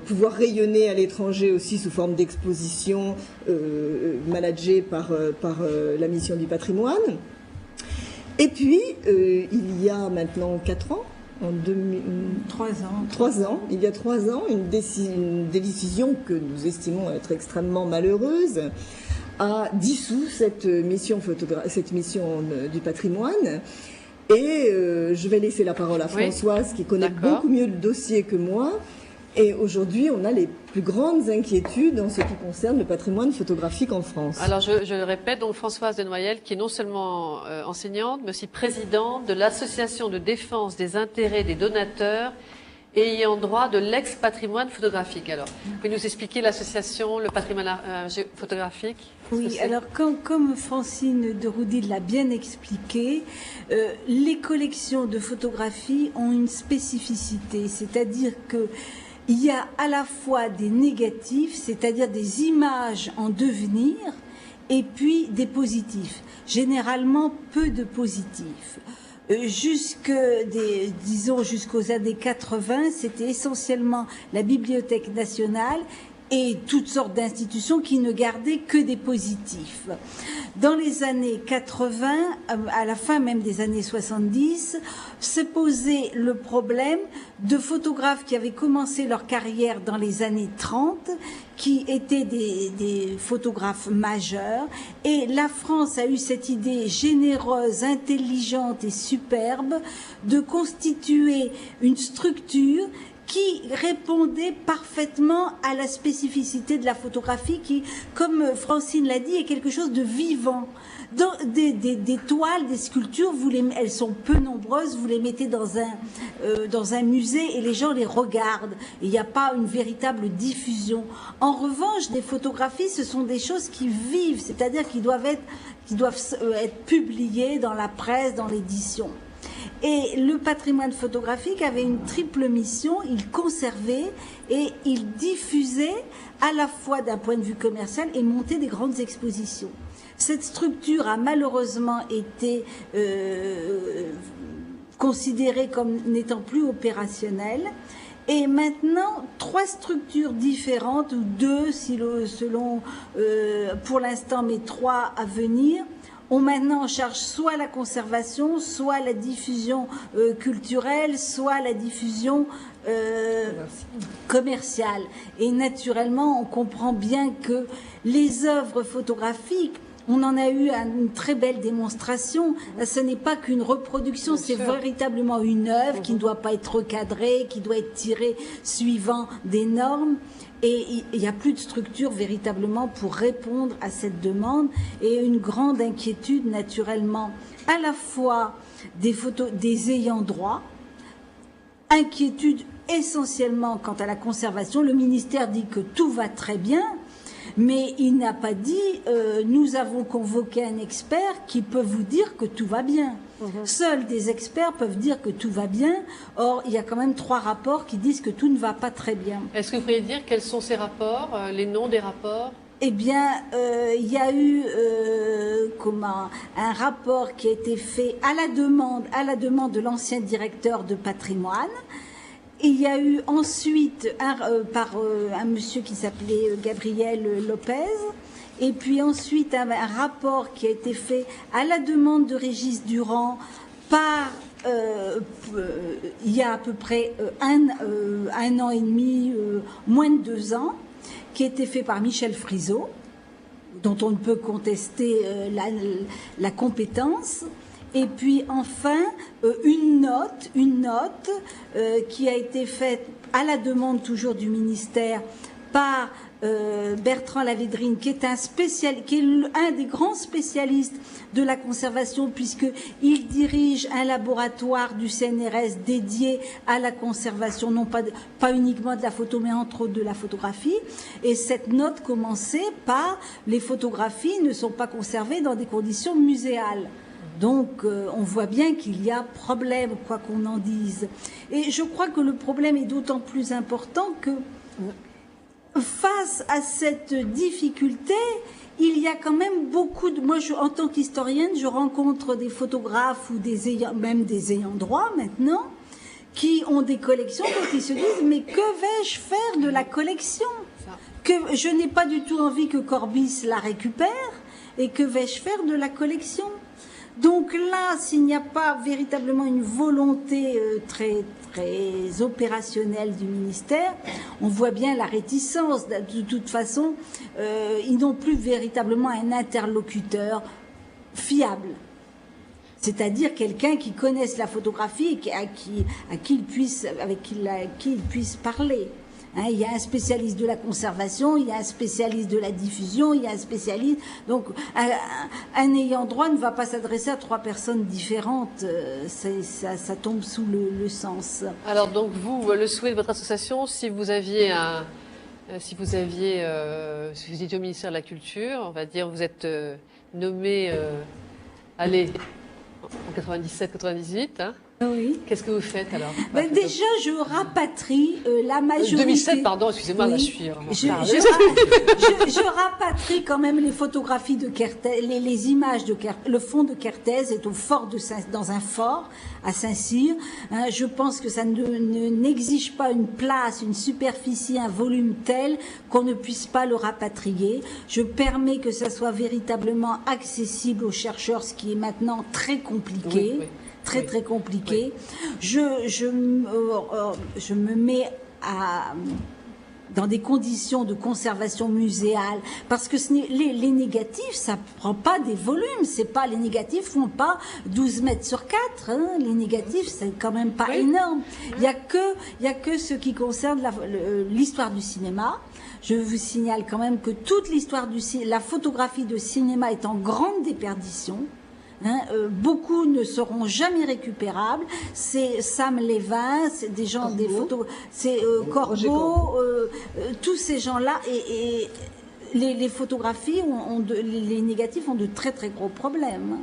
pouvoir rayonner à l'étranger aussi sous forme d'exposition managée par la mission du patrimoine. Et puis, il y a maintenant 4 ans, il y a 3 ans, une décision que nous estimons être extrêmement malheureuse a dissous cette mission du patrimoine. Et je vais laisser la parole à Françoise, qui connaît beaucoup mieux le dossier que moi. Et aujourd'hui, on a les plus grandes inquiétudes en ce qui concerne le patrimoine photographique en France.
Alors, je le répète, donc Françoise de Noyelles, qui est non seulement enseignante, mais aussi présidente de l'Association de défense des intérêts des donateurs ayant droit de l'ex-patrimoine photographique. Alors, vous pouvez nous expliquer l'association, le patrimoine photographique?
Oui, alors comme Francine de Roudil l'a bien expliqué, les collections de photographies ont une spécificité, c'est-à-dire que il y a à la fois des négatifs, c'est-à-dire des images en devenir, et puis des positifs. Généralement, peu de positifs. Jusqu'aux années 80, c'était essentiellement la Bibliothèque nationale et toutes sortes d'institutions qui ne gardaient que des positifs. Dans les années 80, à la fin même des années 70, se posait le problème de photographes qui avaient commencé leur carrière dans les années 30, qui étaient des photographes majeurs. Et la France a eu cette idée généreuse, intelligente et superbe de constituer une structure qui répondait parfaitement à la spécificité de la photographie qui, comme Francine l'a dit, est quelque chose de vivant. Dans des toiles, des sculptures, elles sont peu nombreuses, vous les mettez dans un musée et les gens les regardent. Il n'y a pas une véritable diffusion. En revanche, des photographies, ce sont des choses qui vivent, c'est-à-dire qui doivent être publiées dans la presse, dans l'édition. Et le patrimoine photographique avait une triple mission, il conservait et il diffusait à la fois d'un point de vue commercial et montait des grandes expositions. Cette structure a malheureusement été considérée comme n'étant plus opérationnelle. Et maintenant, 3 structures différentes, ou 2 selon pour l'instant, mais 3 à venir, ont maintenant en charge soit la conservation, soit la diffusion culturelle, soit la diffusion commerciale. Et naturellement, on comprend bien que les œuvres photographiques, on en a eu une très belle démonstration. Ce n'est pas qu'une reproduction, c'est véritablement une œuvre qui ne doit pas être recadrée, qui doit être tirée suivant des normes. Et il n'y a plus de structure véritablement pour répondre à cette demande et une grande inquiétude naturellement à la fois des ayants droit, inquiétude essentiellement quant à la conservation. Le ministère dit que tout va très bien, mais il n'a pas dit nous avons convoqué un expert qui peut vous dire que tout va bien. Seuls des experts peuvent dire que tout va bien. Or, il y a quand même 3 rapports qui disent que tout ne va pas très bien.
Est-ce que vous pourriez dire quels sont ces rapports, les noms des rapports?
Eh bien, il y a eu un rapport qui a été fait à la demande de l'ancien directeur de patrimoine. Il y a eu ensuite par un monsieur qui s'appelait Gabriel Lopez. Et puis ensuite, un rapport qui a été fait à la demande de Régis Durand par, il y a à peu près un an et demi, moins de 2 ans, qui a été fait par Michel Friseau, dont on ne peut contester la compétence. Et puis enfin, une note qui a été faite à la demande toujours du ministère par Bertrand Lavédrine, qui est un des grands spécialistes de la conservation, puisqu'il dirige un laboratoire du CNRS dédié à la conservation, non pas uniquement de la photo, mais entre autres de la photographie. Et cette note commençait par « Les photographies ne sont pas conservées dans des conditions muséales ». Donc, on voit bien qu'il y a problème, quoi qu'on en dise. Et je crois que le problème est d'autant plus important que face à cette difficulté, il y a quand même beaucoup de... Moi, en tant qu'historienne, je rencontre des photographes ou même des ayants droit maintenant, qui ont des collections dont ils se disent « Mais que vais-je faire de la collection ? Que je n'ai pas du tout envie que Corbis la récupère, et que vais-je faire de la collection ?» Donc là, s'il n'y a pas véritablement une volonté très opérationnelle du ministère, on voit bien la réticence. De toute façon, ils n'ont plus véritablement un interlocuteur fiable. C'est-à-dire quelqu'un qui connaisse la photographie et avec qui il puisse parler. Hein, il y a un spécialiste de la conservation, il y a un spécialiste de la diffusion, il y a un spécialiste... Donc, un ayant droit ne va pas s'adresser à 3 personnes différentes. Ça tombe sous le sens.
Alors, donc, vous, le souhait de votre association, si vous étiez au ministère de la Culture, on va dire, vous êtes nommé, allez, en 97-98, hein.
Oui.
Qu'est-ce que vous faites alors?
Déjà, je rapatrie la majorité.
2007, pardon, excusez-moi,
oui.
là je suis.
Je rapatrie quand même les photographies de Kertész, les images de Kertész. Le fond de Kertész est au fort dans un fort à Saint-Cyr. Hein, je pense que ça n'exige pas une place, une superficie, un volume tel qu'on ne puisse pas le rapatrier. Je permets que ça soit véritablement accessible aux chercheurs, ce qui est maintenant très compliqué. Oui. Très compliqué. Oui. Je me mets dans des conditions de conservation muséale, parce que les négatifs, ça prend pas des volumes, les négatifs font pas 12 mètres sur 4, hein. Les négatifs, c'est quand même pas énorme. Il y a que ce qui concerne l'histoire du cinéma. Je vous signale quand même que toute l'histoire la photographie de cinéma est en grande déperdition. Hein, beaucoup ne seront jamais récupérables. C'est Sam Levin, c'est des gens, des photos, c'est Corbeau, tous ces gens-là, et les photographies les négatifs ont de très gros problèmes.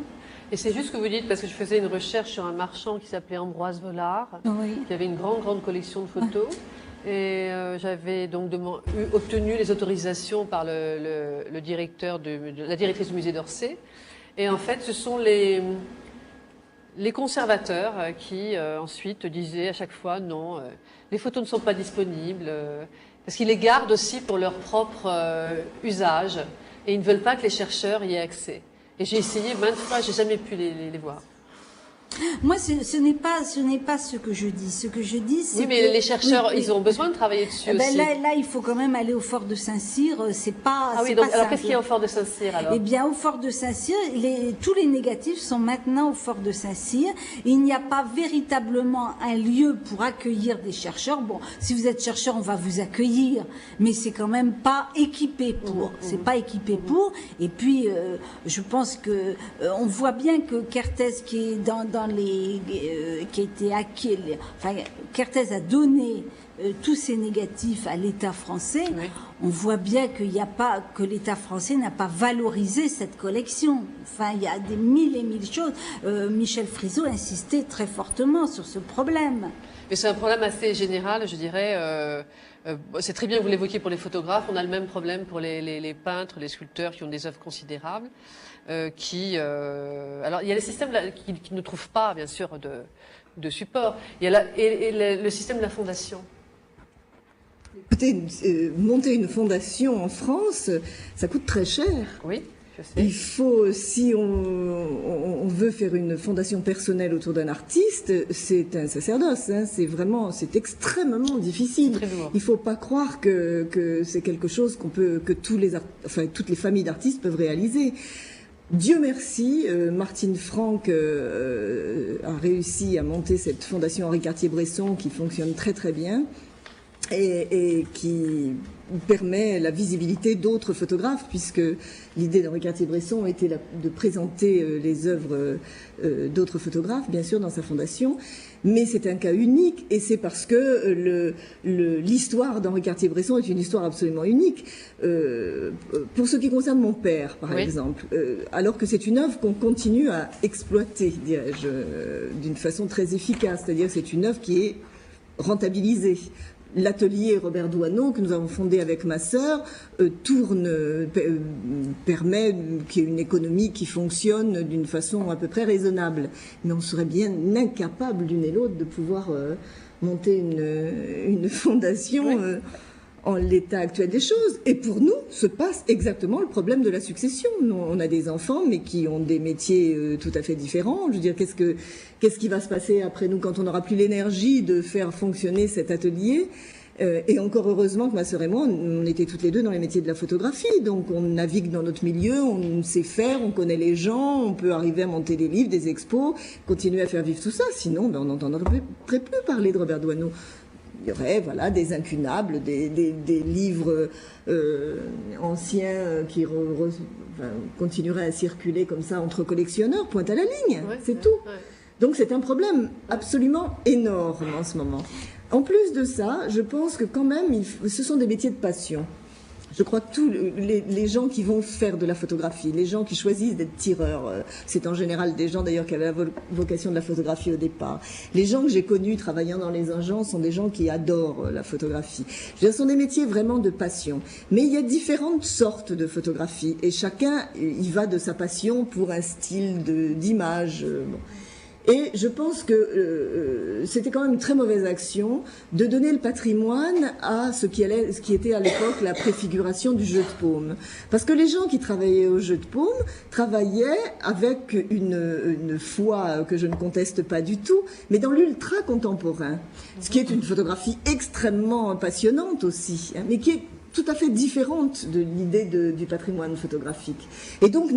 Et c'est juste ce que vous dites, parce que je faisais une recherche sur un marchand qui s'appelait Ambroise Vollard, qui avait une grande collection de photos. Et j'avais donc obtenu les autorisations par le directeur la directrice du musée d'Orsay. Et en fait, ce sont les conservateurs qui ensuite disaient à chaque fois non, les photos ne sont pas disponibles, parce qu'ils les gardent aussi pour leur propre usage, et ils ne veulent pas que les chercheurs y aient accès. Et j'ai essayé maintes fois, j'ai jamais pu les voir.
Moi, ce n'est pas ce que je dis. Ce que je dis, c'est
oui, mais les chercheurs, ils ont besoin de travailler dessus aussi.
Là, il faut quand même aller au fort de Saint-Cyr. C'est pas.
Ah oui, donc alors qu'est-ce qu'il y a au fort de Saint-Cyr alors?
Eh bien, au fort de Saint-Cyr, tous les négatifs sont maintenant au fort de Saint-Cyr. Il n'y a pas véritablement un lieu pour accueillir des chercheurs. Bon, si vous êtes chercheur, on va vous accueillir, mais c'est quand même pas équipé pour. C'est pas équipé pour. Et puis, je pense que on voit bien que Kertész, qui est dans qui a été acquis, Kertész a donné tous ces négatifs à l'État français. Oui. On voit bien que l'État français n'a pas valorisé cette collection. Enfin, il y a des mille et mille choses. Michel Friso insistait très fortement sur ce problème.
Mais c'est un problème assez général, je dirais. C'est très bien que vous l'évoquiez pour les photographes. On a le même problème pour les peintres, les sculpteurs qui ont des œuvres considérables. Alors, il y a les systèmes qui ne trouvent pas, bien sûr, de support. Il y a le système de la fondation.
Écoutez, monter une fondation en France, ça coûte très cher.
Oui, je sais.
Il faut, si on veut faire une fondation personnelle autour d'un artiste, c'est un sacerdoce. Hein, c'est extrêmement difficile.
Très lourd.
Il ne faut pas croire que c'est quelque chose que toutes les familles d'artistes peuvent réaliser. Dieu merci, Martine Franck a réussi à monter cette fondation Henri Cartier-Bresson qui fonctionne très bien et qui permet la visibilité d'autres photographes, puisque l'idée d'Henri Cartier-Bresson était de présenter les œuvres d'autres photographes, bien sûr, dans sa fondation. Mais c'est un cas unique, et c'est parce que l'histoire d'Henri Cartier-Bresson est une histoire absolument unique. Pour ce qui concerne mon père, par exemple, alors que c'est une œuvre qu'on continue à exploiter, dirais-je, d'une façon très efficace, c'est-à-dire que c'est une œuvre qui est rentabilisée. L'atelier Robert Doisneau, que nous avons fondé avec ma sœur, permet qu'il y ait une économie qui fonctionne d'une façon à peu près raisonnable. Mais on serait bien incapable, l'une et l'autre, de pouvoir monter une fondation en l'état actuel des choses. Et pour nous, se passe exactement le problème de la succession. On a des enfants, mais qui ont des métiers tout à fait différents. Je veux dire, qu'est-ce qui va se passer après nous quand on n'aura plus l'énergie de faire fonctionner cet atelier? Et encore heureusement que ma sœur et moi, on était toutes les deux dans les métiers de la photographie. Donc on navigue dans notre milieu, on sait faire, on connaît les gens, on peut arriver à monter des livres, des expos, continuer à faire vivre tout ça. Sinon, on n'entendrait plus parler de Robert Doisneau. Il y aurait des incunables, des livres anciens qui continueraient à circuler comme ça entre collectionneurs, pointe à la ligne, c'est tout. Ouais. Donc c'est un problème absolument énorme en ce moment. En plus de ça, je pense que quand même, ce sont des métiers de passion. Je crois que tous les gens qui vont faire de la photographie, les gens qui choisissent d'être tireurs, c'est en général des gens d'ailleurs qui avaient la vocation de la photographie au départ. Les gens que j'ai connus travaillant dans les agences sont des gens qui adorent la photographie. Ce sont des métiers vraiment de passion. Mais il y a différentes sortes de photographie et chacun y va de sa passion pour un style d'image. Bon. Et je pense que c'était quand même une très mauvaise action de donner le patrimoine à ce qui était à l'époque la préfiguration du jeu de paume. Parce que les gens qui travaillaient au jeu de paume travaillaient avec une foi que je ne conteste pas du tout, mais dans l'ultra contemporain. Ce qui est une photographie extrêmement passionnante aussi, hein, mais qui est tout à fait différente de l'idée du patrimoine photographique. Et donc,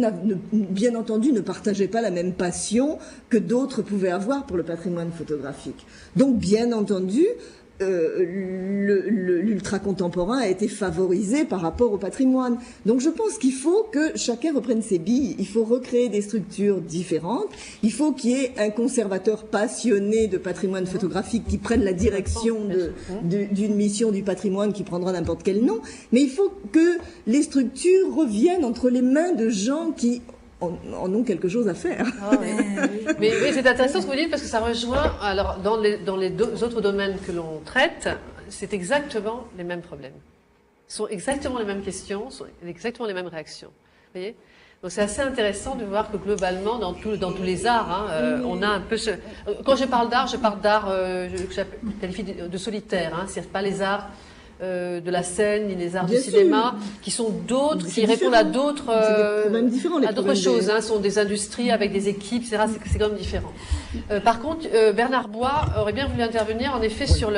bien entendu, ne partageait pas la même passion que d'autres pouvaient avoir pour le patrimoine photographique. Donc, bien entendu, l'ultra-contemporain a été favorisé par rapport au patrimoine. Donc je pense qu'il faut que chacun reprenne ses billes. Il faut recréer des structures différentes. Il faut qu'il y ait un conservateur passionné de patrimoine photographique qui prenne la direction d'une mission du patrimoine qui prendra n'importe quel nom. Mais il faut que les structures reviennent entre les mains de gens qui en ont quelque chose à faire.
Ah, oui. mais c'est intéressant ce que vous dites parce que ça rejoint, alors dans les autres domaines que l'on traite, c'est exactement les mêmes problèmes. Ce sont exactement les mêmes questions, ce sont exactement les mêmes réactions. Vous voyez ? Donc c'est assez intéressant de voir que globalement, dans tous les arts, hein, on a un peu ce... Quand je parle d'art, que je qualifie de solitaire, hein, c'est pas les arts de la scène, ni les arts du cinéma, qui sont d'autres, qui répondent à d'autres choses. Hein, sont des industries avec des équipes, etc. C'est quand même différent. Par contre, Bernard Bois aurait bien voulu intervenir, en effet, sur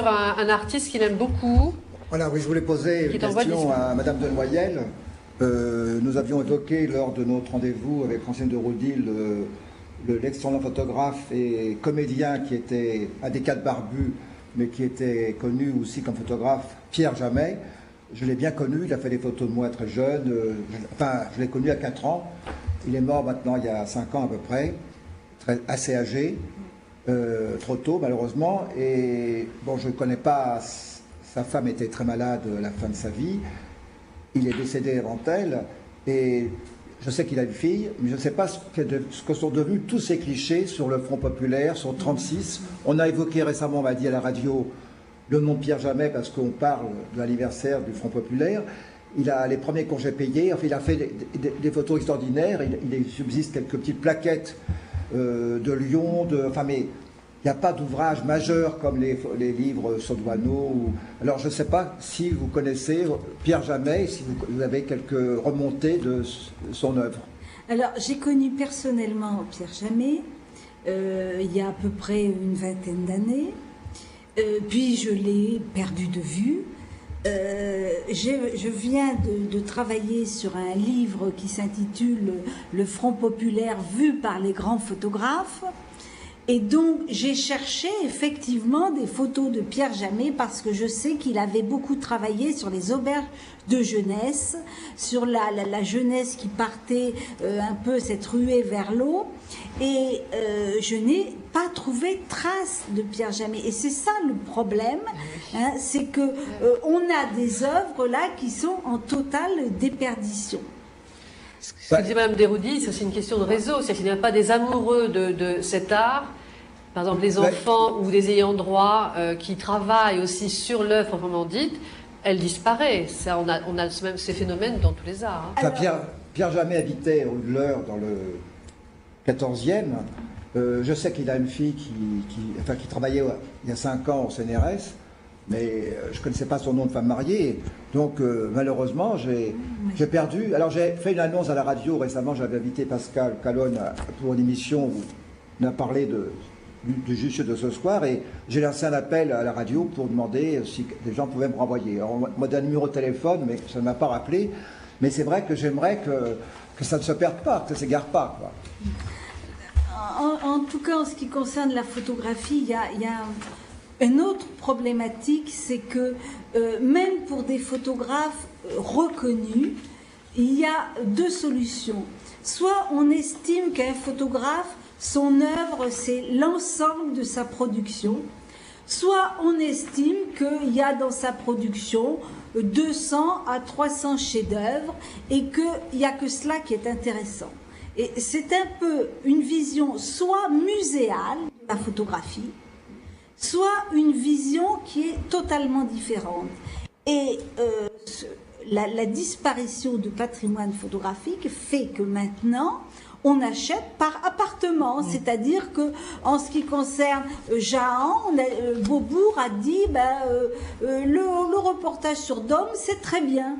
un artiste qu'il aime beaucoup.
Voilà, oui, je voulais poser une question à Madame de Noyelles. Nous avions évoqué lors de notre rendez-vous avec Francine de Roudil l'excellent photographe et comédien qui était un des 4 barbus, mais qui était connu aussi comme photographe, Pierre Jamet. Je l'ai bien connu, il a fait des photos de moi très jeune, je l'ai connu à 4 ans, il est mort maintenant il y a 5 ans à peu près, assez âgé, trop tôt malheureusement, et bon, je ne connais pas, sa femme était très malade à la fin de sa vie, il est décédé avant elle, et je sais qu'il a une fille, mais je ne sais pas ce que sont devenus tous ces clichés sur le Front populaire, sur 36. On a évoqué récemment, on m'a dit à la radio, le nom de Pierre Jamet, parce qu'on parle de l'anniversaire du Front populaire. Il a les premiers congés payés, enfin, il a fait des photos extraordinaires, il subsiste quelques petites plaquettes de Lyon, mais il n'y a pas d'ouvrage majeur comme les livres sur Doisneau. Alors je ne sais pas si vous connaissez Pierre Jamet, si vous avez quelques remontées de son œuvre.
Alors j'ai connu personnellement Pierre Jamet il y a à peu près une vingtaine d'années, puis je l'ai perdu de vue. Je viens de travailler sur un livre qui s'intitule « Le Front populaire vu par les grands photographes ». Et donc, j'ai cherché effectivement des photos de Pierre Jamet parce que je sais qu'il avait beaucoup travaillé sur les auberges de jeunesse, sur la jeunesse qui partait un peu cette ruée vers l'eau. Et je n'ai pas trouvé trace de Pierre Jamet. Et c'est ça le problème, hein, c'est que on a des œuvres là qui sont en totale déperdition.
Ce que disait Mme Desroudilles, c'est une question de réseau. C'est-à-dire qu'il n'y a pas des amoureux de cet art, par exemple les enfants ou des ayants droit qui travaillent aussi sur l'œuvre proprement dite, elle disparaît. Ça, on a même ces phénomènes dans tous les arts. Hein.
Pierre Jamet habitait au L'Heure dans le 14e. Je sais qu'il a une fille qui travaillait il y a 5 ans au CNRS. Mais je ne connaissais pas son nom de femme mariée. Donc, malheureusement, j'ai perdu. Alors, j'ai fait une annonce à la radio récemment. J'avais invité Pascal Calonne pour une émission où on a parlé du juge de ce soir, et j'ai lancé un appel à la radio pour demander si des gens pouvaient me renvoyer. Alors, on m'a donné un numéro de téléphone, mais ça ne m'a pas rappelé. Mais c'est vrai que j'aimerais que ça ne se perde pas, que ça ne s'égare pas, quoi.
En tout cas, en ce qui concerne la photographie, il y a une autre problématique, c'est que même pour des photographes reconnus, il y a deux solutions. Soit on estime qu'un photographe, son œuvre, c'est l'ensemble de sa production, soit on estime qu'il y a dans sa production 200 à 300 chefs-d'œuvre et qu'il n'y a que cela qui est intéressant. Et c'est un peu une vision soit muséale de la photographie, soit une vision qui est totalement différente. Et la disparition du patrimoine photographique fait que maintenant, on achète par appartement, c'est-à-dire que en ce qui concerne Jahan, Beaubourg a dit le reportage sur Dôme, c'est très bien.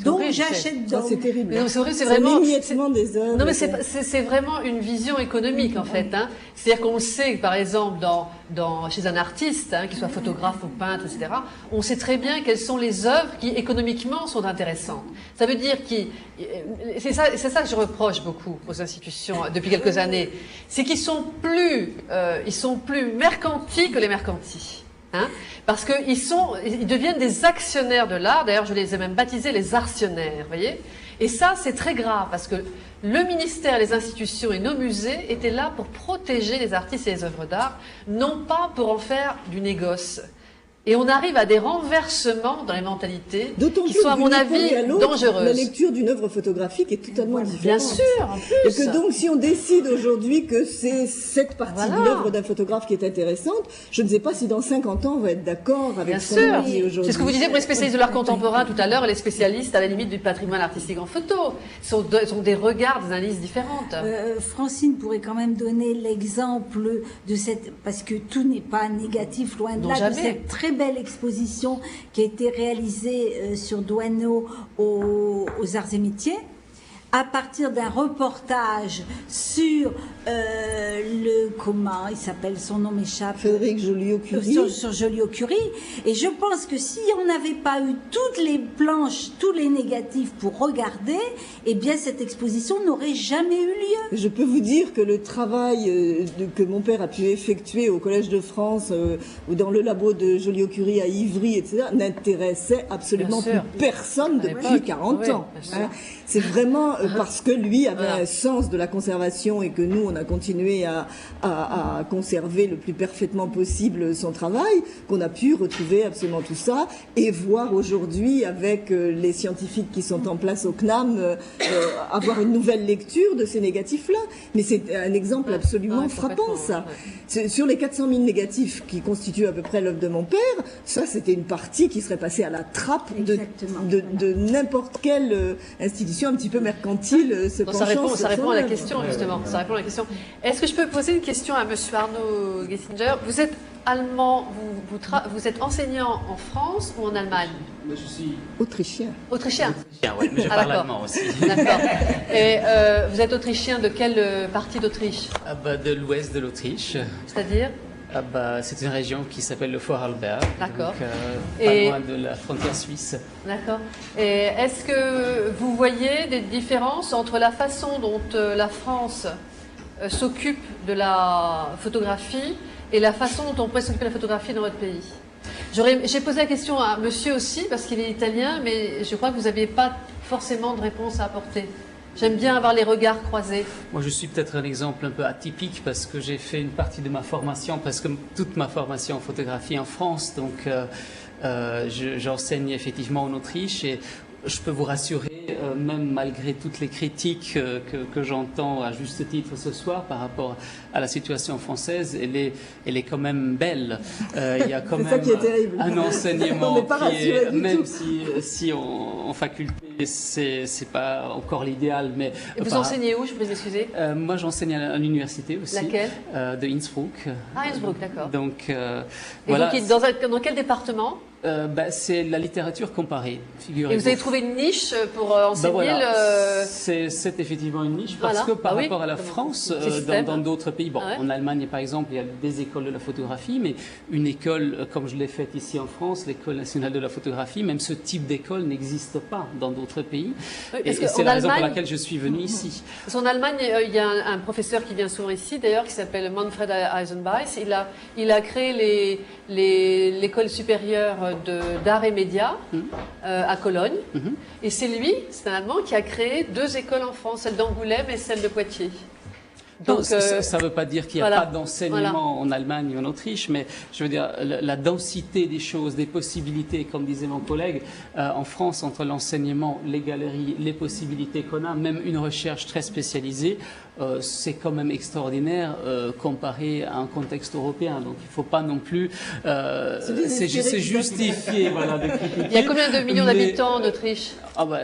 Donc j'achète Dôme.
C'est terrible.
C'est vrai, c'est vraiment
l'émiettement des œuvres.
Non, mais c'est vraiment une vision économique en fait. Hein. C'est-à-dire qu'on sait, par exemple, chez un artiste, qu'il soit photographe ou peintre, etc., on sait très bien quelles sont les œuvres qui économiquement sont intéressantes. Ça veut dire c'est ça que je reproche beaucoup aux institutions depuis quelques années, c'est qu'ils sont plus mercantis que les mercantis. Hein, parce qu'ils deviennent des actionnaires de l'art. D'ailleurs, je les ai même baptisés les artionnaires, voyez. Et ça, c'est très grave, parce que le ministère, les institutions et nos musées étaient là pour protéger les artistes et les œuvres d'art, non pas pour en faire du négoce. Et on arrive à des renversements dans les mentalités qui sont, à mon avis, dangereuses.
La lecture d'une œuvre photographique est totalement différente.
Bien sûr, en plus.
Et que donc, si on décide aujourd'hui que c'est cette partie de l'œuvre d'un photographe qui est intéressante, je ne sais pas si dans 50 ans, on va être d'accord avec ce qu'on dit aujourd'hui.
C'est ce que vous disiez pour les spécialistes de l'art contemporain tout à l'heure, et les spécialistes, à la limite, du patrimoine artistique en photo. Sont des regards, des analyses différentes.
Francine pourrait quand même donner l'exemple de parce que tout n'est pas négatif, loin de là, de cette très belle exposition qui a été réalisée sur Douaneau aux Arts et Métiers, à partir d'un reportage sur comment il s'appelle, son nom m'échappe,
Frédéric Joliot-Curie,
sur Joliot-Curie. Et je pense que si on n'avait pas eu toutes les planches, tous les négatifs pour regarder, eh bien cette exposition n'aurait jamais eu lieu.
Je peux vous dire que le travail que mon père a pu effectuer au Collège de France ou dans le labo de Joliot-Curie à Ivry, etc., n'intéressait absolument plus personne depuis 40 ans. Hein. C'est vraiment parce que lui avait un sens de la conservation et que nous, on a continué à conserver le plus parfaitement possible son travail, qu'on a pu retrouver absolument tout ça et voir aujourd'hui, avec les scientifiques qui sont en place au CNAM, avoir une nouvelle lecture de ces négatifs-là. Mais c'est un exemple absolument frappant, ça. Sur les 400 000 négatifs qui constituent à peu près l'œuvre de mon père, ça, c'était une partie qui serait passée à la trappe de n'importe quelle institution un petit peu mercantile.
Ça répond à la question, justement. Ça répond à la question. Est-ce que je peux poser une question à Monsieur Arnaud Gessinger? Vous êtes allemand, vous êtes enseignant en France ou en Allemagne?
Je suis autrichien.
Autrichien?
Oui, mais je parle allemand aussi.
D'accord. Et vous êtes autrichien de quelle partie d'Autriche?
De l'ouest de l'Autriche.
C'est-à-dire?
C'est une région qui s'appelle le Vorarlberg,
d'accord.
Donc pas loin de la frontière suisse.
D'accord. Et est-ce que vous voyez des différences entre la façon dont la France s'occupe de la photographie et la façon dont on pourrait s'occuper de la photographie dans votre pays? J'ai posé la question à monsieur aussi, parce qu'il est italien, mais je crois que vous n'aviez pas forcément de réponse à apporter. J'aime bien avoir les regards croisés.
Moi, je suis peut-être un exemple un peu atypique parce que j'ai fait une partie de ma formation, presque toute ma formation en photographie en France. Donc, j'enseigne effectivement en Autriche et je peux vous rassurer, même malgré toutes les critiques que j'entends à juste titre ce soir par rapport à la situation française, elle est quand même belle. Il y a quand même un enseignement qui est, même si en faculté c'est pas encore l'idéal, mais
et vous enseignez où, je vous excusez?
Moi, j'enseigne à l'université aussi.
Laquelle?
De Innsbruck.
Ah, Innsbruck, d'accord.
Donc
et voilà. Donc, dans quel département?
C'est la littérature comparée, figurez-vous.
Et vous avez trouvé une niche pour enseigner
C'est effectivement une niche parce que par rapport à la France, dans d'autres pays, en Allemagne par exemple, il y a des écoles de la photographie, mais une école comme je l'ai faite ici en France, l'École nationale de la photographie, même ce type d'école n'existe pas dans d'autres pays. Et c'est la raison pour laquelle je suis venu ici.
Parce qu'en Allemagne, il y a un professeur qui vient souvent ici, d'ailleurs, qui s'appelle Manfred Eisenbeis. Il a créé l'école supérieure d'art et médias à Cologne. Et c'est lui, c'est un Allemand, qui a créé 2 écoles en France, celle d'Angoulême et celle de Poitiers.
Donc, ça ne veut pas dire qu'il n'y a pas d'enseignement en Allemagne ou en Autriche, mais je veux dire, la densité des choses, des possibilités, comme disait mon collègue, en France, entre l'enseignement, les galeries, les possibilités qu'on a, même une recherche très spécialisée, c'est quand même extraordinaire comparé à un contexte européen. Donc il ne faut pas non plus c'est justifié de critiquer.
Il y a combien de millions d'habitants en Autriche?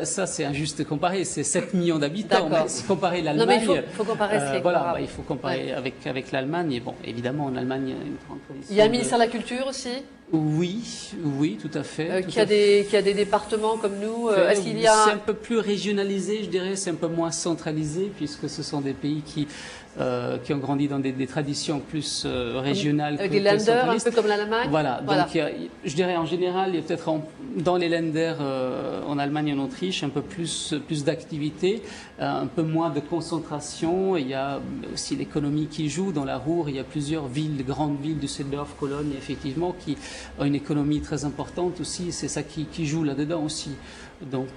Ça c'est injuste comparer, c'est 7 millions d'habitants. Mais si comparer l'Allemagne,
il faut comparer
il faut comparer avec l'Allemagne. Et bon, évidemment en Allemagne il y a une grande tradition.
Il y a un ministère de la Culture aussi?
Oui, tout à fait.
Qui a des départements comme nous. Est-ce qu'il y a...
C'est un peu plus régionalisé, je dirais, c'est un peu moins centralisé, puisque ce sont des pays qui ont grandi dans des traditions plus régionales.
Avec des Länder, un peu comme l'Allemagne.
Voilà. Donc je dirais en général, il y a peut-être dans les Länder, en Allemagne et en Autriche, un peu plus d'activité, un peu moins de concentration. Il y a aussi l'économie qui joue. Dans la Ruhr, il y a plusieurs villes, grandes villes, Düsseldorf, Cologne, effectivement, qui ont une économie très importante aussi. C'est ça qui joue là-dedans aussi. Donc,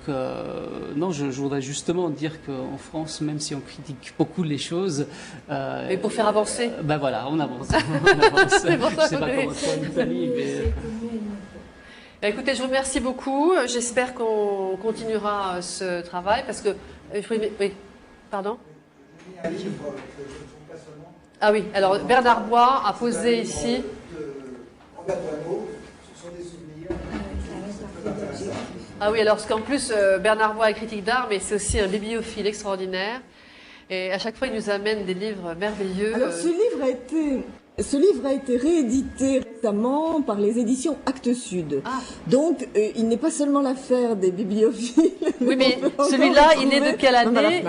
non, je voudrais justement dire qu'en France, même si on critique beaucoup les choses...
mais pour faire avancer.
Voilà, on avance. Je ne sais pas comment c'est en Italie, mais...
Écoutez, je vous remercie beaucoup. J'espère qu'on continuera ce travail, parce que... Oui, pardon? Ah oui, alors Bernard Bois a posé ici... Ah oui, alors parce qu'en plus, Bernard Bois est critique d'art, mais c'est aussi un bibliophile extraordinaire. Et à chaque fois, il nous amène des livres merveilleux.
Alors, ce livre a été réédité récemment par les éditions Actes Sud. Donc, il n'est pas seulement l'affaire des bibliophiles.
Oui, mais celui-là, il est de quelle année?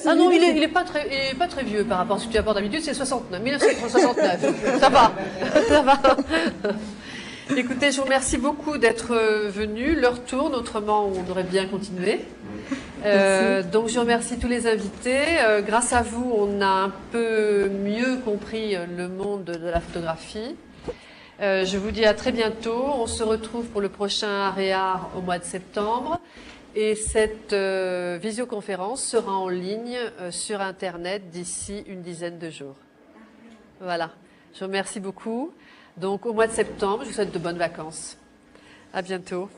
Ah non, il est pas très vieux par rapport à ce que tu apportes d'habitude, c'est 1969. Ça va. Écoutez, je vous remercie beaucoup d'être venus. L'heure tourne, autrement on aurait bien continué. Donc je remercie tous les invités. Grâce à vous, on a un peu mieux compris le monde de la photographie. Je vous dis à très bientôt. On se retrouve pour le prochain Aréart au mois de septembre. Et cette visioconférence sera en ligne sur Internet d'ici une dizaine de jours. Voilà. Je vous remercie beaucoup. Donc au mois de septembre, je vous souhaite de bonnes vacances. À bientôt.